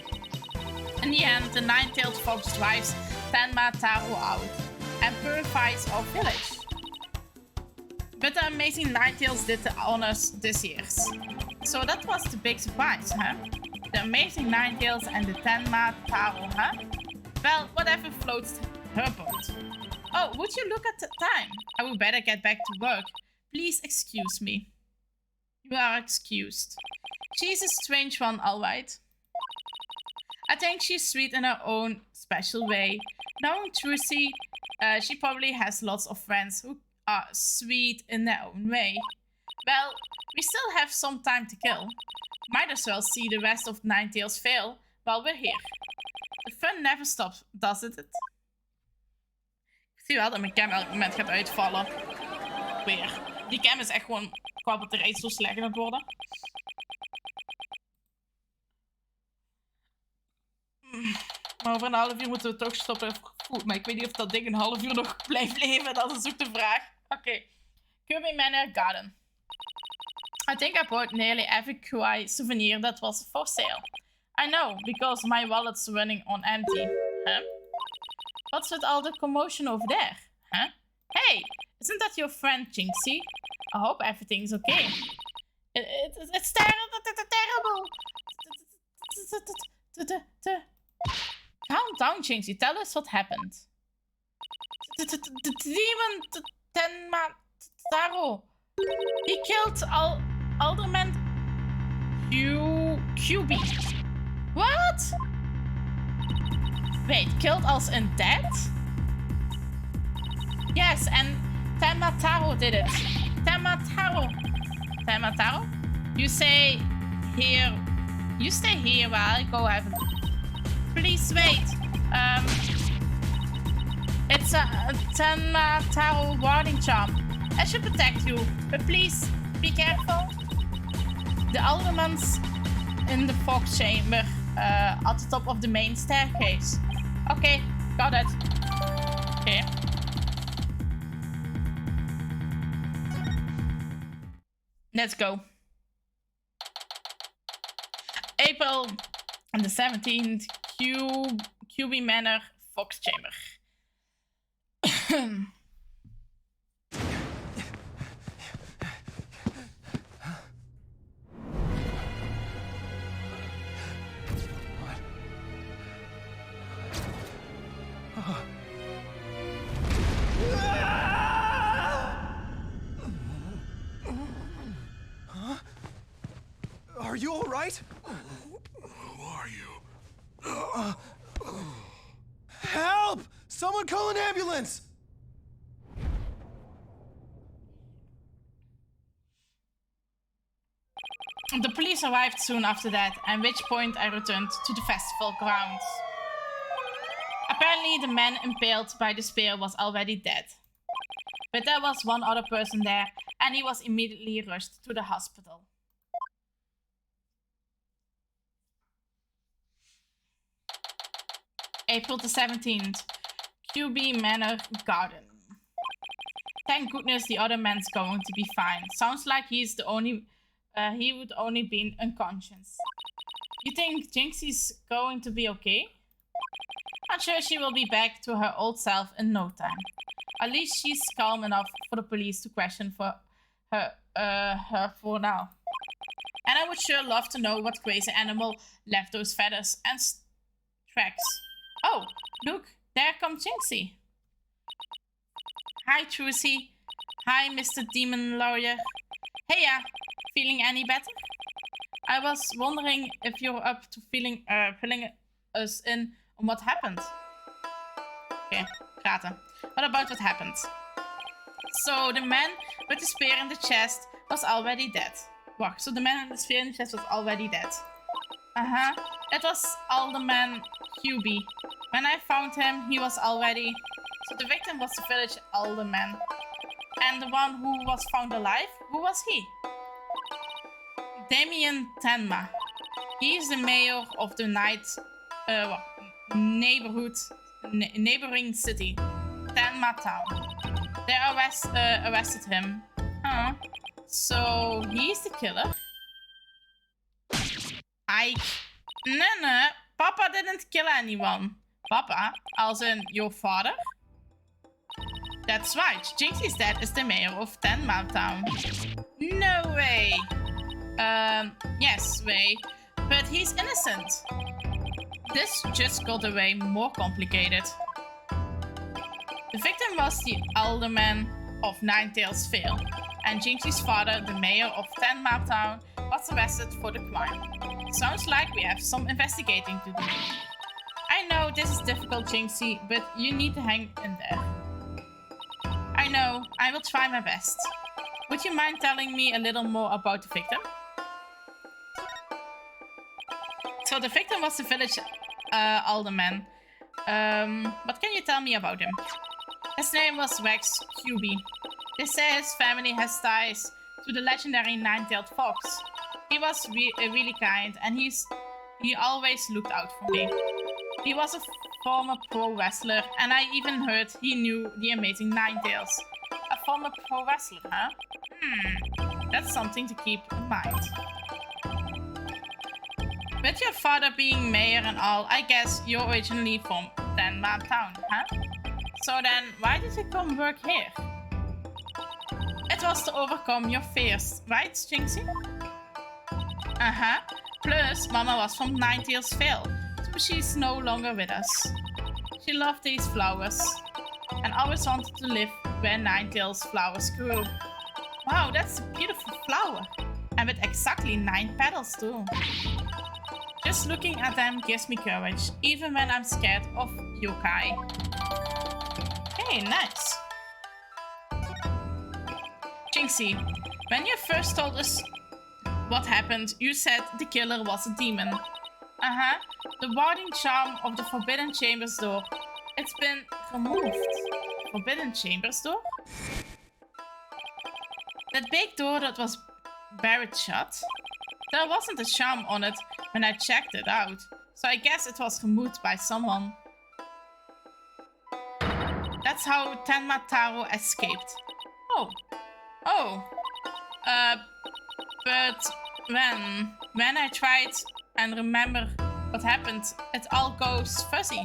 In the end, the Nine-Tailed Fox drives Tenma Taro out and purifies our village. But the amazing Ninetales did the honors this year. So that was the big surprise, huh? The amazing Ninetales and the Tenma Taro, huh? Well, whatever floats her boat. Oh, would you look at the time? I would better get back to work. Please excuse me. You are excused. She's a strange one, all right. I think she's sweet in her own special way. Knowing Trucy, she probably has lots of friends who are sweet in their own way. Well, we still have some time to kill. Might as well see the rest of Ninetales Vale while we're here. The fun never stops, does it? Ik zie wel dat mijn cam elk moment gaat uitvallen. Weer. Die cam is echt gewoon qua batterij zo slecht aan het worden. Maar over een half uur moeten we toch stoppen. Maar ik weet niet of dat ding een half uur nog blijft leven. Dat is ook de vraag. Oké. Kirby Manor Garden. I think I bought nearly every kawaii souvenir that was for sale. I know, because my wallet's running on empty. Huh? What's with all the commotion over there? Huh? Hey, isn't that your friend Jinxie? I hope everything's okay. It's terrible. Calm down, Jinxie. Tell us what happened. The demon Tenma Taro. He killed Alderman QB. What? Wait, killed as in dead? Yes, and Tenma Taro did it. Tenma Taro? You stay here while I go have a... Please wait. It's a Tenma Taro warding charm. I should protect you, but please be careful. The Alderman's in the Fox Chamber at the top of the main staircase. Okay, got it. Okay. Let's go. April on the 17th, QB Manor, Fox Chamber. Are you all right? Who are you? Help! Someone call an ambulance! The police arrived soon after that, at which point I returned to the festival grounds. Apparently, the man impaled by the spear was already dead. But there was one other person there, and he was immediately rushed to the hospital. April the 17th, QB Manor Garden. Thank goodness the other man's going to be fine. Sounds like he would only be unconscious. You think Jinxie's going to be okay? I'm sure she will be back to her old self in no time. At least she's calm enough for the police to question for her for now. And I would sure love to know what crazy animal left those feathers and tracks. Oh, look, there comes Jinxie. Hi, Trucy. Hi, Mr. Demon Lawyer. Hey, feeling any better? I was wondering if you're up to filling us in on what happened. Okay, praten. What about what happened? So, the man with the spear in the chest was already dead. Wacht, so the man with the spear in the chest was already dead. It was Alderman QB. When I found him, he was already... So the victim was the village alderman. And the one who was found alive, who was he? Damien Tenma. He is the mayor of the neighboring city, Tenma Town. They arrested him. So he's the killer? No, Papa didn't kill anyone. Papa, as in your father? That's right, Jinxie's dad is the mayor of Tenma Town. No way. Yes, way. But he's innocent. This just got away more complicated. The victim was the alderman of Ninetales Vale, and Jinxie's father, the mayor of Tenma Town, was arrested for the crime. Sounds like we have some investigating to do. I know this is difficult, Jinxie, but you need to hang in there. I know, I will try my best. Would you mind telling me a little more about the victim? So the victim was the village alderman. What can you tell me about him? His name was Rex QB. They say his family has ties to the legendary nine-tailed fox. He was really kind, and he always looked out for me. He was a former pro wrestler, and I even heard he knew the amazing Ninetales. A former pro wrestler, huh? That's something to keep in mind. With your father being mayor and all, I guess you're originally from Tenma Town, huh? So then, why did you come work here? It was to overcome your fears, right, Jinxie? Plus, Mama was from Ninetales Vale, so she's no longer with us. She loved these flowers, and always wanted to live where Ninetales flowers grew. Wow, that's a beautiful flower, and with exactly 9 petals too. Just looking at them gives me courage, even when I'm scared of yokai. Hey, nice. Jinxie, when you first told us what happened, you said the killer was a demon. The warding charm of the Forbidden Chambers door. It's been removed. Forbidden Chambers door? That big door that was barred shut? There wasn't a charm on it when I checked it out, so I guess it was removed by someone. That's how Tenma Taro escaped. But when I tried and remember what happened, it all goes fuzzy.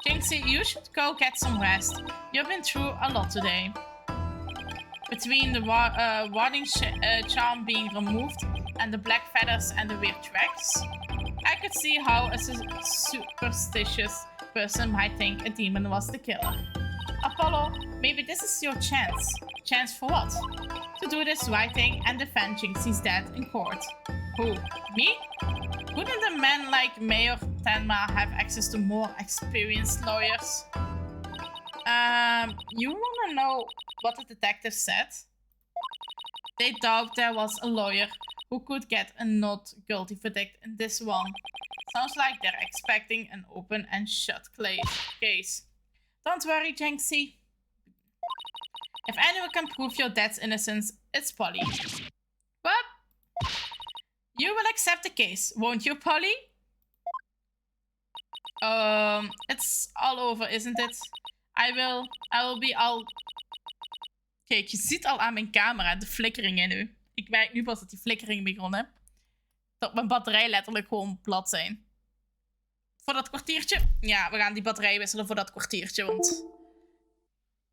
Jinxie, you should go get some rest. You've been through a lot today. Between the warding charm being removed and the black feathers and the weird tracks, I could see how a superstitious person might think a demon was the killer. Apollo, maybe this is your chance. Chance for what? To do this right thing and defend Jinxie's dad in court. Who? Me? Wouldn't a man like Mayor Tenma have access to more experienced lawyers? You wanna know what the detective said? They doubt there was a lawyer who could get a not guilty verdict in this one. Sounds like they're expecting an open and shut case. Don't worry, Jinxie. If anyone can prove your dad's innocence, it's Polly. What? You will accept the case, won't you, Polly? It's all over, isn't it? I will be all... Kijk, je ziet al aan mijn camera de flikkeringen nu. Ik merk nu pas dat die flikkeringen begonnen. Dat mijn batterij letterlijk gewoon plat zijn. Voor dat kwartiertje. Ja, we gaan die batterij wisselen voor dat kwartiertje, want...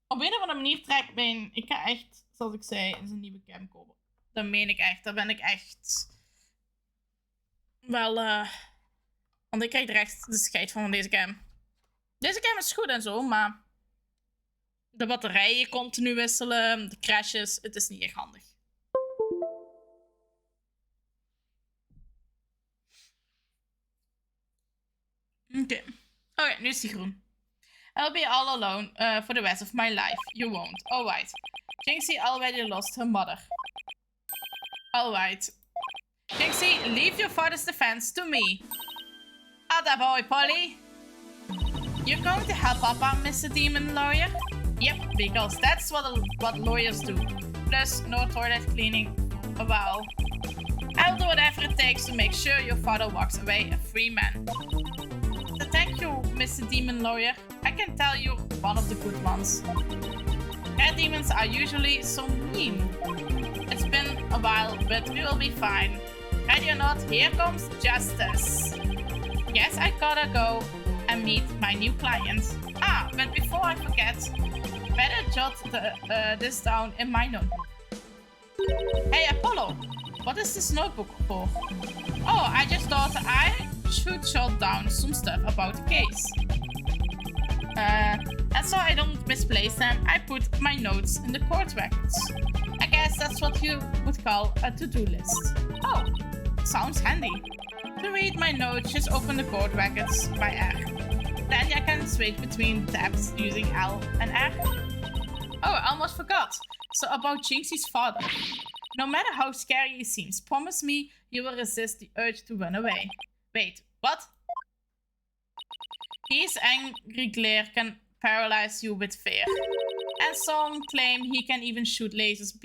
Op een of andere manier trekt mijn... Ik ga echt, zoals ik zei, is een nieuwe cam kopen. Dat meen ik echt. Daar ben ik echt... Wel, want ik krijg er echt de scheid van deze cam. Deze cam is goed en zo, maar... De batterijen continu wisselen, de crashes. Het is niet echt handig. Oké. Oké, nu is die groen. I'll be all alone for the rest of my life. You won't. Alright. Jinxie already lost her mother. Alright. Jinxie, leave your father's defense to me. Atta boy, Polly. You're going to help Papa, Mr. Demon Lawyer? Yep, because that's what lawyers do. Plus, no toilet cleaning. Well, I'll do whatever it takes to make sure your father walks away a free man. Thank you, Mr. Demon Lawyer. I can tell you're one of the good ones. Red demons are usually so mean. It's been a while, but we will be fine. Ready or not, here comes justice. Yes, I gotta go and meet my new client. Ah, but before I forget, better jot this down in my notebook. Hey, Apollo, what is this notebook for? Oh, I just thought I should jot down some stuff about the case. And so I don't misplace them, I put my notes in the court records. I guess that's what you would call a to-do list. Oh, sounds handy. To read my notes, just open the court records by R. Then I can switch between tabs using L and R. Oh, I almost forgot. So about Jinxie's father. No matter how scary he seems, promise me you will resist the urge to run away. Wait, what? His angry glare can paralyze you with fear. And some claim he can even shoot laser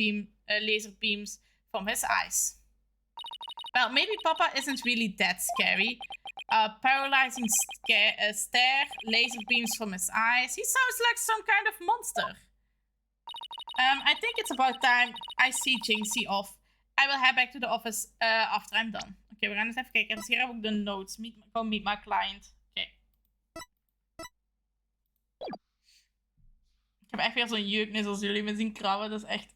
beams from his eyes. Well, maybe Papa isn't really that scary. Paralyzing stare, laser beams from his eyes. He sounds like some kind of monster. I think it's about time I see Jinxie off. I will head back to the office after I'm done. Oké, we gaan eens even kijken. Dus hier heb ik de notes. Go meet my client. Oké. Ik heb echt weer zo'n jeukneus als jullie me zien krabben. Dat is echt...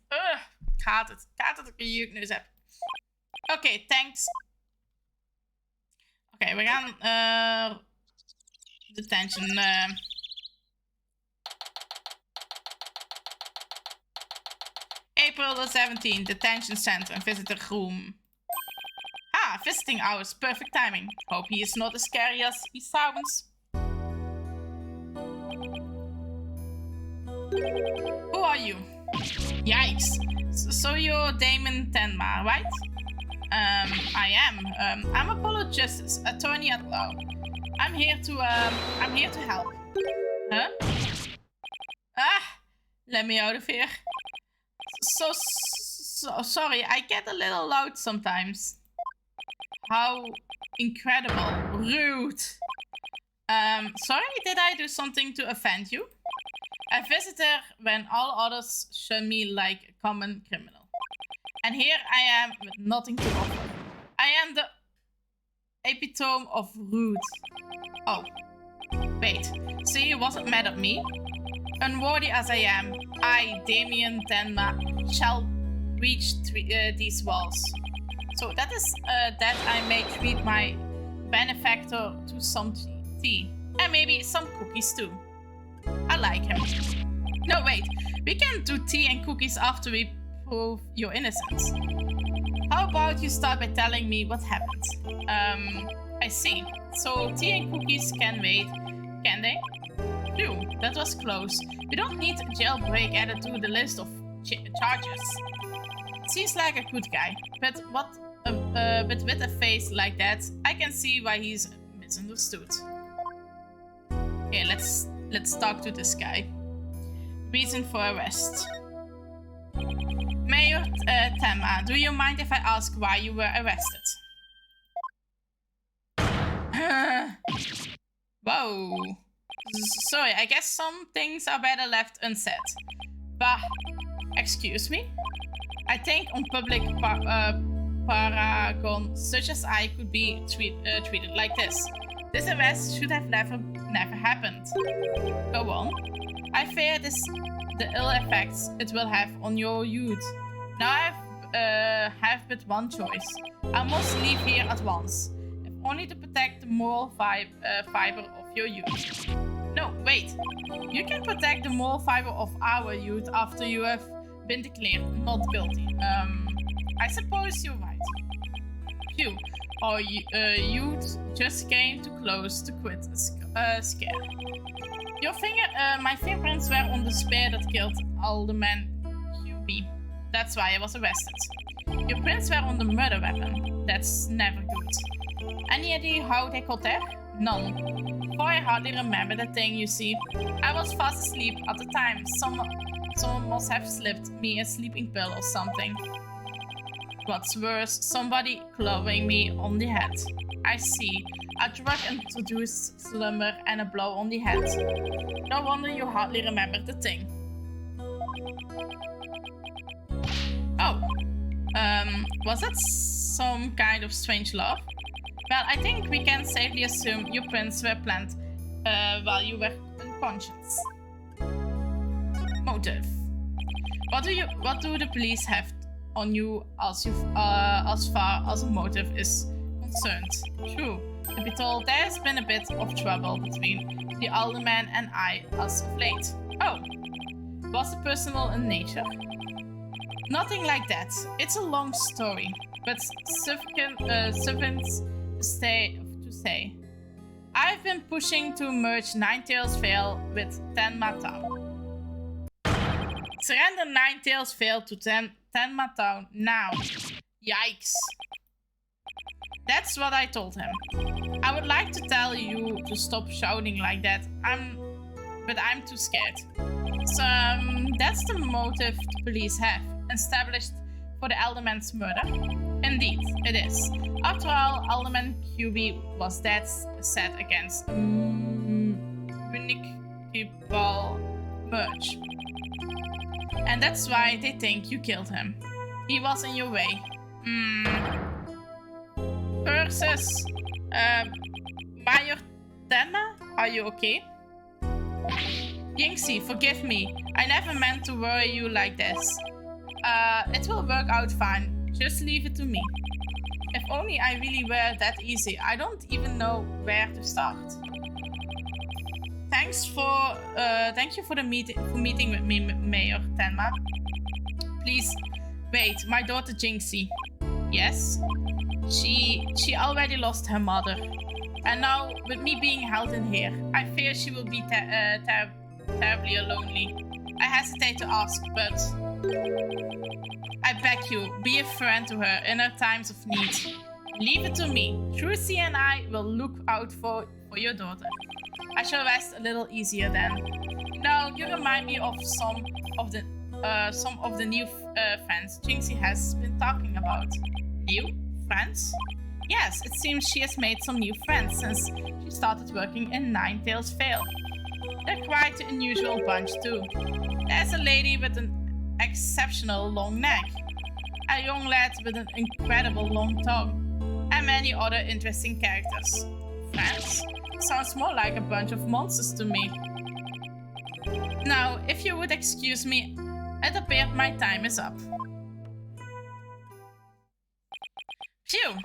ik haat het. Ik haat dat ik een jeukneus heb. Oké, thanks. Oké, we gaan... detention... April the 17th, detention center and visitor room. Ah, visiting hours, perfect timing. Hope he is not as scary as he sounds. Who are you? Yikes. So you're Damon Tenma, right? I am. I'm Apollo Justice, attorney at law. I'm here to help. Huh? Ah, let me out of here. So sorry, I get a little loud sometimes. How incredible. Rude. Sorry, did I do something to offend you? A visitor when all others shun me like a common criminal. And here I am with nothing to offer. I am the epitome of rude. Oh. Wait, so you wasn't mad at me? Unworthy as I am, I, Damien Tenma, shall reach these walls. So that is that I may treat my benefactor to some tea. And maybe some cookies too. I like him. No, wait. We can do tea and cookies after we prove your innocence. How about you start by telling me what happened? I see. So tea and cookies can wait, can they? Phew, that was close. We don't need jailbreak added to the list of charges. Seems like a good guy, but with a face like that, I can see why he's misunderstood. Okay, let's talk to this guy. Reason for arrest. Mayor Tenma, do you mind if I ask why you were arrested? Whoa. Sorry, I guess some things are better left unsaid. Bah, excuse me? I think on public paragon such as I could be treated like this. This arrest should have never happened. Go on. I fear the ill effects it will have on your youth. Now I have but one choice. I must leave here at once, if only to protect the moral fiber of your youth. No, wait. You can protect the moral fiber of our youth after you have been declared not guilty. I suppose you're right. Phew. Or youth just came too close to quit a scare. My fingerprints were on the spear that killed Alderman QB. That's why I was arrested. Your prints were on the murder weapon. That's never good. Any idea how they got there? None. For I hardly remember the thing, you see. I was fast asleep at the time. Someone must have slipped me a sleeping pill or something. What's worse, somebody clubbing me on the head. I see. A drug-induced slumber and a blow on the head. No wonder you hardly remember the thing. Oh. Was that some kind of strange love? Well, I think we can safely assume your prints were planned while you were unconscious. Motive. What do the police have on you as far as a motive is concerned? True. To be told, there's been a bit of trouble between the alderman and I as of late. Oh. Was it personal in nature? Nothing like that. It's a long story, but sufficient to say. I've been pushing to merge Ninetales Vale with Tenma Town. Surrender Ninetales Vale to Tenma Town now. Yikes. That's what I told him. I would like to tell you to stop shouting like that, but I'm too scared. So that's the motive the police have established for the Alderman's murder. Indeed, it is. After all, Alderman QB was dead set against municipal merge. And that's why they think you killed him. He was in your way. Versus Major Tenma, are you okay? Jinxie, forgive me. I never meant to worry you like this. It will work out fine. Just leave it to me. If only I really were that easy. I don't even know where to start. Thank you for meeting with me, Mayor Tenma. Please, wait. My daughter Jinxie. Yes. She already lost her mother, and now with me being held in here, I fear she will be terribly lonely. I hesitate to ask, but I beg you, be a friend to her in her times of need. Leave it to me. Trucy and I will look out for your daughter. I shall rest a little easier then. Now you remind me of some of the new friends Jinxie has been talking about. New friends? Yes, it seems she has made some new friends since she started working in Ninetales Vale. They're quite an unusual bunch too. There's a lady with an exceptional long neck, a young lad with an incredible long tongue, and many other interesting characters. Friends? Sounds more like a bunch of monsters to me. Now, if you would excuse me, it appears my time is up. Phew!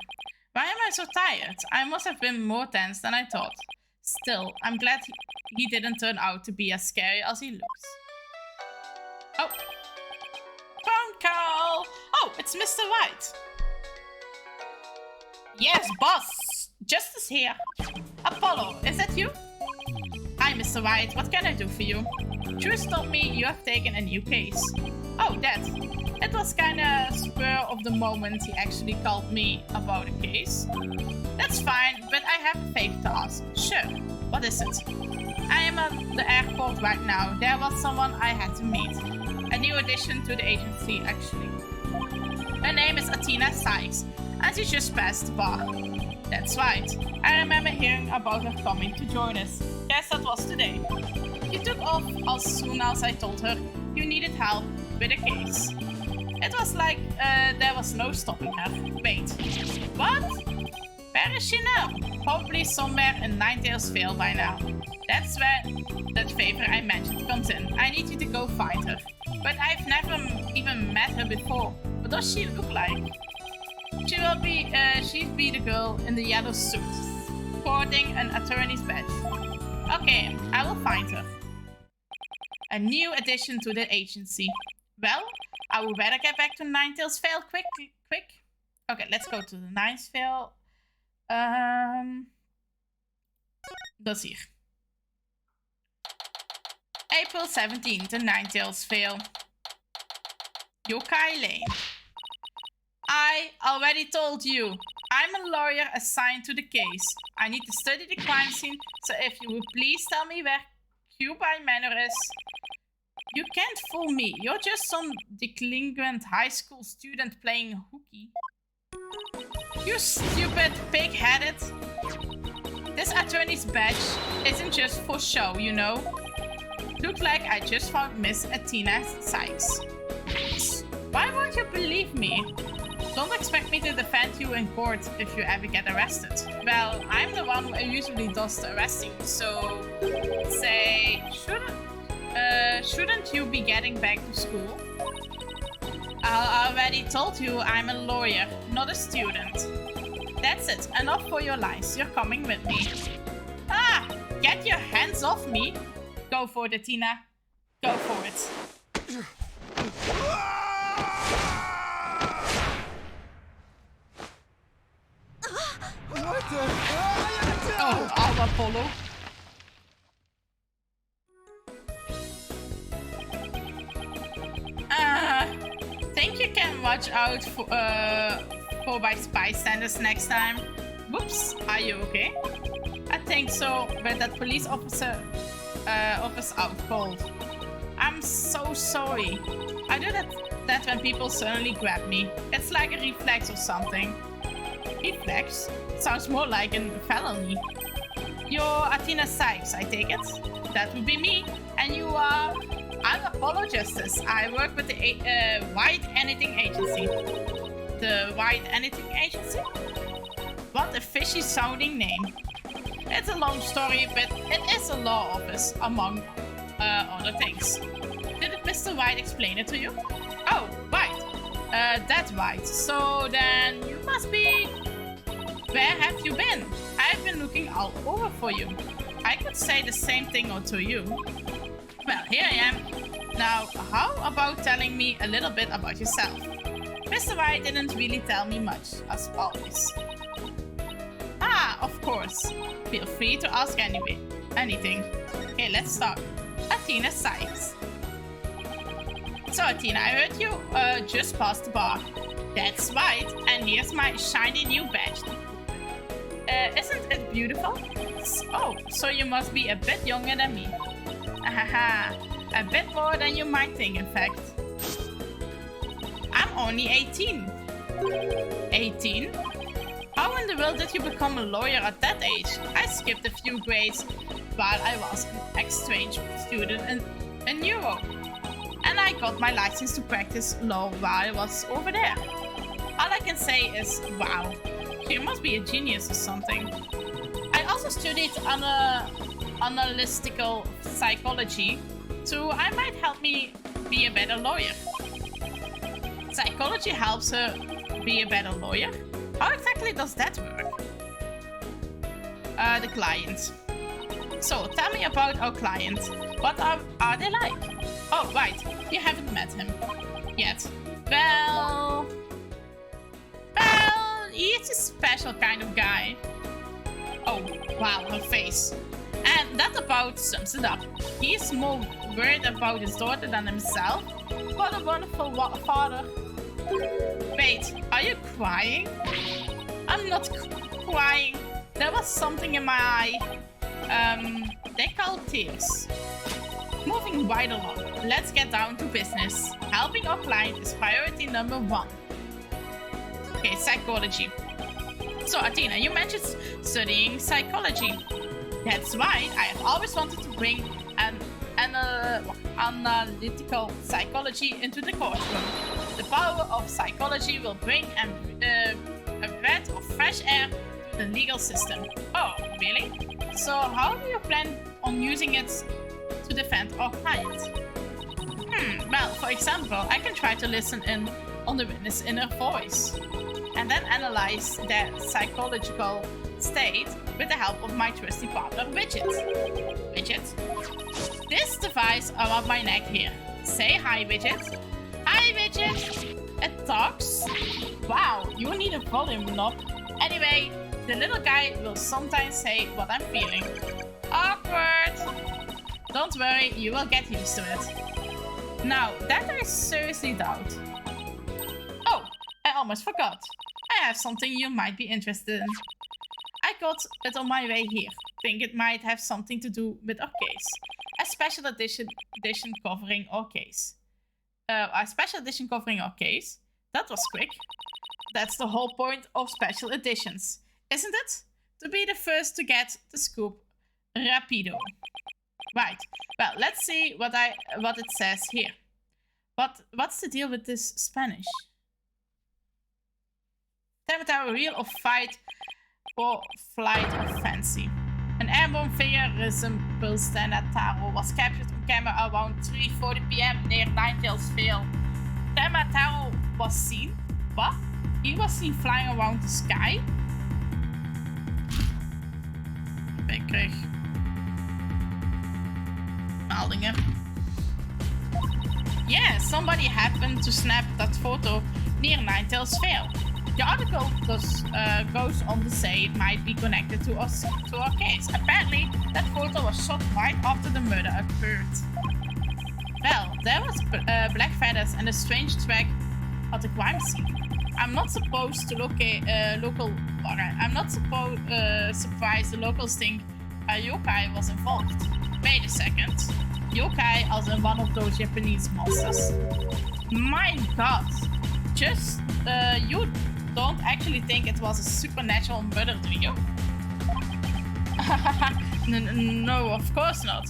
Why am I so tired? I must have been more tense than I thought. Still, I'm glad he didn't turn out to be as scary as he looks. Oh! Phone call! Oh, it's Mr. Wright! Yes, boss! Justice here. Apollo, is that you? Hi, Mr. Wright. What can I do for you? Truce told me you have taken a new case. Oh, that. It was kinda spur of the moment he actually called me about a case. That's fine, but I have a favor to ask. Sure. What is it? I am at the airport right now. There was someone I had to meet. A new addition to the agency, actually. Her name is Athena Sykes, and she just passed the bar. That's right. I remember hearing about her coming to join us. Guess that was today. She took off as soon as I told her you needed help with a case. It was like there was no stopping her. Wait, what? Where is she now? Probably somewhere in Ninetales Vale by now. That's where that favor I mentioned comes in. I need you to go find her. But I've never even met her before. What does she look like? She'd be the girl in the yellow suit, sporting an attorney's badge. Okay, I will find her. A new addition to the agency. Well, I would better get back to Ninetales Vale quick. Okay, let's go to the Ninth Vale. Dat is hier. April 17th, the Ninetales Vale. Yokai Lane. I already told you. I'm a lawyer assigned to the case. I need to study the crime scene, so if you would please tell me where Cubine Manor is. You can't fool me. You're just some delinquent high school student playing hooky. You stupid pig-headed. This attorney's badge isn't just for show, you know. Look like I just found Miss Athena Sykes. Why won't you believe me? Don't expect me to defend you in court if you ever get arrested. Well, I'm the one who usually does the arresting, so say, shouldn't you be getting back to school? I already told you I'm a lawyer, not a student. That's it, enough for your lies. You're coming with me. Ah! Get your hands off me! Go for it, Athena. Go for it. What the? Oh, our Apollo. Think you can watch out for by bystanders next time? Whoops, are you okay? I think so, but that police officer offers out cold. I'm so sorry. I do that when people suddenly grab me. It's like a reflex or something. Reflex? Sounds more like a felony. You're Athena Sykes, I take it? That would be me. And you are... I'm Apollo Justice. I work with the Wright Anything Agency. The Wright Anything Agency? What a fishy sounding name. It's a long story, but it is a law office, among other things. Did Mr. Wright explain it to you? Oh, right. That's right. So then you must be... Where have you been? I've been looking all over for you. I could say the same thing to you. Well, here I am. Now, how about telling me a little bit about yourself? Mr. Wright didn't really tell me much, as always. Ah, of course. Feel free to ask anything. Okay, let's start. Athena Sykes. So, Athena, I heard you just passed the bar. That's right, and here's my shiny new badge. Isn't it beautiful? Oh, so you must be a bit younger than me. Haha, a bit more than you might think, in fact. I'm only 18. 18? How in the world did you become a lawyer at that age? I skipped a few grades while I was an exchange student in Europe. And I got my license to practice law while I was over there. All I can say is, wow, you must be a genius or something. I also studied analytical psychology, so I might help me be a better lawyer. Psychology helps her be a better lawyer? How exactly does that work? The client. So, tell me about our client. What are they like? Oh, right. You haven't met him yet. Well, he's a special kind of guy. Oh, wow, her face. And that about sums it up. He's more worried about his daughter than himself. What a wonderful father. Wait, are you crying? I'm not crying. There was something in my eye. They call tears. Moving right along, let's get down to business. Helping our client is priority number 1. Okay, psychology. So, Athena, you mentioned studying psychology. That's right, I have always wanted to bring an analytical psychology into the courtroom. The power of psychology will bring a breath of fresh air to the legal system. Oh, really? So how do you plan on using it to defend our client? Well, for example, I can try to listen in on the witness' inner voice and then analyze their psychological state with the help of my trusty partner, Widget. Widget. This device around my neck here. Say hi, Widget. Hi, Widget. It talks. Wow, you need a volume knob. Anyway, the little guy will sometimes say what I'm feeling. Awkward. Don't worry, you will get used to it. Now, that I seriously doubt. Oh, I almost forgot. I have something you might be interested in. I got it on my way here. Think it might have something to do with our case. A special edition covering our case. A special edition covering our case? That was quick. That's the whole point of special editions, isn't it? To be the first to get the scoop rapido. Right. Well, let's see what it says here. What's the deal with this Spanish? Temataro real or fight or flight or fancy. An airborne figure resembles Temataro was captured on camera around 3:40 p.m. near Ninetales Vale. Temataro was seen. What? He was seen flying around the sky? Ik kreeg meldingen. Yeah, somebody happened to snap that photo near Ninetales Vale. The article goes on to say it might be connected to our case. Apparently, that photo was shot right after the murder occurred. Well, there was black feathers and a strange track at the crime scene. I'm not supposed to I'm not surprised the locals think a yokai was involved. Wait a second. Yokai as in one of those Japanese monsters. My god. Just, you don't actually think it was a supernatural murder, do you? No, of course not.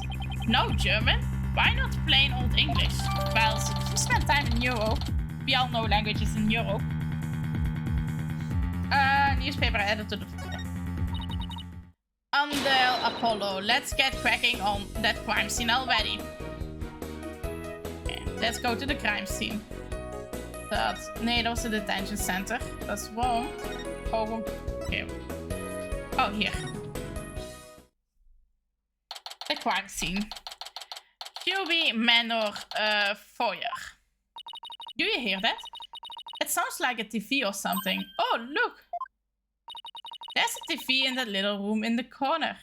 No German? Why not plain old English? Well, since you spent time in Europe, we all know languages in Europe. Newspaper editor. Andel Apollo, let's get cracking on that crime scene already. Okay, let's go to the crime scene. Nee, dat was de detention center. Dat is wrong. Oh, okay. Oh, here. The crime scene. QB Manor foyer. Do you hear that? It sounds like a TV or something. Oh, look! There's a TV in that little room in the corner.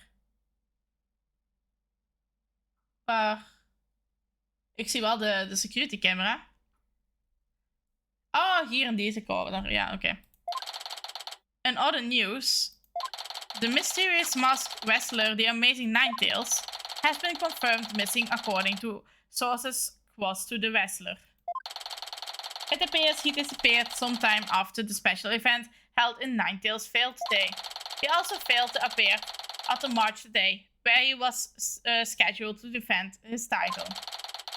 Ik zie wel de security camera. Oh, hier in deze corner. Ja, oké. In other news, the mysterious masked wrestler, the Amazing Ninetales, has been confirmed missing according to sources close to the wrestler. It appears he disappeared sometime after the special event held in Ninetales Vale today. He also failed to appear at the march today, where he was scheduled to defend his title.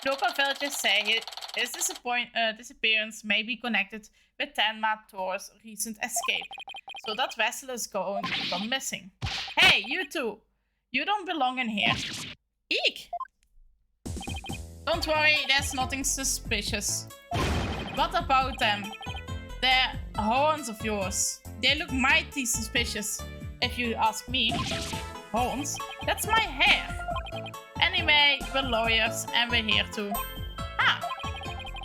Local villagers say his disappearance may be connected with Tenma Thor's recent escape, so that wrestler's going to go missing. Hey, you two! You don't belong in here. Eek! Don't worry, there's nothing suspicious. What about them? They're horns of yours. They look mighty suspicious, if you ask me. Horns? That's my hair. Anyway, we're lawyers and we're here too. Ah,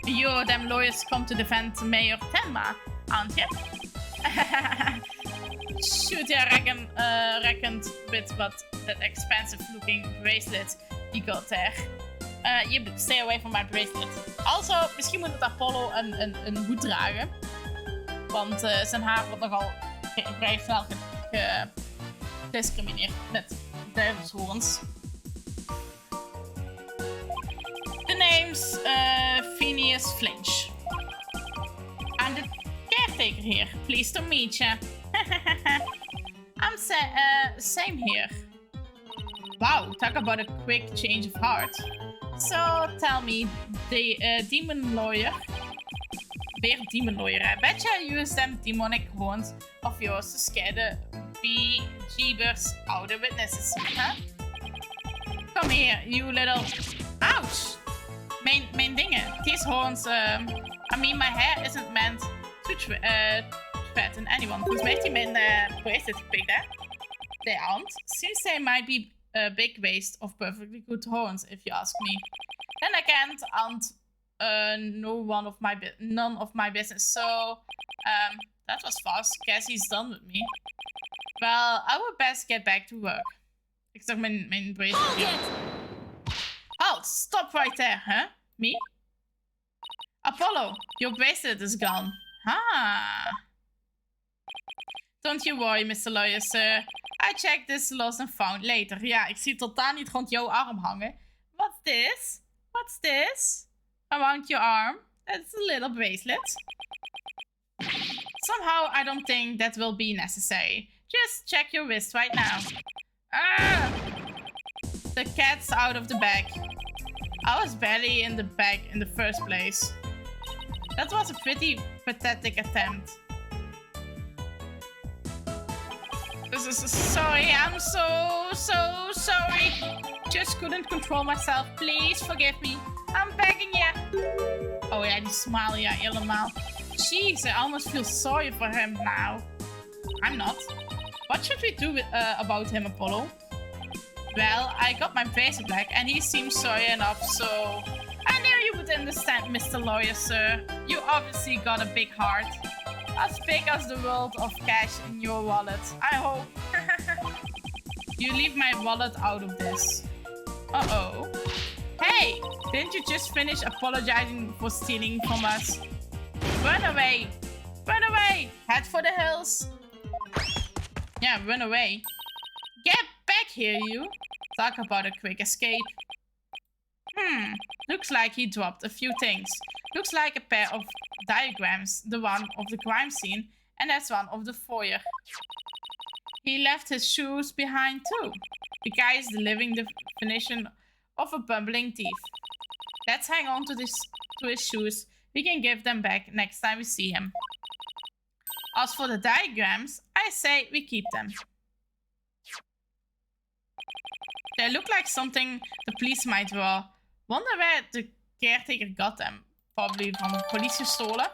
you them lawyers come to defend Mayor Tenma, aren't you? Shoot, yeah, reckoned with what that expensive looking bracelet you got there. You stay away from my bracelet. Also, misschien moet het Apollo een hoed dragen. Want zijn haar wordt nogal vrij snel gediscrimineerd met duivelshoorns. The name's Phineas Flinch. I'm the caretaker here. Pleased to meet you. I'm same here. Wow, talk about a quick change of heart. So tell me, the demon lawyer. Weer demon lawyer. I bet you use them demonic horns of yours to scare the bejeebers out of witnesses, huh? Come here, you little. Ouch! Mijn dingen. These horns. I mean, my hair isn't meant to threaten anyone. Volgens mij heeft hij mijn bracelet gepikt, hè? they aren't. Seems they might be a big waste of perfectly good horns, if you ask me. Then again, aren't none of my business. So, that was fast. Guess he's done with me. Well, I would best get back to work. Ik zag mijn bracelet. Halt! Stop right there, huh? Me? Apollo, your bracelet is gone. Ah. Don't you worry, Mr. Lawyer, sir. I checked this lost and found later. Ja, ik zie totaal niet rond jouw arm hangen. What's this? What's this? Around your arm? That's a little bracelet. Somehow, I don't think that will be necessary. Just check your wrist right now. Ah! The cat's out of the bag. I was barely in the bag in the first place. That was a pretty pathetic attempt. Sorry, I'm so sorry. Just couldn't control myself. Please forgive me. I'm begging you. Oh ja, die smile ja helemaal. Jeez, I almost feel sorry for him now. I'm not. What should we do about him, Apollo? Well, I got my bracelet back and he seems sorry enough, so... I knew you would understand, Mr. Lawyer, sir. You obviously got a big heart. As big as the world of cash in your wallet. I hope. You leave my wallet out of this. Uh-oh. Hey! Didn't you just finish apologizing for stealing from us? Run away! Run away! Head for the hills! Yeah, run away. Get back here, you! Talk about a quick escape. Looks like he dropped a few things. Looks like a pair of diagrams. The one of the crime scene, and that's one of the foyer. He left his shoes behind too. The guy is the living definition of a bumbling thief. Let's hang on to his shoes. We can give them back next time we see him. As for the diagrams, I say we keep them. They look like something the police might draw. Wonder where the caretaker got them. Probably from the police gestolen.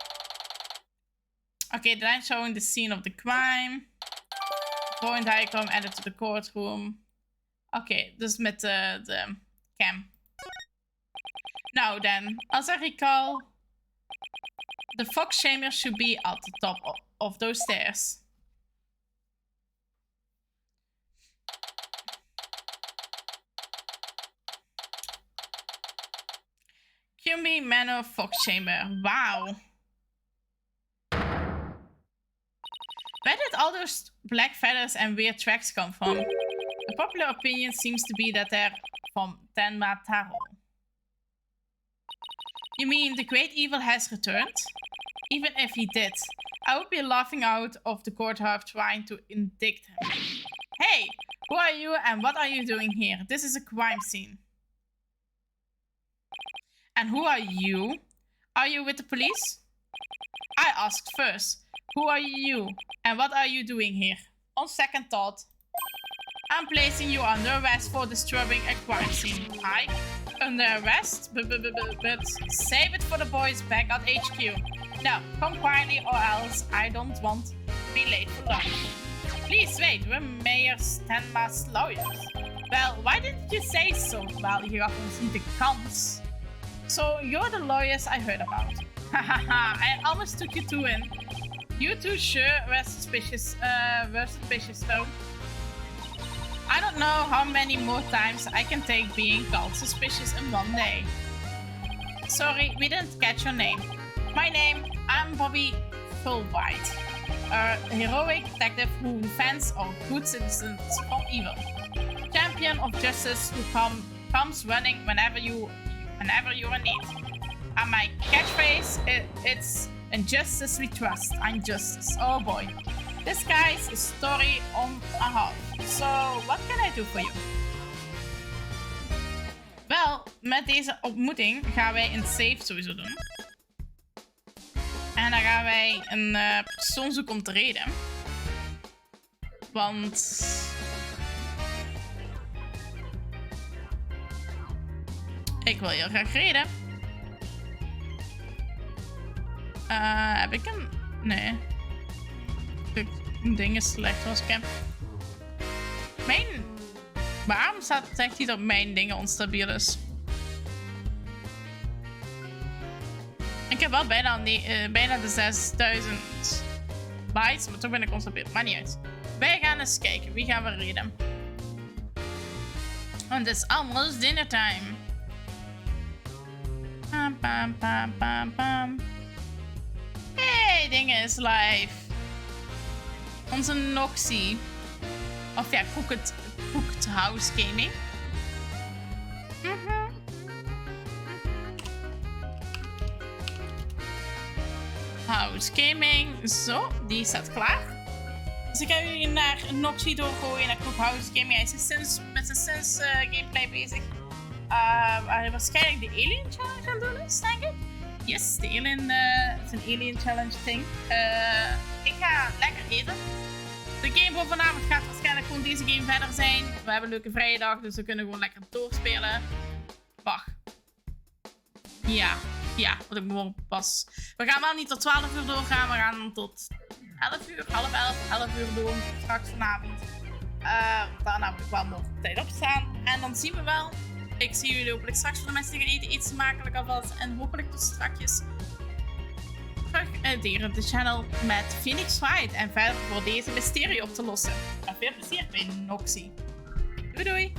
Okay, then showing the scene of the crime. Drawing diagram added to the courtroom. Okay, dus met de cam. Nou then, as I recall, the fox chamber should be at the top of those stairs. Cumbie Manor Fox Chamber. Wow. Where did all those black feathers and weird tracks come from? The popular opinion seems to be that they're from Tenma Taro. You mean the great evil has returned? Even if he did, I would be laughing out of the courthouse trying to indict him. Hey, who are you and what are you doing here? This is a crime scene. And who are you? Are you with the police? I asked first. Who are you? And what are you doing here? On second thought, I'm placing you under arrest for disturbing a crime scene. I? Under arrest? But save it for the boys back at HQ. Now, come quietly or else I don't want to be late for lunch. Please wait, we're Mayor Tenma's lawyers. Well, why didn't you say so? Well, you gaf ons niet de kans. So, you're the lawyers I heard about. Hahaha, I almost took you two in. You two sure were suspicious though. I don't know how many more times I can take being called suspicious in one day. Sorry, we didn't catch your name. My name, I'm Bobby Fulbright. A heroic detective who defends all good citizens from evil. Champion of justice who comes running whenever you're in need. And my catchphrase, it's injustice we trust. I'm justice. Oh boy. This guy's a story on a half. So, what can I do for you? Wel, met deze ontmoeting gaan wij een save sowieso doen. En dan gaan wij een persoon zoeken om te reden. Want... ik wil heel graag reden. Heb ik een... nee. Een ding is slecht als ik heb. Waarom zegt hij dat mijn dingen onstabiel is? Ik heb wel bijna de 6000 bytes, maar toch ben ik onstabiel. Maar niet uit. Wij gaan eens kijken. Wie gaan we redden? Want het is almost dinner time. Pam, pam, pam, pam, pam. Hey, dingen is live. Onze Noxie. Of ja, Cooked House Gaming. House Gaming. Zo, die staat klaar. Dus ik ga jullie naar Noxie doorgooien, naar Cooked House Gaming. Hij is met zijn Sims gameplay bezig. Waar hij waarschijnlijk de Alien Challenge aan doen is, denk ik. Yes, de Alien, het is een Alien Challenge thing. Ik ga lekker eten. De game voor vanavond gaat waarschijnlijk gewoon deze game verder zijn. We hebben een leuke vrije dag, dus we kunnen gewoon lekker doorspelen. Wacht. Ja, wat ik morgen pas. We gaan wel niet tot 12 uur doorgaan, we gaan tot 11 uur, half 11 uur door. Straks vanavond. Daarna moet ik wel nog op tijd opstaan. En dan zien we wel. Ik zie jullie hopelijk straks voor de mensen die gaan eten iets smakelijk alvast. En hopelijk tot strakjes terug hier op de channel met Phoenix Wright. En verder voor deze mysterie op te lossen. En veel plezier bij Noxie. Doei doei!